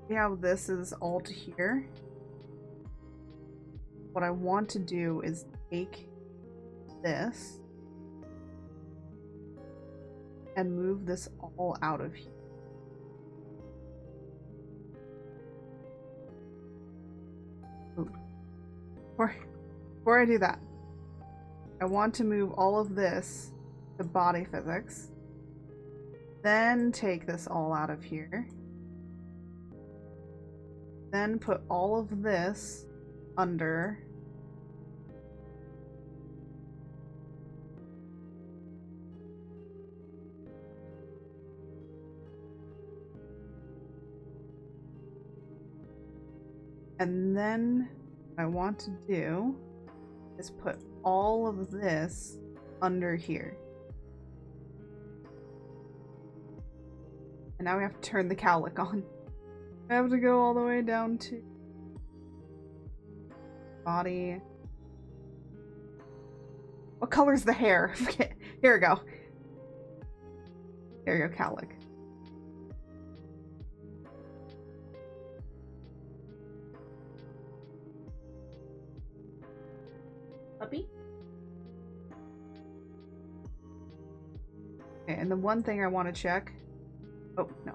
See how this is all to here? What I want to do is take this and move this all out of here. Ooh. Before I do that, I want to move all of this to body physics, then take this all out of here, then put all of this under and then what I want to do is put all of this under here. And now we have to turn the cowlick on. I have to go all the way down to body. What color's the hair? Okay, here we go. There you go, cowlick. Puppy? Okay, and the one thing I want to check. Oh, no.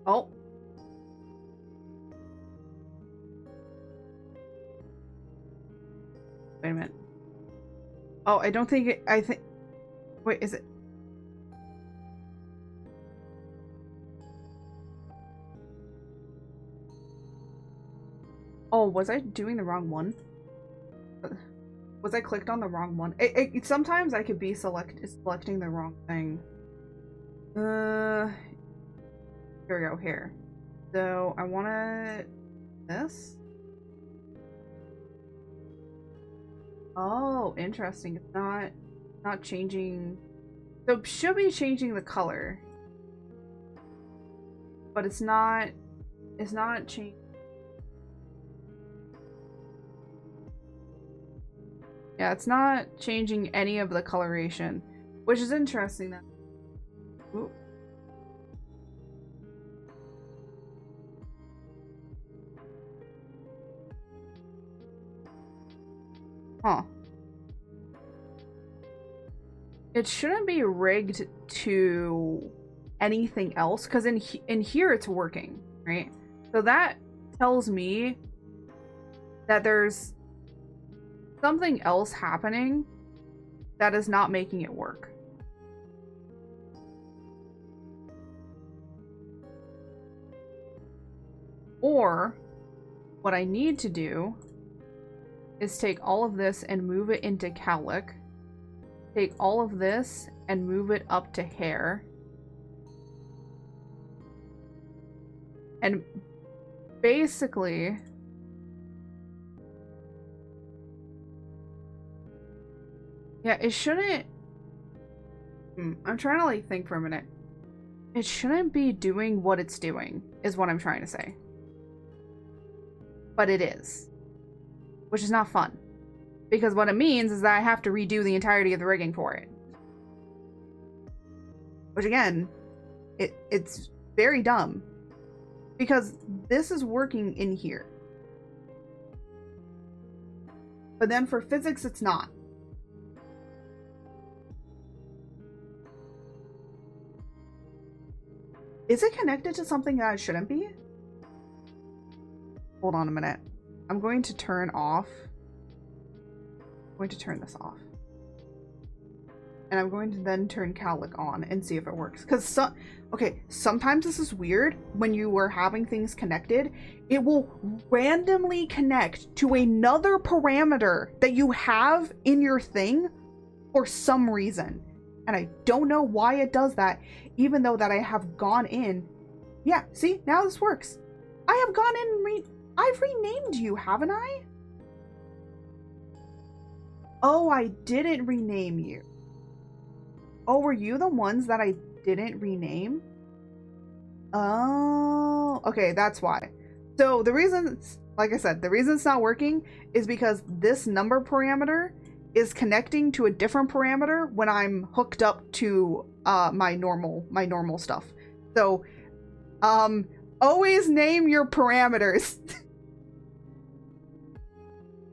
Oh. Wait a minute. Oh, I don't think it, I think. Wait, is it? Oh, was I doing the wrong one? Was I clicked on the wrong one? Sometimes I could be selecting the wrong thing. Here we go, here. So I wanna this. Oh, interesting. It's not changing. So it should be changing the color. But it's not changing. Yeah, it's not changing any of the coloration, which is interesting. That. Ooh. Huh. It shouldn't be rigged to anything else, because in here it's working, right? So that tells me that there's something else happening that is not making it work. Or what I need to do is take all of this and move it into cowlick. Take all of this and move it up to hair. And basically, yeah, it shouldn't. I'm trying to like think for a minute. It shouldn't be doing what it's doing, is what I'm trying to say. But it is. Which is not fun. Because what it means is that I have to redo the entirety of the rigging for it. Which again, it's very dumb. Because this is working in here. But then for physics, it's not. Is it connected to something that it shouldn't be? Hold on a minute. I'm going to turn off. I'm going to turn this off. And I'm going to then turn cowlick on and see if it works. Because, okay, sometimes this is weird. When you are having things connected, it will randomly connect to another parameter that you have in your thing for some reason. And I don't know why it does that, even though that I have gone in. Yeah, see? Now this works. I have gone in and I've renamed you, haven't I? Oh, I didn't rename you. Oh, were you the ones that I didn't rename? Oh, okay, that's why. So the reason, like I said, the reason it's not working is because this number parameter is connecting to a different parameter when I'm hooked up to my normal stuff. So, always name your parameters.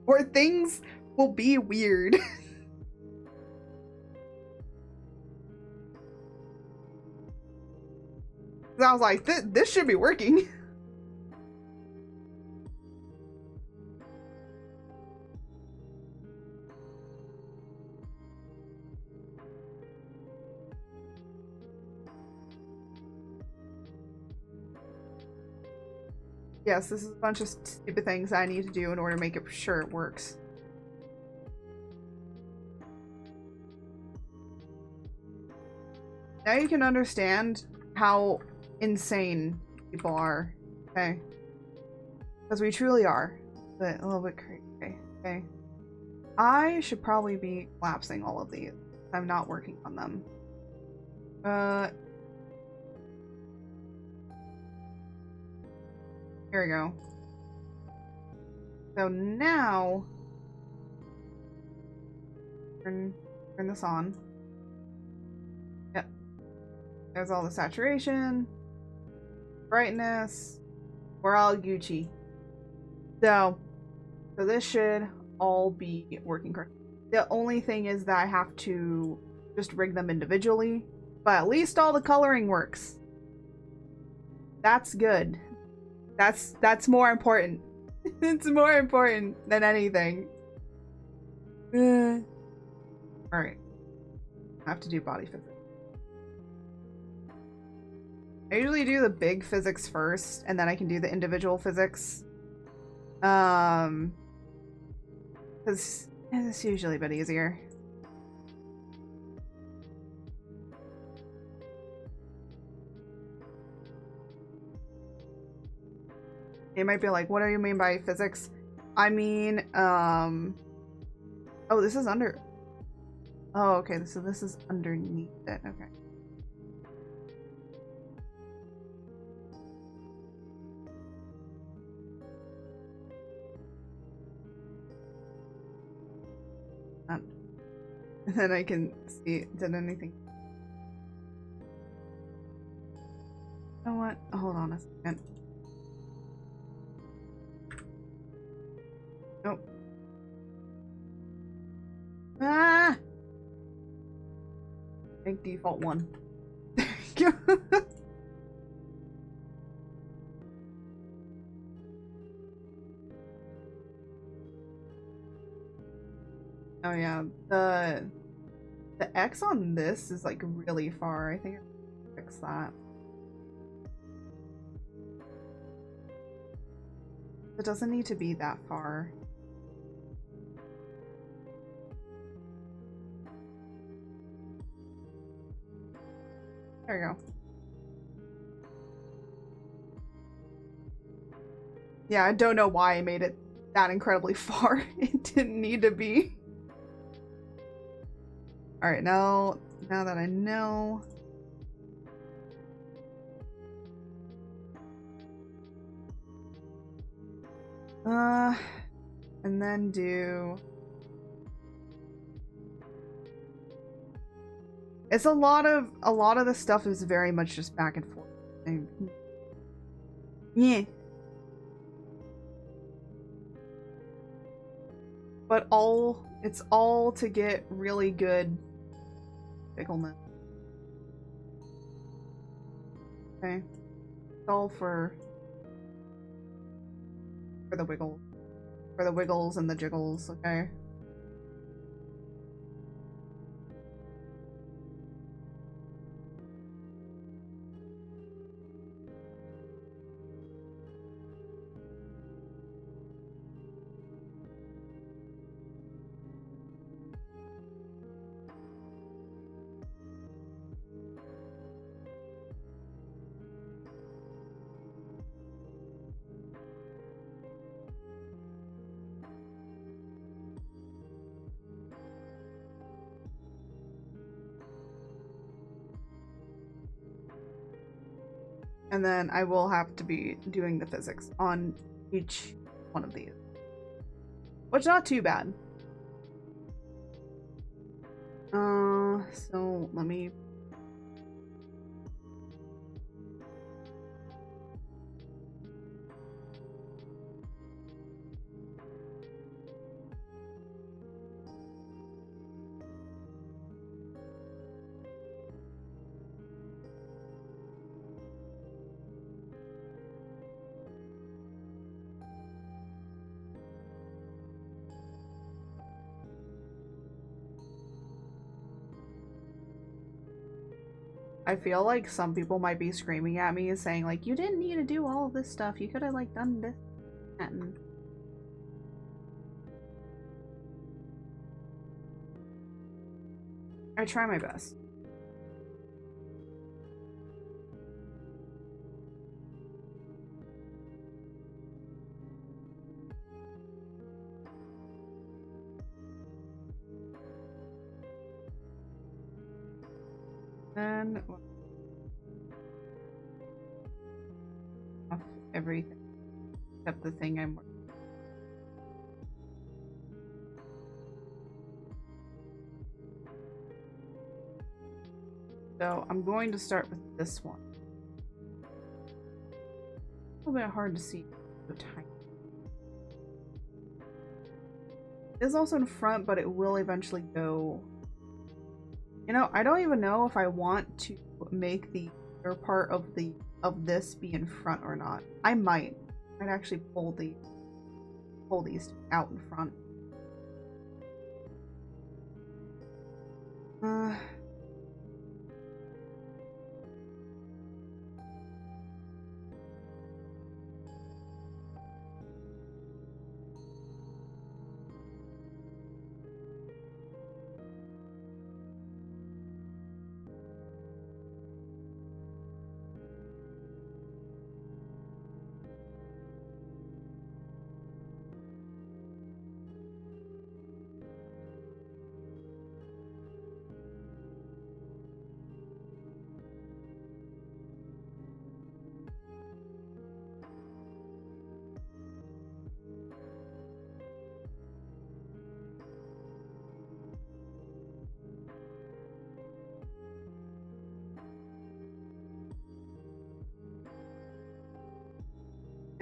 Or things will be weird. I was like, this should be working. Yes, this is a bunch of stupid things I need to do in order to make it sure it works. Now you can understand how insane people are, okay? Because we truly are. But a little bit crazy, okay? I should probably be collapsing all of these. I'm not working on them. Here we go. So now, turn this on. Yep. There's all the saturation, brightness. We're all Gucci. So this should all be working correctly. The only thing is that I have to just rig them individually, but at least all the coloring works. That's good. That's more important. It's more important than anything. Alright. I have to do body physics. I usually do the big physics first, and then I can do the individual physics. Because it's usually a bit easier. You might be like, what do you mean by physics? I mean, oh, this is under. Oh, okay, so this is underneath it. Okay. And then I can see, did anything. You know what? Hold on a second. Nope. Ah! Make default 1. There you go. Oh yeah, the X on this is like really far. I think I can fix that. It doesn't need to be that far. There you go. Yeah, I don't know why I made it that incredibly far. It didn't need to be. Alright, now that I know. And then do... It's a lot of the stuff is very much just back and forth. Yeah. But it's all to get really good pickleness. Okay. It's all for the wiggle. For the wiggles and the jiggles, okay? And then I will have to be doing the physics on each one of these. Which is not too bad. So let me... I feel like some people might be screaming at me and saying like, you didn't need to do all of this stuff. You could have like done this and I try my best. Then off everything except the thing I'm working. So I'm going to start with this one. A little bit hard to see. So tiny. It is also in front, but it will eventually go. You know, I don't even know if I want to make the other part of this be in front or not. I might. I'd actually pull these out in front.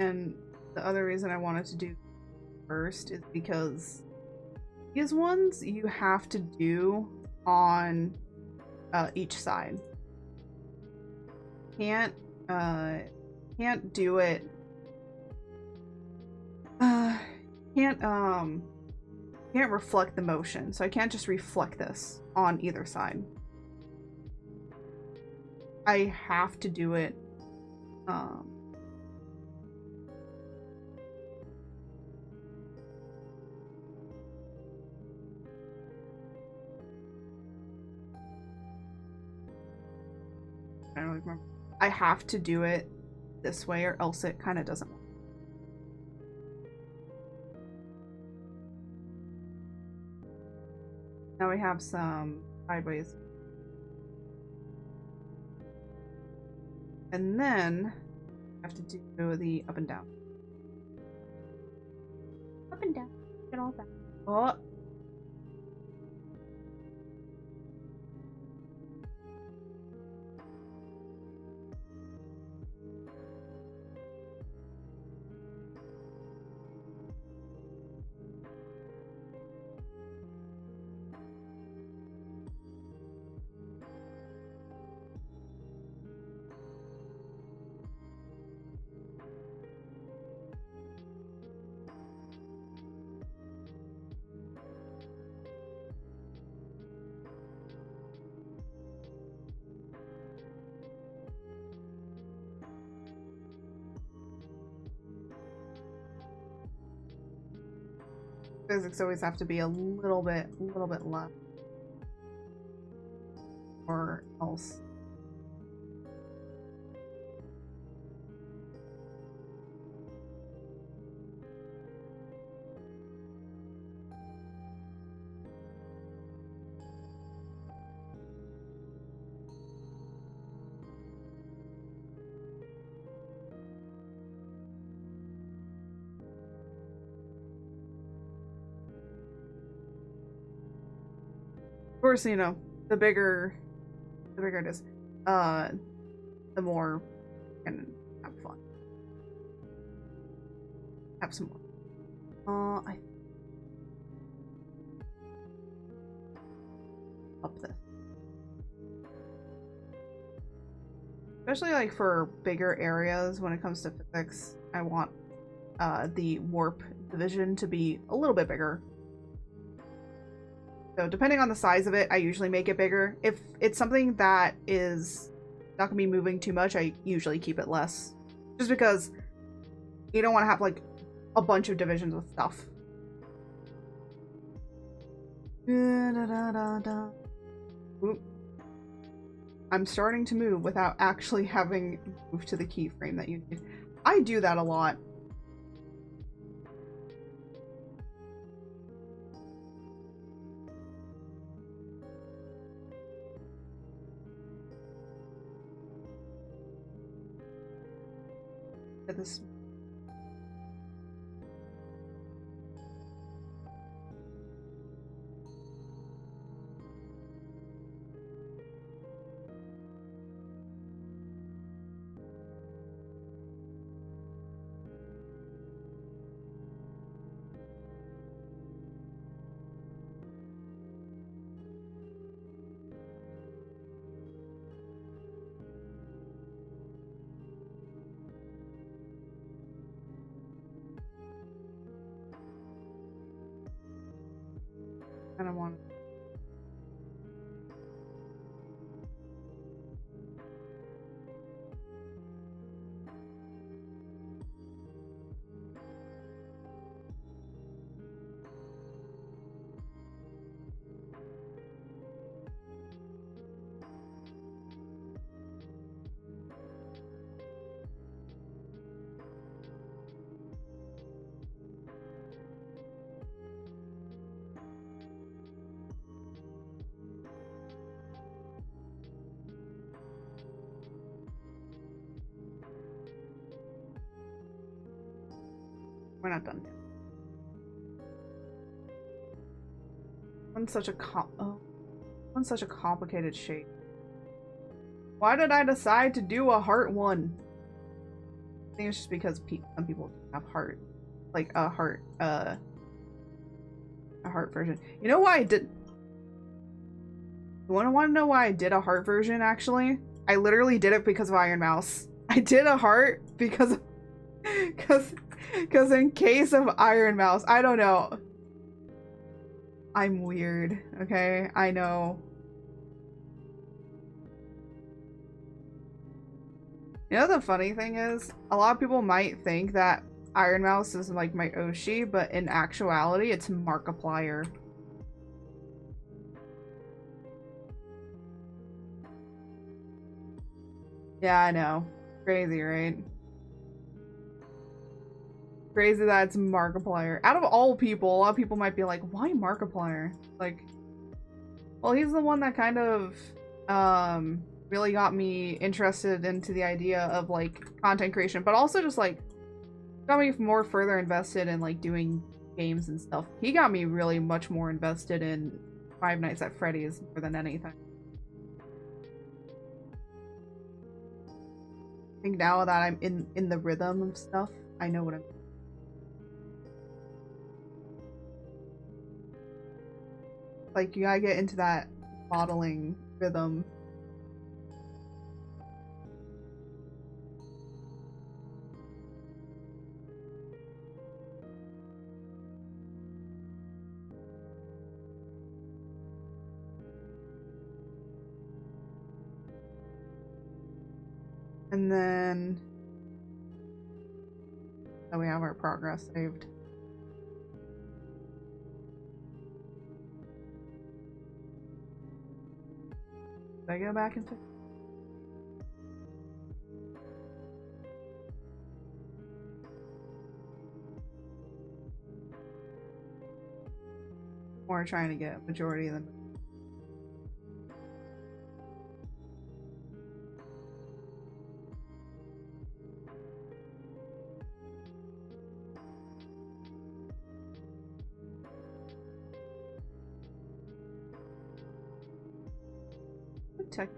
And the other reason I wanted to do first is because these ones you have to do on each side. Can't do it. can't reflect the motion, so I can't just reflect this on either side. I have to do it I don't remember. I have to do it this way or else it kind of doesn't work. Now we have some sideways. And then I have to do the up and down. Up and down. Get all that. Oh. Physics always have to be a little bit less, or else. Of course, you know, the bigger it is, the more you can have fun. Have some more. Up this. Especially like for bigger areas when it comes to physics, I want the warp division to be a little bit bigger. So depending on the size of it, I usually make it bigger. If it's something that is not gonna be moving too much, I usually keep it less. Just because you don't want to have like a bunch of divisions with stuff. Oop. I'm starting to move without actually having moved to the keyframe that you need. I do that a lot. This kind of want. We're not done yet. One's such a complicated shape. Why did I decide to do a heart one? I think it's just because some people have heart, like a heart version. You know why I did? You want to know why I did a heart version? Actually, I literally did it because of Iron Mouse. I did a heart because in case of Iron Mouse, I don't know. I'm weird, okay? I know. You know the funny thing is, a lot of people might think that Iron Mouse is like my Oshi, but in actuality, it's Markiplier. Yeah, I know. Crazy, right? Crazy that it's Markiplier. Out of all people, a lot of people might be like, why Markiplier? Like, well, he's the one that kind of, really got me interested into the idea of, like, content creation, but also just, like, got me more further invested in, like, doing games and stuff. He got me really much more invested in Five Nights at Freddy's more than anything. I think now that I'm in the rhythm of stuff, I know what I'm. Like, you gotta get into that modeling rhythm. And then we have our progress saved. Did I go back into? Or trying to get majority of them. Tech.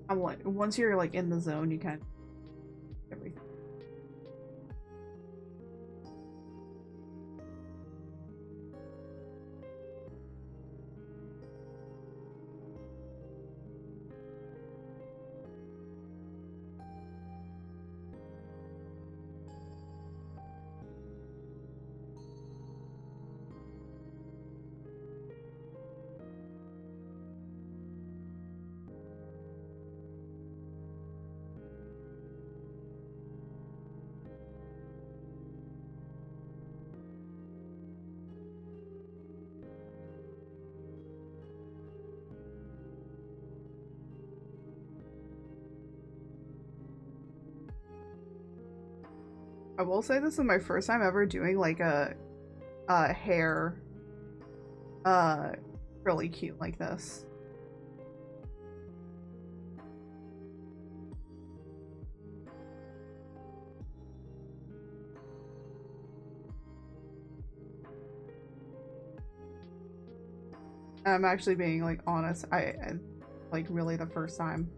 I'm like, once you're like in the zone, you kind of everything. I will say this is my first time ever doing like a hair really cute like this. I'm actually being like honest, I like really the first time.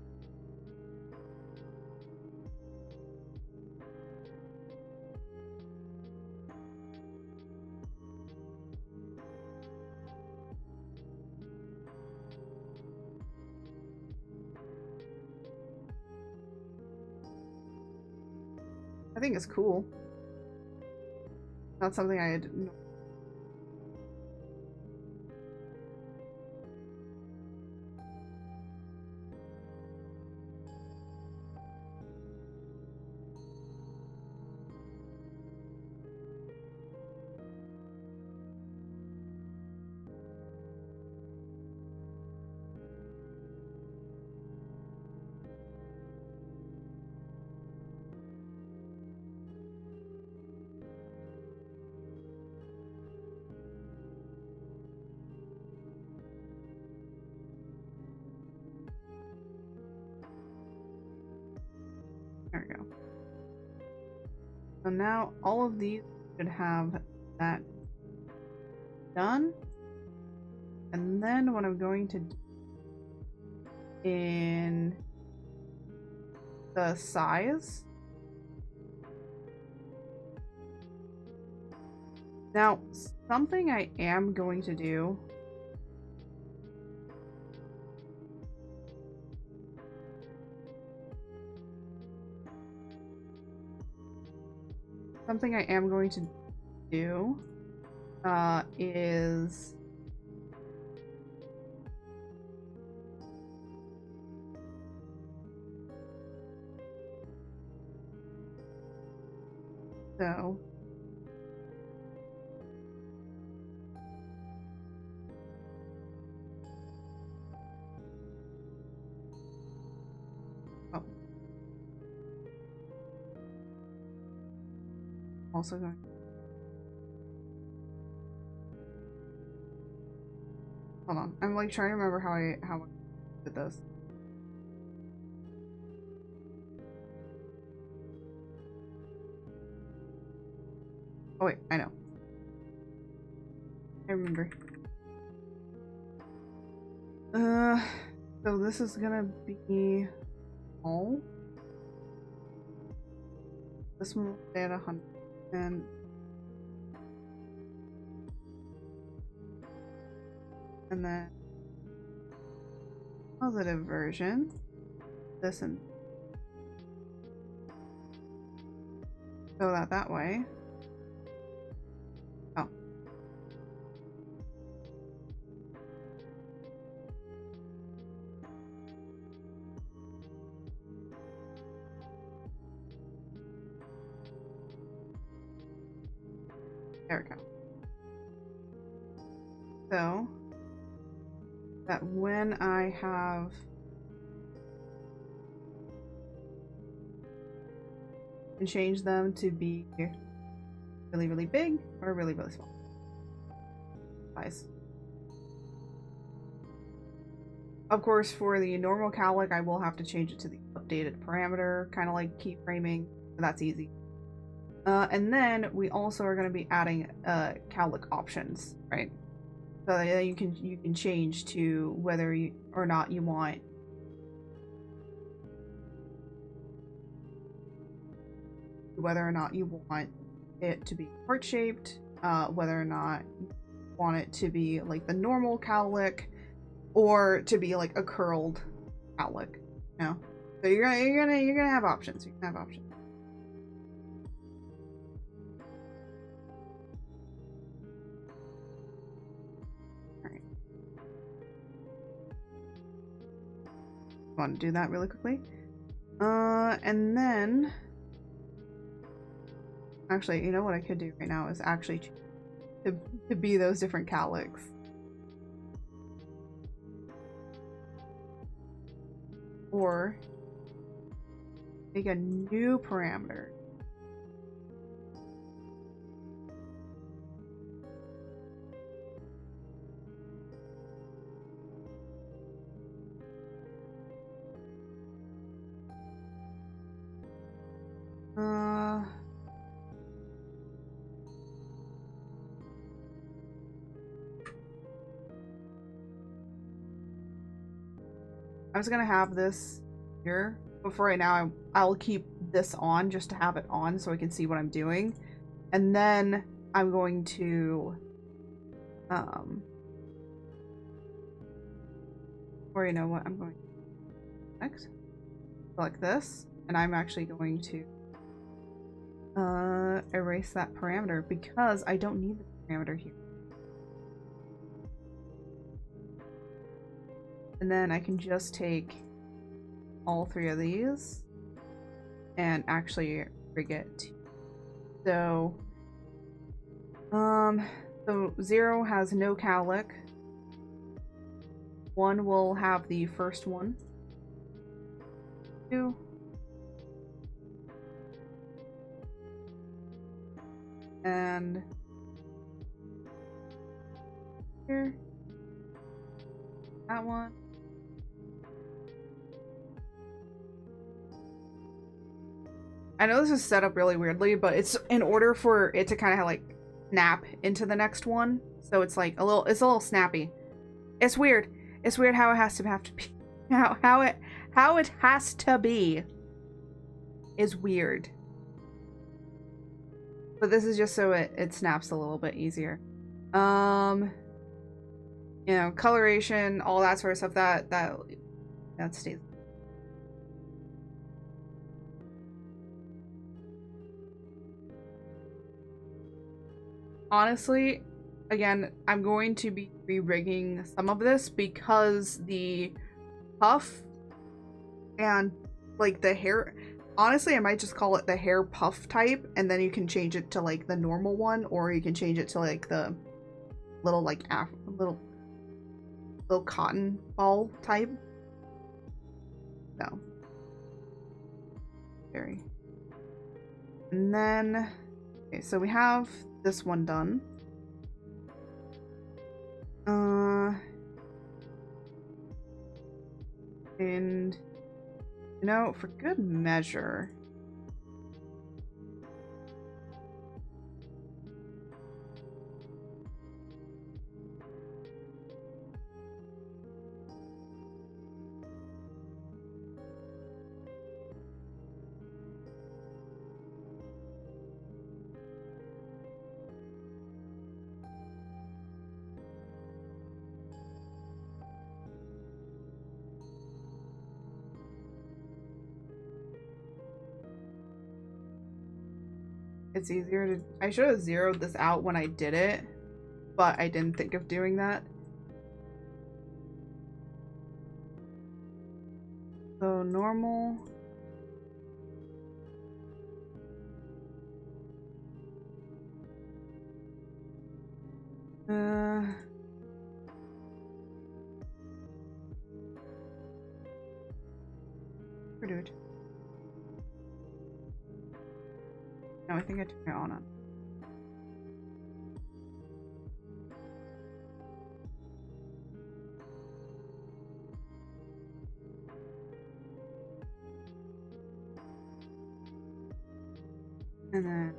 think it's cool. Not something I had. There we go. So now all of these should have that done. And then what I'm going to do in the size. Now, something I am going to do is so also going. Hold on, I'm like trying to remember how I did this. Oh wait, I know. I remember. So this is gonna be all. This one will stay at 100 and then positive version. This and go that way. Oh. There we go. So that when I have and change them to be really, really big or really, really small size. Of course, for the normal cowlick, I will have to change it to the updated parameter, kind of like keyframing. So that's easy. And then we also are going to be adding cowlick options, right? So that you can change to whether you or not you want it to be heart shaped, whether or not you want it to be like the normal cowlick, or to be like a curled cowlick. You know, so you're gonna have options. You can have options. Want to do that really quickly, and then actually, you know what I could do right now is actually to be those different cowlicks. Or make a new parameter. I was gonna have this here, but for right now, I'll keep this on just to have it on so I can see what I'm doing, and then I'm going to, or you know what, I'm going to next, like this, and I'm actually going to erase that parameter because I don't need the parameter here. And then I can just take all three of these and actually rig it. So, so 0 has no cowlick. 1 will have the first one. 2. And here. That one. I know this is set up really weirdly, but it's in order for it to kind of like snap into the next one. So it's like it's a little snappy. It's weird. It's weird how it has to be. How it has to be is weird. But this is just so it snaps a little bit easier. You know, coloration, all that sort of stuff, that stays. Honestly, again, I'm going to be re-rigging some of this because the puff and like the hair, honestly, I might just call it the hair puff type, and then you can change it to like the normal one, or you can change it to like the little like little cotton ball type. No. Very. And then, okay, so we have this one done. And you know, for good measure, it's easier to... I should have zeroed this out when I did it, but I didn't think of doing that. So normal. Dude. No, I think I turned it on. And then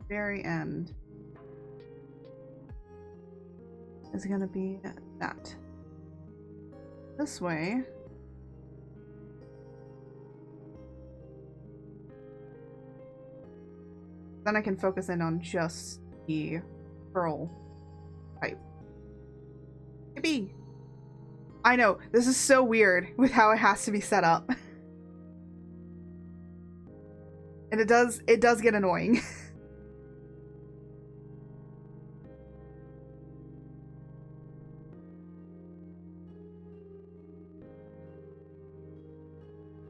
very end is gonna be that. This way. Then I can focus in on just the pearl type. Maybe. I know, this is so weird with how it has to be set up. And it does get annoying.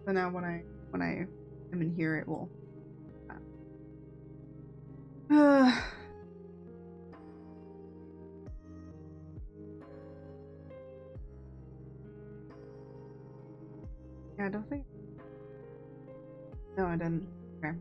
So now when I am in here, it will. Yeah, I don't think. No, I didn't. Okay.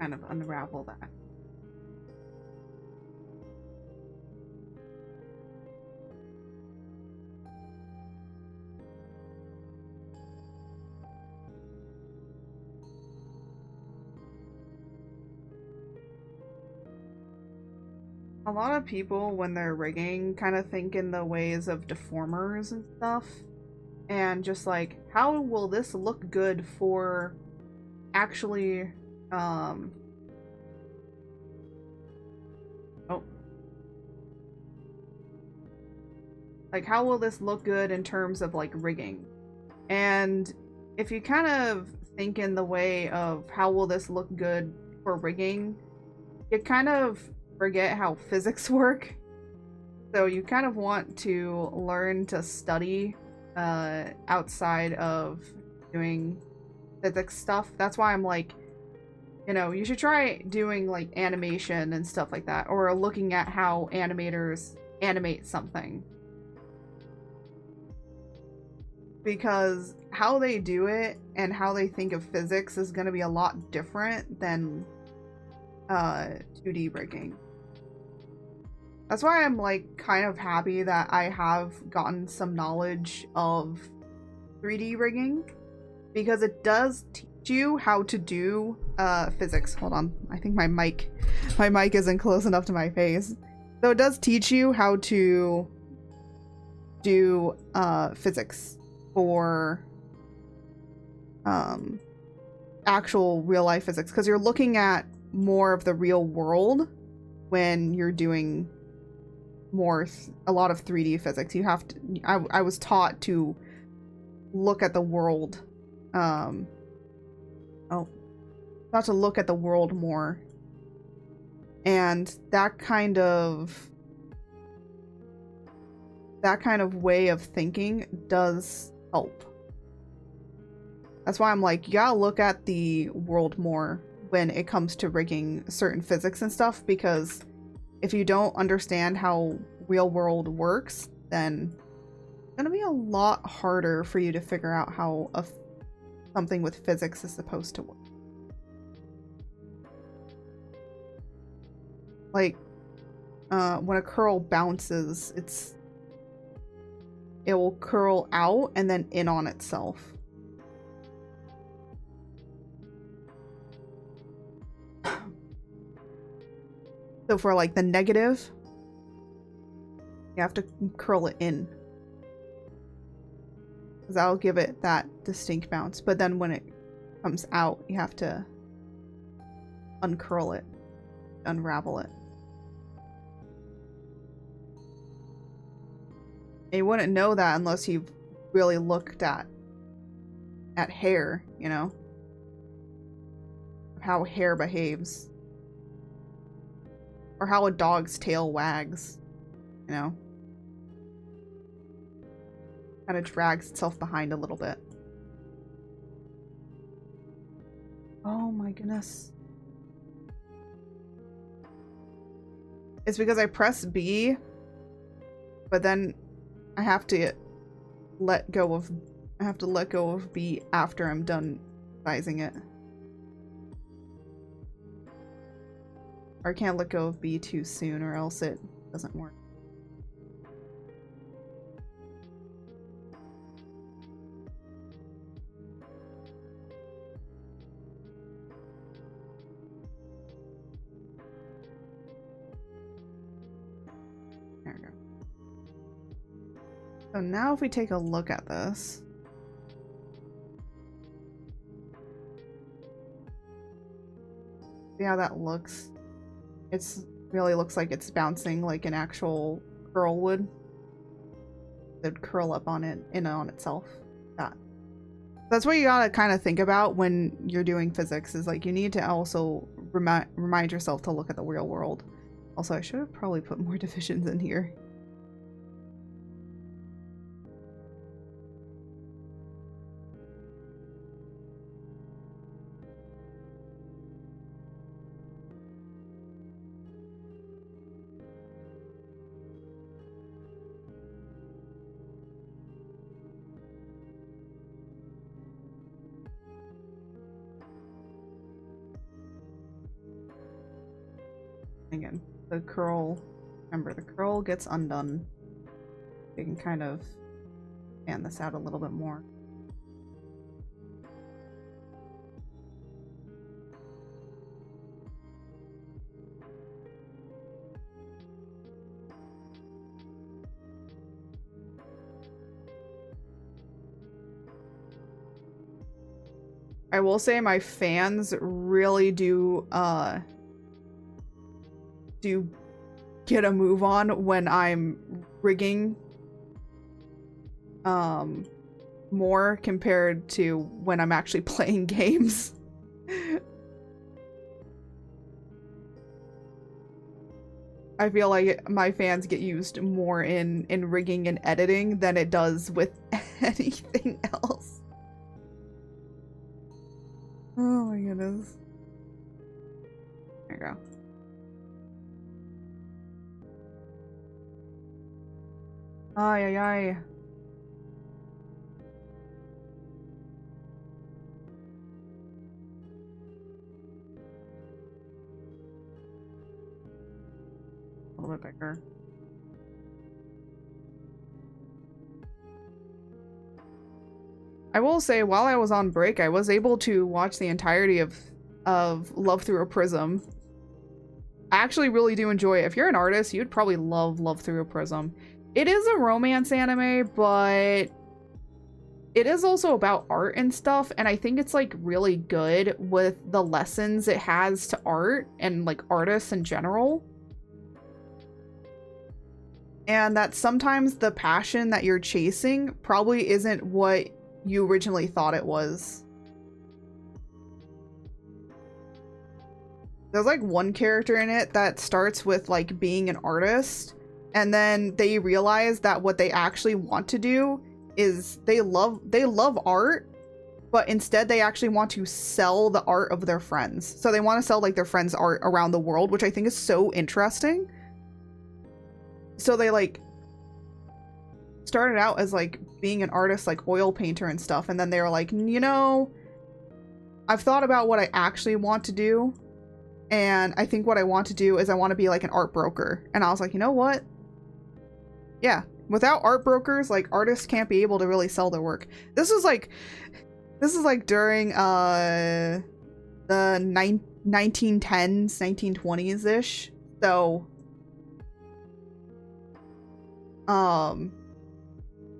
kind of unravel that. A lot of people, when they're rigging, kind of think in the ways of deformers and stuff. And just like, how will this look good for actually, oh. Like, how will this look good in terms of, like, rigging? And if you kind of think in the way of how will this look good for rigging, you kind of forget how physics work. So you kind of want to learn to study outside of doing physics stuff. That's why I'm like, you know, you should try doing like animation and stuff like that, or looking at how animators animate something. Because how they do it and how they think of physics is going to be a lot different than 2D rigging. That's why I'm like kind of happy that I have gotten some knowledge of 3D rigging, because it does teach you how to do physics. Hold on, I think my mic isn't close enough to my face. So it does teach you how to do physics for actual real life physics, because you're looking at more of the real world when you're doing a lot of 3D physics. You have to, I was taught to look at the world, not to look at the world more, and that kind of way of thinking does help. That's why I'm like, you gotta look at the world more when it comes to rigging certain physics and stuff, because if you don't understand how real world works, then it's gonna be a lot harder for you to figure out how something with physics is supposed to work. Like, when a curl bounces, it will curl out and then in on itself. So for like the negative, you have to curl it in, because that'll give it that distinct bounce. But then when it comes out, you have to uncurl it, unravel it. And you wouldn't know that unless you've really looked at hair, you know? How hair behaves. Or how a dog's tail wags, you know? Kind of drags itself behind a little bit. Oh my goodness. It's because I press B, but then I have to let go of B after I'm done sizing it. Or I can't let go of B too soon, or else it doesn't work. There we go. So now if we take a look at this, see how that looks? It's really looks like it's bouncing like an actual curl would. It'd curl up on it, in on itself. That. That's what you gotta kind of think about when you're doing physics, is like you need to also remind yourself to look at the real world. Also, I should have probably put more divisions in here. Again, the curl. Remember, the curl gets undone. You can kind of fan this out a little bit more. I will say my fans really do get a move on when I'm rigging more compared to when I'm actually playing games. I feel like my fans get used more in rigging and editing than it does with anything else. Oh my goodness. There you go. Ay, ay, ay. A little bit bigger. I will say, while I was on break, I was able to watch the entirety of Love Through a Prism. I actually really do enjoy it. If you're an artist, you'd probably love Love Through a Prism. It is a romance anime, but it is also about art and stuff, and I think it's like really good with the lessons it has to art and like artists in general. And that sometimes the passion that you're chasing probably isn't what you originally thought it was. There's like one character in it that starts with like being an artist, and then they realize that what they actually want to do is they love art, but instead they actually want to sell the art of their friends. So they want to sell like their friends' art around the world, which I think is so interesting. So they like started out as like being an artist, like oil painter and stuff, and then they were like, you know, I've thought about what I actually want to do, and I think what I want to do is I want to be like an art broker. And I was like, you know what? Yeah, without art brokers, like artists can't be able to really sell their work. This is like during the 1910s, 1920s ish. So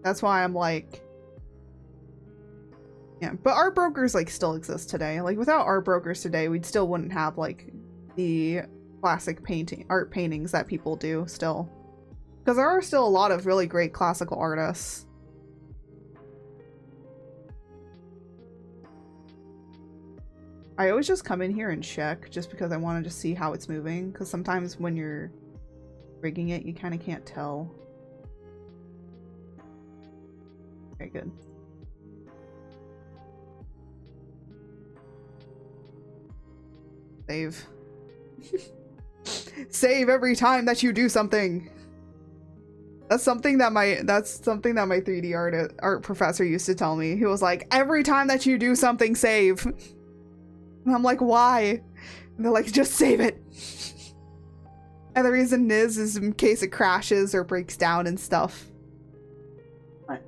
that's why I'm like, yeah, but art brokers like still exist today. Like without art brokers today, we still wouldn't have like the classic art paintings that people do still. Because there are still a lot of really great classical artists. I always just come in here and check just because I want to just see how it's moving. Because sometimes when you're rigging it, you kind of can't tell. Okay, good. Save. Save every time that you do something. That's something that my 3D art professor used to tell me. He was like, every time that you do something, save. And I'm like, why? And they're like, just save it. And the reason is in case it crashes or breaks down and stuff. What?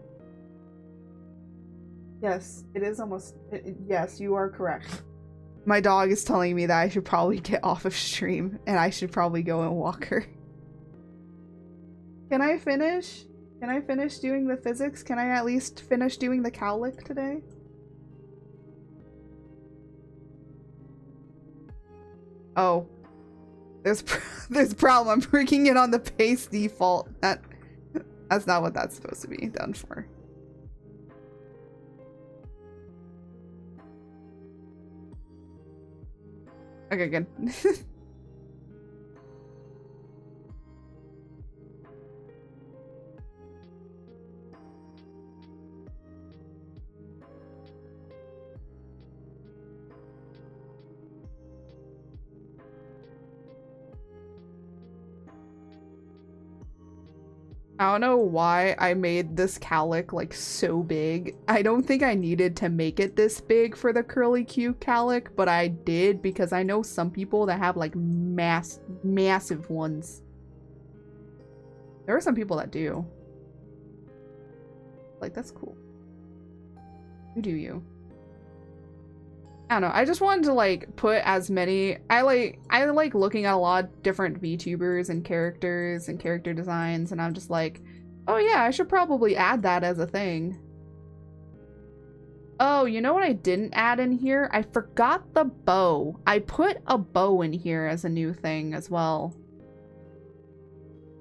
Yes, it is almost... yes, you are correct. My dog is telling me that I should probably get off of stream and I should probably go and walk her. Can I finish? Can I finish doing the physics? Can I at least finish doing the cowlick today? Oh. There's a problem. I'm bringing it on the pace default. That's not what that's supposed to be done for. Okay, good. I don't know why I made this cowlick like so big. I don't think I needed to make it this big for the curly Q cowlick, but I did because I know some people that have like massive ones. There are some people that do. Like, that's cool. You do you. I don't know. I just wanted to like put as many. I like looking at a lot of different VTubers and character designs, and I'm just like, oh yeah, I should probably add that as a thing. Oh, you know what I didn't add in here? I forgot the bow. I put a bow in here as a new thing as well.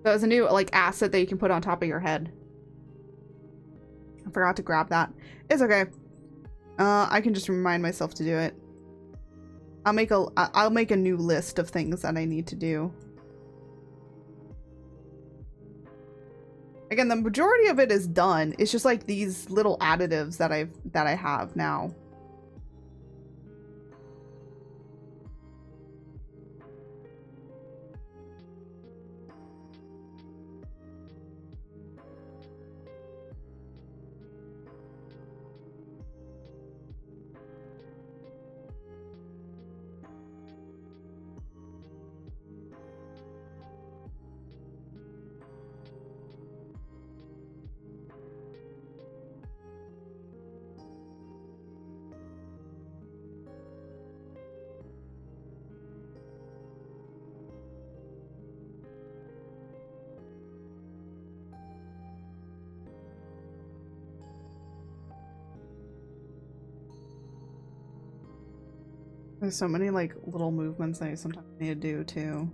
So it's a new like asset that you can put on top of your head. I forgot to grab that. It's okay. I can just remind myself to do it. I'll make a new list of things that I need to do. Again, the majority of it is done. It's just like these little additives that I have now. There's so many like little movements I sometimes need to do too.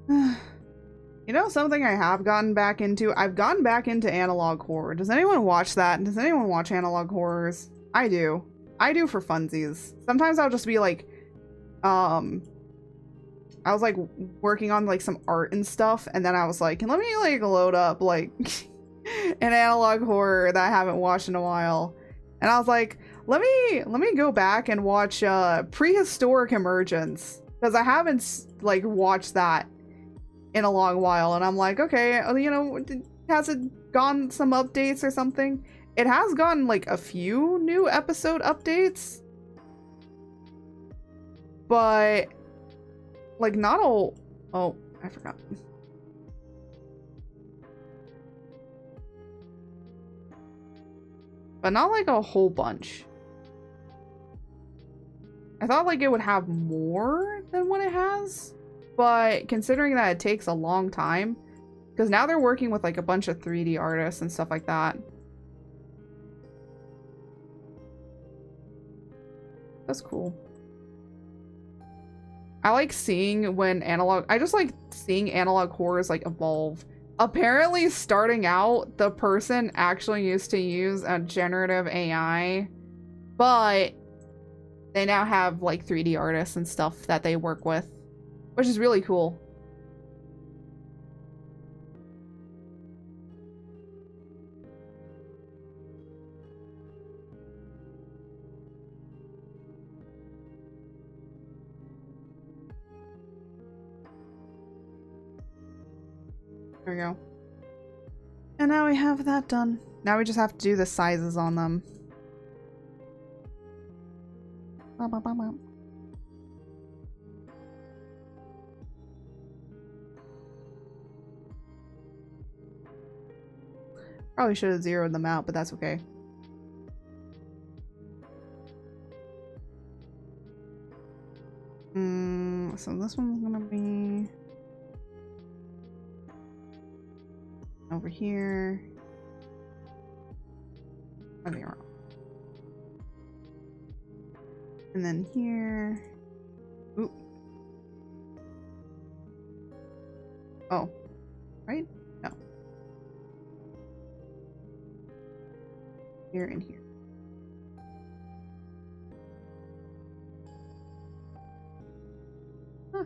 You know something I have gotten back into? I've gotten back into analog horror. Does anyone watch that? Does anyone watch analog horrors? I do. I do for funsies. Sometimes I'll just be like, I was like working on like some art and stuff, and then I was like, let me like load up like an analog horror that I haven't watched in a while. And I was like, let me go back and watch Prehistoric Emergence, because I haven't like watched that in a long while, and I'm like, okay, you know, has it gone some updates or something? It has gotten like a few new episode updates, but like not all. Oh, I forgot. But not like a whole bunch. I thought like it would have more than what it has, but considering that it takes a long time, because now they're working with like a bunch of 3D artists and stuff like that. That's cool. I like seeing when I just like seeing analog horrors like evolve. Apparently starting out, the person actually used to use a generative AI, but they now have like 3D artists and stuff that they work with, which is really cool. There we go. And now we have that done. Now we just have to do the sizes on them. Probably should have zeroed them out, but that's okay. So this one's gonna be over here. Okay, wrong. And then here. Oop. Oh, right? No. Here and here. Huh.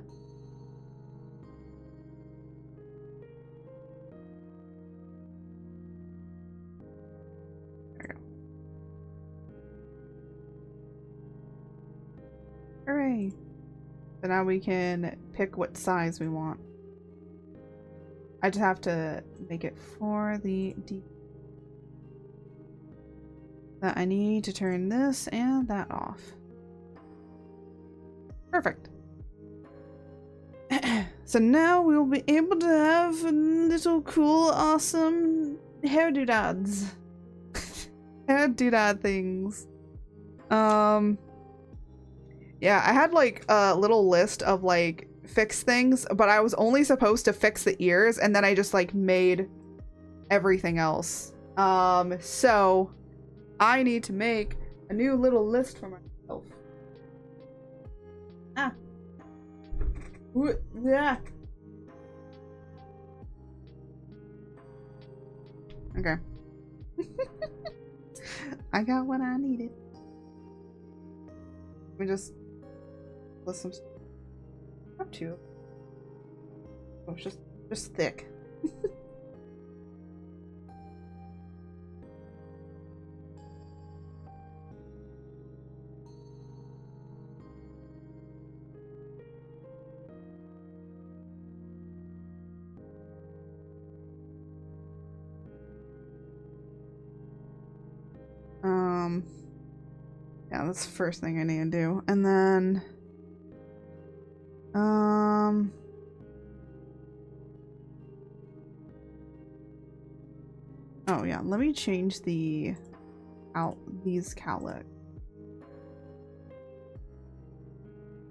There we go. Hooray. So now we can pick what size we want. I just have to make it for the D. That I need to turn this and that off. Perfect. So now we'll be able to have little cool, awesome hair doodads. Hair doodad things. Yeah, I had like a little list of like fix things, but I was only supposed to fix the ears, and then I just like made everything else. So I need to make a new little list for myself. Ah. Yeah. Okay. I got what I needed. Let me just list some stuff. Up to. Oh, it's just thick. Yeah, that's the first thing I need to do. And then oh yeah, let me change these cowlick.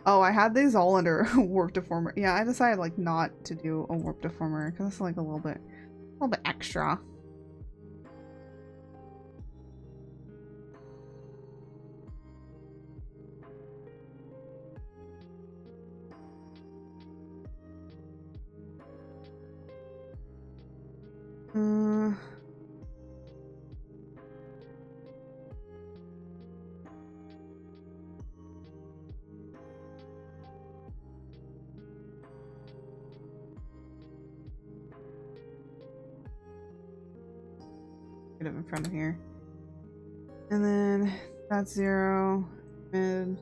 Oh, I had these all under warp deformer. Yeah, I decided like not to do a warp deformer because it's like a little bit extra. Get it in front of here. And then that's 0, mid,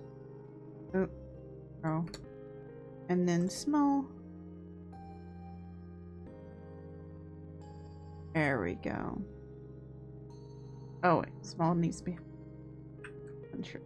oh, and then small. There we go. Oh wait, small needs to be unsure.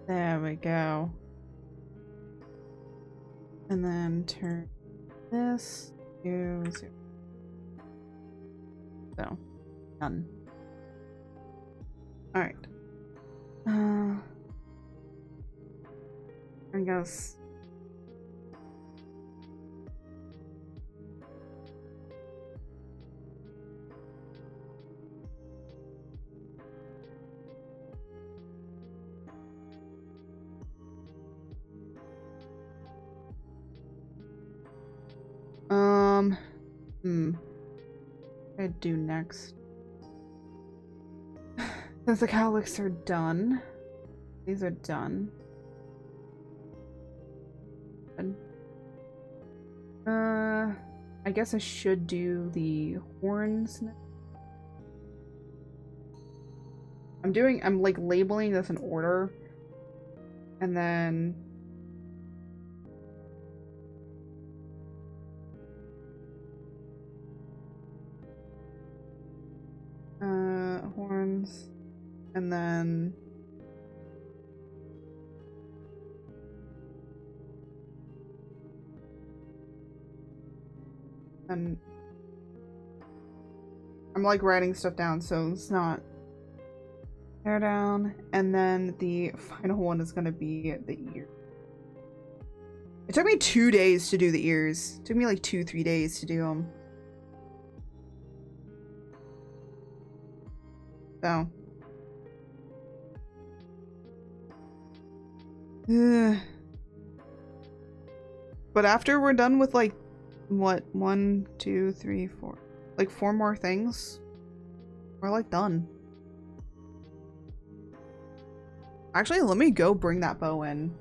There we go. And then turn this to 0. So, done. Alright. I guess. What do I do next? Since the cowlicks are done. These are done. I guess I should do the horns next. I'm like labeling this in order. And then horns, and then I'm like writing stuff down so it's not hair down, and then the final one is gonna be the ear. It took me 2 days to do the ears. It took me like 2-3 days to do them. So. But after we're done with like, what, 1, 2, 3, 4, like 4 more things, we're like done. Actually, let me go bring that bow in.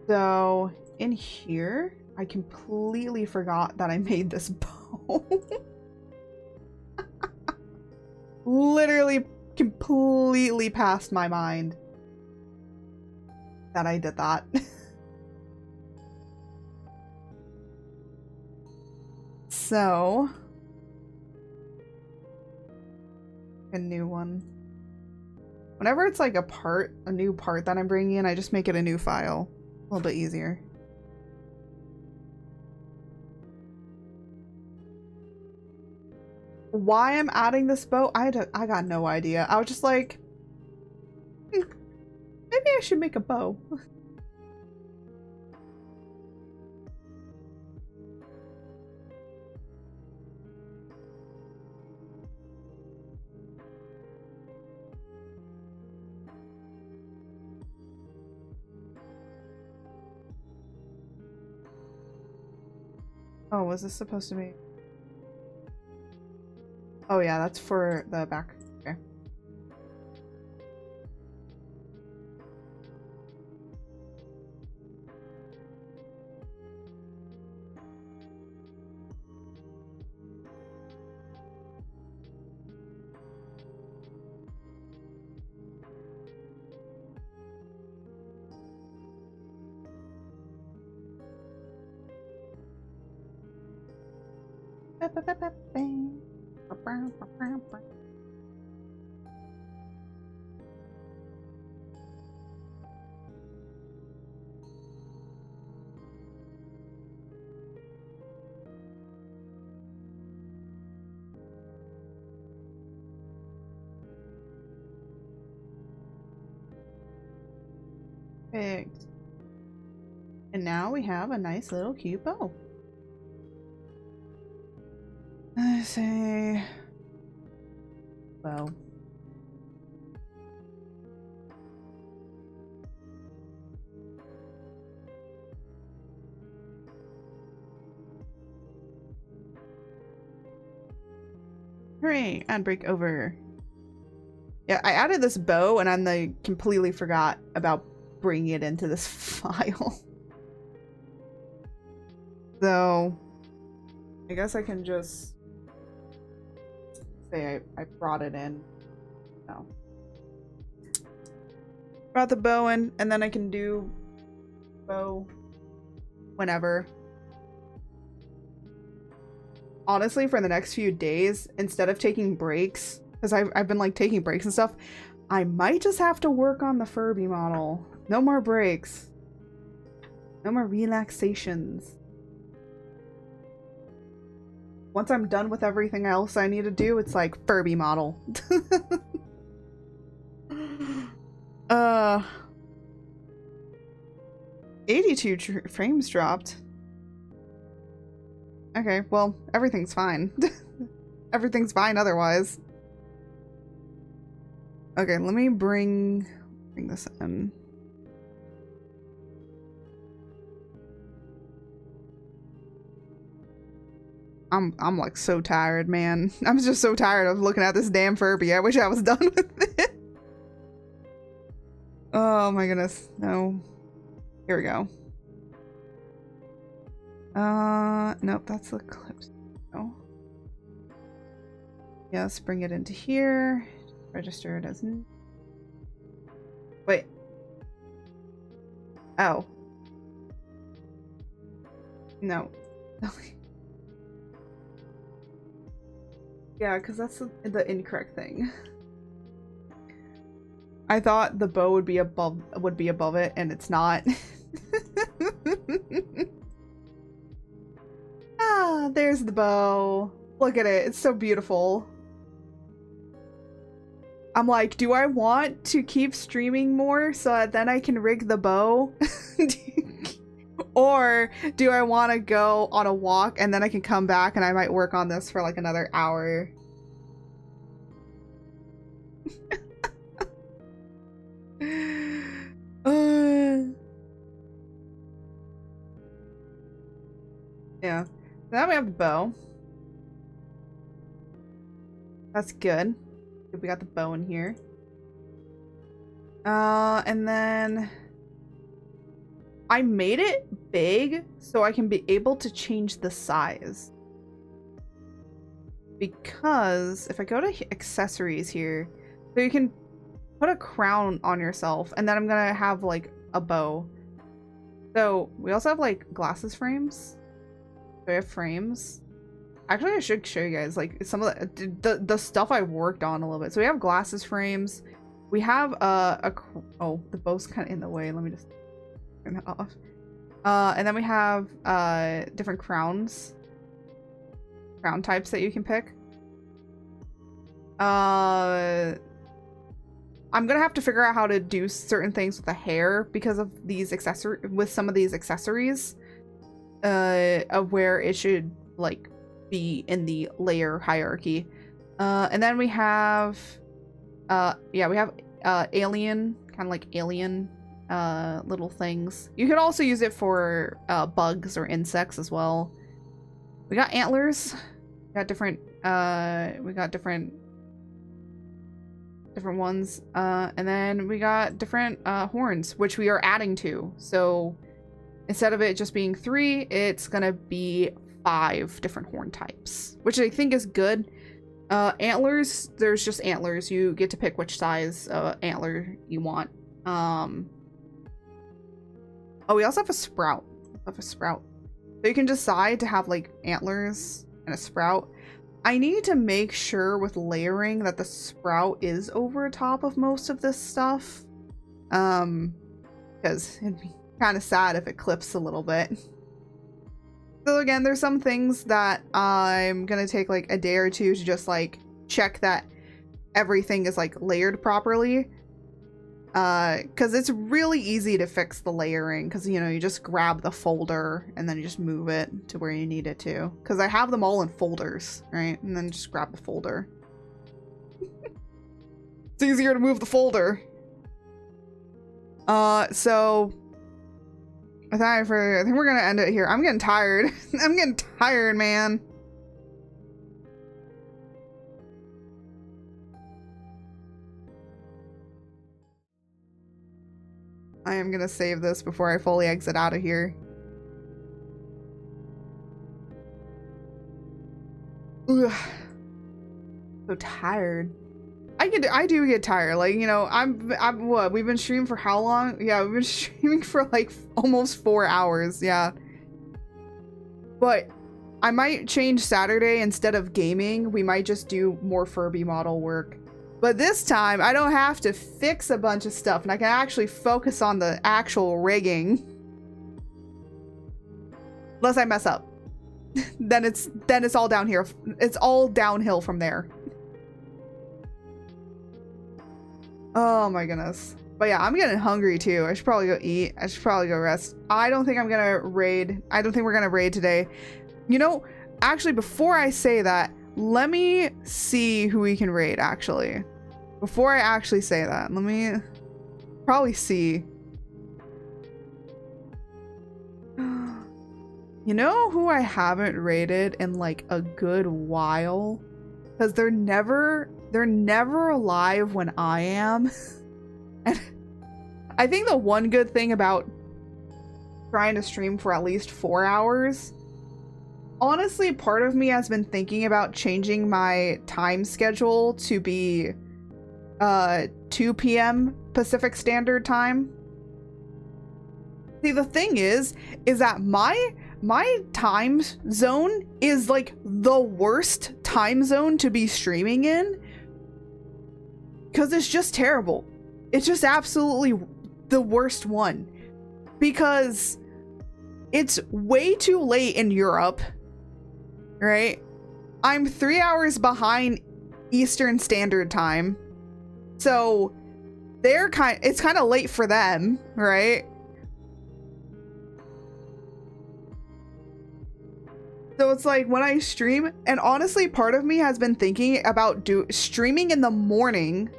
So, in here, I completely forgot that I made this bow. Literally, completely passed my mind that I did that. So, a new one. Whenever it's like a new part that I'm bringing in, I just make it a new file. A little bit easier. Why I'm adding this bow, I got no idea. I was just like, maybe I should make a bow. Oh, was this supposed to be? Oh yeah, that's for the back. Okay. Perfect. And now we have a nice little cute bow. Let's say bow. Hooray! Ad break over. Yeah, I added this bow and then I completely forgot about bringing it into this file. So, I guess I can just say I brought it in. No. Brought the bow in, and then I can do bow whenever. Honestly, for the next few days, instead of taking breaks, because I've been like taking breaks and stuff, I might just have to work on the Furby model. No more breaks. No more relaxations. Once I'm done with everything else I need to do, it's like Furby model. 82 frames dropped. Okay, well, everything's fine. Everything's fine otherwise. Okay, let me bring this in. I'm like so tired, man. I'm just so tired of looking at this damn Furby. I wish I was done with it. Oh my goodness. No. Here we go. Nope, that's the clips. No. Yes, bring it into here. Register it as. Wait. Oh. No. Yeah, because that's the incorrect thing. I thought the bow would be above it, and it's not. Ah, there's the bow. Look at it. It's so beautiful. I'm like, do I want to keep streaming more so that then I can rig the bow? Or do I want to go on a walk and then I can come back and I might work on this for like another hour? Yeah. Now we have the bow. That's good. We got the bow in here. And then I made it big so I can be able to change the size. Because if I go to accessories here, so you can put a crown on yourself, and then I'm gonna have like a bow. So we also have like glasses frames. So we have frames. Actually, I should show you guys like some of the stuff I worked on a little bit. So we have glasses frames. We have oh, the bow's kind of in the way. Let me just turn that off. And then we have different crowns. Crown types that you can pick. I'm gonna have to figure out how to do certain things with the hair because of these some of these accessories, of where it should like be in the layer hierarchy. And then we have yeah, we have alien, kind of like alien little things. You could also use it for bugs or insects as well. We got antlers. We got different ones. And then we got different horns, which we are adding to. So instead of it just being 3, it's gonna be 5 different horn types, which I think is good. Antlers, there's just antlers. You get to pick which size antler you want. Oh, we also have a sprout. So you can decide to have like antlers and a sprout. I need to make sure with layering that the sprout is over top of most of this stuff. Because it'd be kind of sad if it clips a little bit. So again, there's some things that I'm gonna take like a day or two to just like check that everything is like layered properly. Because it's really easy to fix the layering, because you know, you just grab the folder and then you just move it to where you need it to. Because I have them all in folders, right? And then just grab the folder. It's easier to move the folder. So I think we're gonna end it here. I'm getting tired. I'm getting tired, man. I am gonna save this before I fully exit out of here. Ugh. So tired. I do get tired. Like, you know, I'm what? We've been streaming for how long? Yeah, we've been streaming for like almost 4 hours. Yeah. But I might change Saturday. Instead of gaming, we might just do more Furby model work. But this time, I don't have to fix a bunch of stuff, and I can actually focus on the actual rigging. Unless I mess up. then it's all down here. It's all downhill from there. Oh my goodness. But yeah, I'm getting hungry too. I should probably go eat. I should probably go rest. I don't think I'm gonna raid. I don't think we're gonna raid today. You know, actually, before I say that, let me see who we can raid, actually. Before I actually say that, let me probably see. You know who I haven't raided in like a good while? Because they're never alive when I am. And I think the one good thing about trying to stream for at least 4 hours, honestly, part of me has been thinking about changing my time schedule to be 2 p.m. Pacific Standard Time. See, the thing is that my time zone is like the worst time zone to be streaming in, because it's just terrible. It's just absolutely the worst one, because it's way too late in Europe, right? I'm 3 hours behind Eastern Standard Time, so it's kind of late for them, right? So it's like when I stream, and honestly, part of me has been thinking about streaming in the morning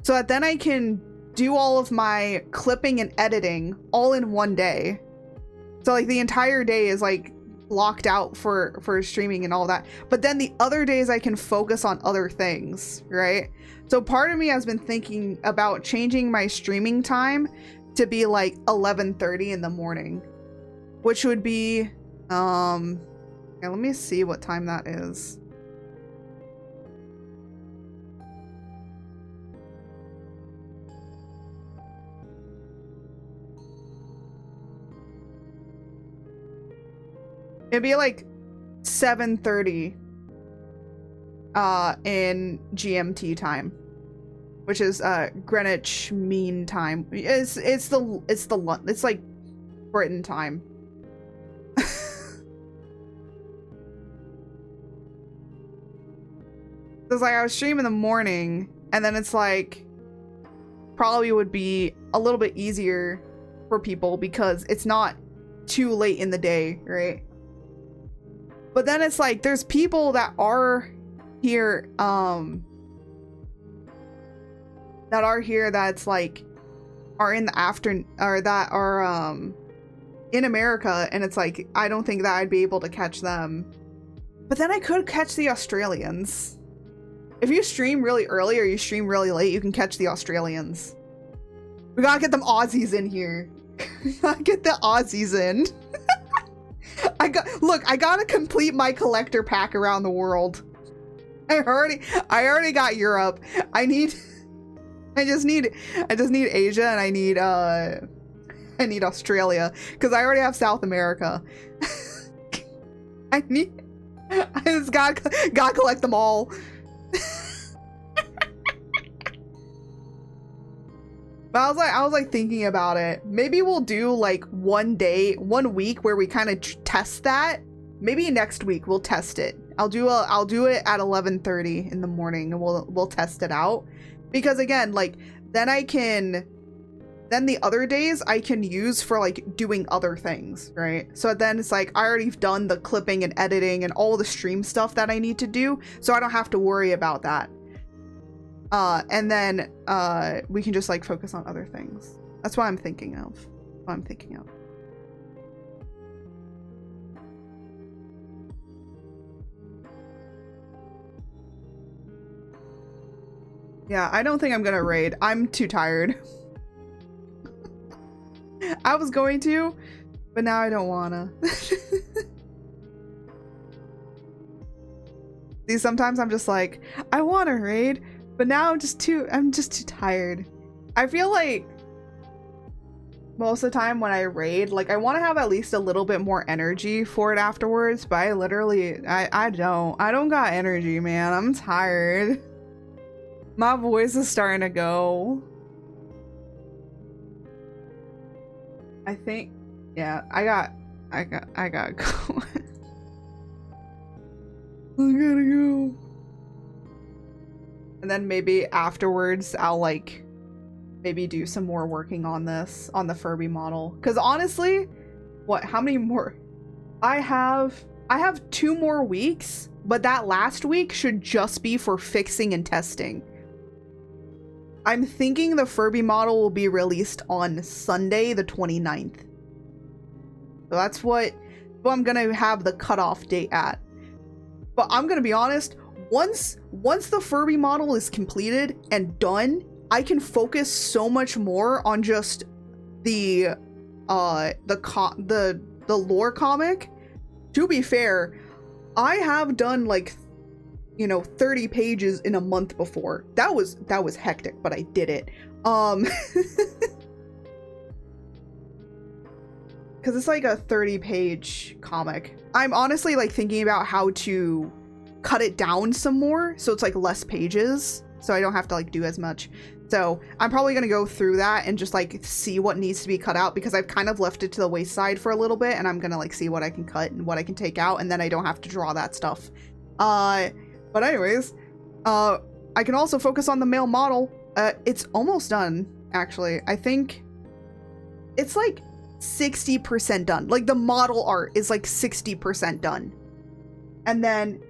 so that then I can do all of my clipping and editing all in one day. So like the entire day is like blocked out for streaming and all that. But then the other days I can focus on other things, right? So part of me has been thinking about changing my streaming time to be like 11:30 in the morning, which would be yeah, let me see what time that is. It'd be like 7:30 in GMT time, which is Greenwich Mean Time. It's like Britain time. It's like I was streaming in the morning, and then it's like probably would be a little bit easier for people because it's not too late in the day, right? But then it's like there's people that are here that's like are in the afternoon, or that are in America, and it's like I don't think that I'd be able to catch them. But then I could catch the Australians. If you stream really early or you stream really late, you can catch the Australians. We gotta get them Aussies in here. We gotta get the Aussies in. I gotta complete my collector pack around the world. I already got Europe. I just need Asia, and I need Australia, because I already have South America. I just gotta collect them all. But I was like thinking about it. Maybe we'll do like 1 week where we kind of test that. Maybe next week we'll test it. I'll do it at 11:30 in the morning, and we'll test it out. Because again, like then the other days I can use for like doing other things, right? So then it's like I already done the clipping and editing and all the stream stuff that I need to do, so I don't have to worry about that. And then we can just like focus on other things. That's what I'm thinking of. Yeah, I don't think I'm gonna raid. I'm too tired. I was going to, but now I don't wanna. See, sometimes I'm just like, I wanna raid, but now I'm just too tired. I feel like most of the time when I raid, like I want to have at least a little bit more energy for it afterwards, but I literally, I don't got energy, man. I'm tired. My voice is starting to go. I think, yeah, I gotta go. I gotta go. And then maybe afterwards I'll like maybe do some more working on this, on the Furby model. Because honestly, how many more? I have 2 more weeks, but that last week should just be for fixing and testing. I'm thinking the Furby model will be released on Sunday the 29th. So that's what I'm gonna have the cutoff date at. But I'm gonna be honest, once the Furby model is completed and done, I can focus so much more on just the lore comic. To be fair, I have done like 30 pages in a month before. That was hectic, but I did it. Because it's like a 30-page comic. I'm honestly like thinking about how to cut it down some more so it's like less pages, so I don't have to like do as much. So I'm probably gonna go through that and just like see what needs to be cut out, because I've kind of left it to the wayside for a little bit, and I'm gonna like see what I can cut and what I can take out, and then I don't have to draw that stuff. But anyways, I can also focus on the male model. It's almost done, actually. I think it's like 60% done. Like the model art is like 60% done. And then,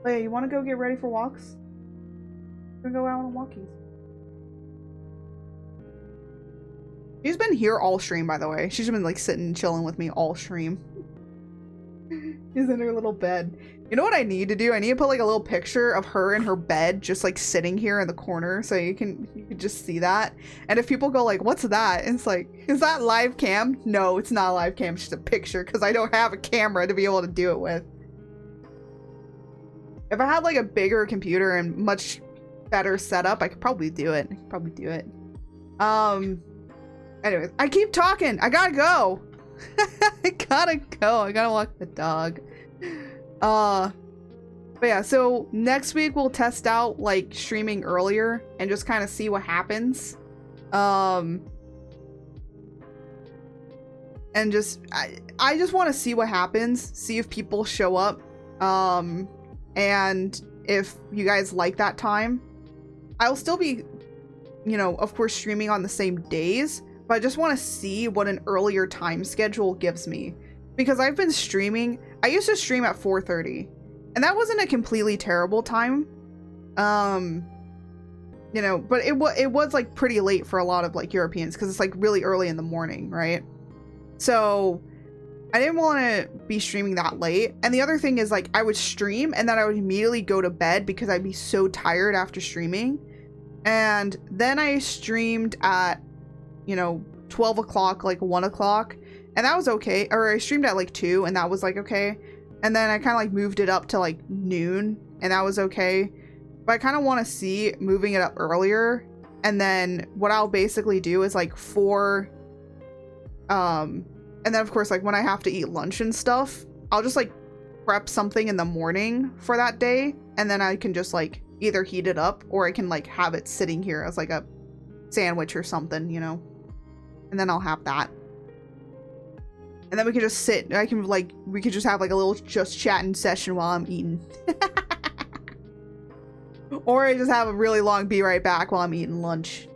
Leia, you want to go get ready for walks? We're gonna go out on walkies. She's been here all stream, by the way. She's been like sitting, chilling with me all stream. She's in her little bed. You know what I need to do? I need to put like a little picture of her in her bed, just like sitting here in the corner, so you can just see that. And if people go like, "What's that?" And it's like, "Is that live cam?" No, it's not a live cam. It's just a picture because I don't have a camera to be able to do it with. If I had like a bigger computer and much better setup, I could probably do it. Anyways, I keep talking. I gotta go. I gotta go. I gotta walk the dog. But yeah, so next week we'll test out like streaming earlier and just kind of see what happens. And just I just want to see what happens, see if people show up. And if you guys like that time, I'll still be, you know, of course streaming on the same days, but I just want to see what an earlier time schedule gives me. Because I've been streaming, I used to stream at 4:30, and that wasn't a completely terrible time. You know, but it was like pretty late for a lot of like Europeans because it's like really early in the morning, right? So I didn't want to be streaming that late. And the other thing is like I would stream and then I would immediately go to bed because I'd be so tired after streaming. And then I streamed at, you know, 12 o'clock, like 1 o'clock. And that was okay. Or I streamed at like 2 and that was like okay. And then I kind of like moved it up to like noon and that was okay. But I kind of want to see moving it up earlier. And then what I'll basically do is like and then of course like when I have to eat lunch and stuff, I'll just like prep something in the morning for that day. And then I can just like either heat it up or I can like have it sitting here as like a sandwich or something, you know. And then I'll have that. And then we can just sit. We could just have like a little just chatting session while I'm eating. Or I just have a really long be right back while I'm eating lunch.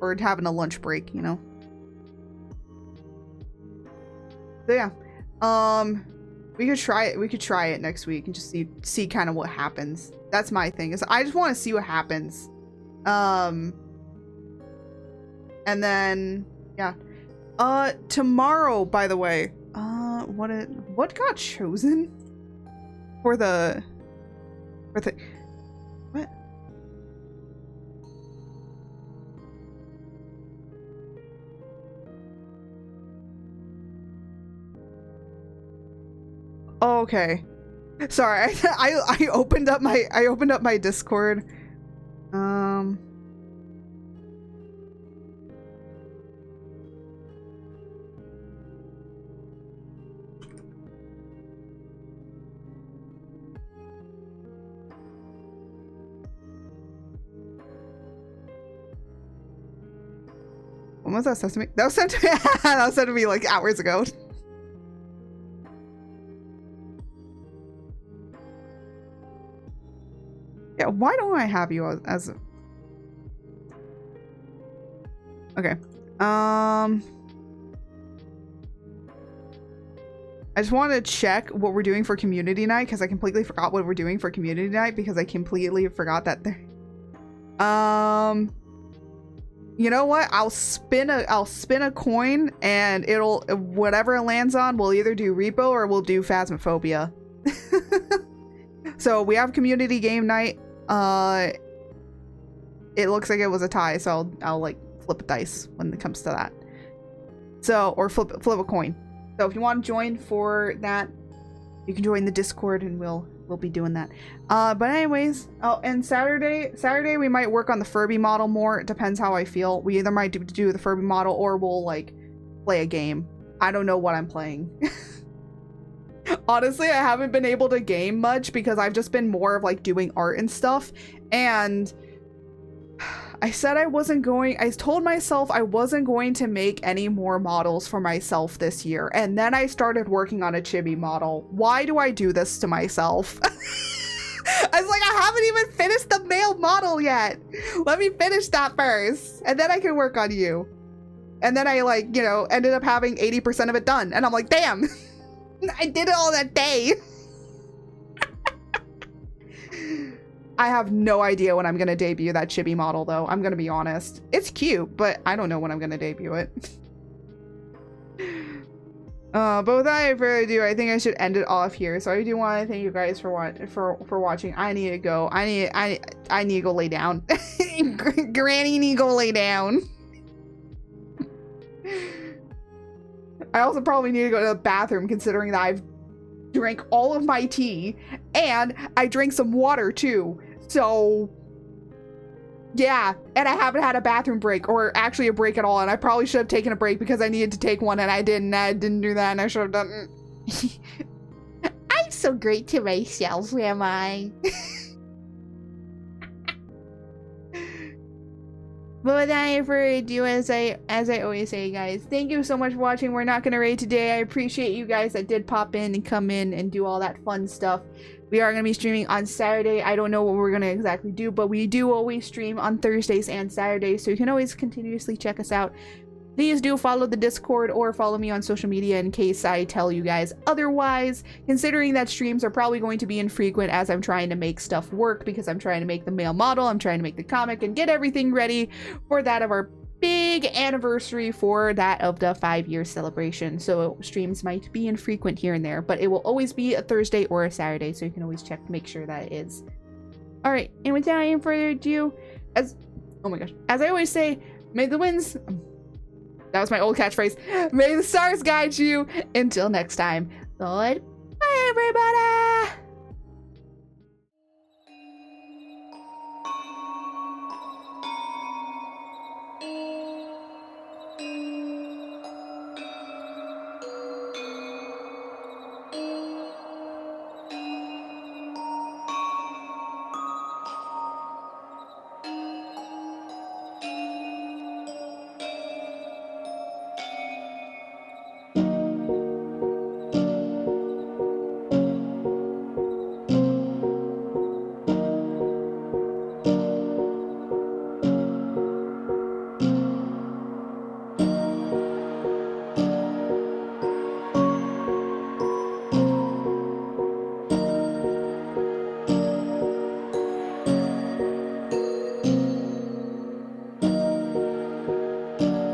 Or having a lunch break, you know. So yeah. We could try it next week and just see kind of what happens. That's my thing. Is I just want to see what happens. And then yeah. Tomorrow, by the way, what got chosen for the what? Oh, okay. Sorry, I opened up my Discord. When was that sent to me? That was sent to me. That was sent to me like hours ago. Yeah, why don't I have you as okay. I just wanted to check what we're doing for community night because I completely forgot what we're doing for community night because I completely forgot that there. You know what? I'll spin a coin and it'll whatever it lands on, we'll either do repo or we'll do Phasmophobia. So we have community game night. It looks like it was a tie, so I'll like flip a dice when it comes to that. So, or flip a coin. So if you want to join for that, you can join the Discord and we'll be doing that. But anyways, oh, and Saturday we might work on the Furby model more. It depends how I feel. We either might do the Furby model or we'll like play a game. I don't know what I'm playing. Honestly, I haven't been able to game much because I've just been more of like doing art and stuff. And I told myself I wasn't going to make any more models for myself this year. And then I started working on a chibi model. Why do I do this to myself? I was like, I haven't even finished the male model yet. Let me finish that first. And then I can work on you. And then I like, you know, ended up having 80% of it done. And I'm like, damn. I did it all that day. I have no idea when I'm gonna debut that chibi model though. I'm gonna be honest. It's cute, but I don't know when I'm gonna debut it. But without further ado, I think I should end it off here. So I do want to thank you guys for watching. I need to go. I need to go lay down. Granny need to go lay down. I also probably need to go to the bathroom, considering that I've drank all of my tea and I drank some water too. So yeah, and I haven't had a bathroom break, or actually a break at all, and I probably should have taken a break because I needed to take one and I didn't do that, and I should have done. I'm so great to myself, am I? But without further ado, as I always say, guys, thank you so much for watching. We're not gonna raid today. I appreciate you guys that did pop in and come in and do all that fun stuff. We are gonna be streaming on Saturday. I don't know what we're gonna exactly do, but we do always stream on Thursdays and Saturdays, so you can always continuously check us out. Please do follow the Discord or follow me on social media in case I tell you guys otherwise, considering that streams are probably going to be infrequent as I'm trying to make stuff work, because I'm trying to make the male model, I'm trying to make the comic, and get everything ready for that of our big anniversary for that of the 5-year celebration. So streams might be infrequent here and there, but it will always be a Thursday or a Saturday, so you can always check to make sure that it is. Alright, and without any further ado, as I always say, may the winds... That was my old catchphrase. May the stars guide you. Until next time. Goodbye, everybody.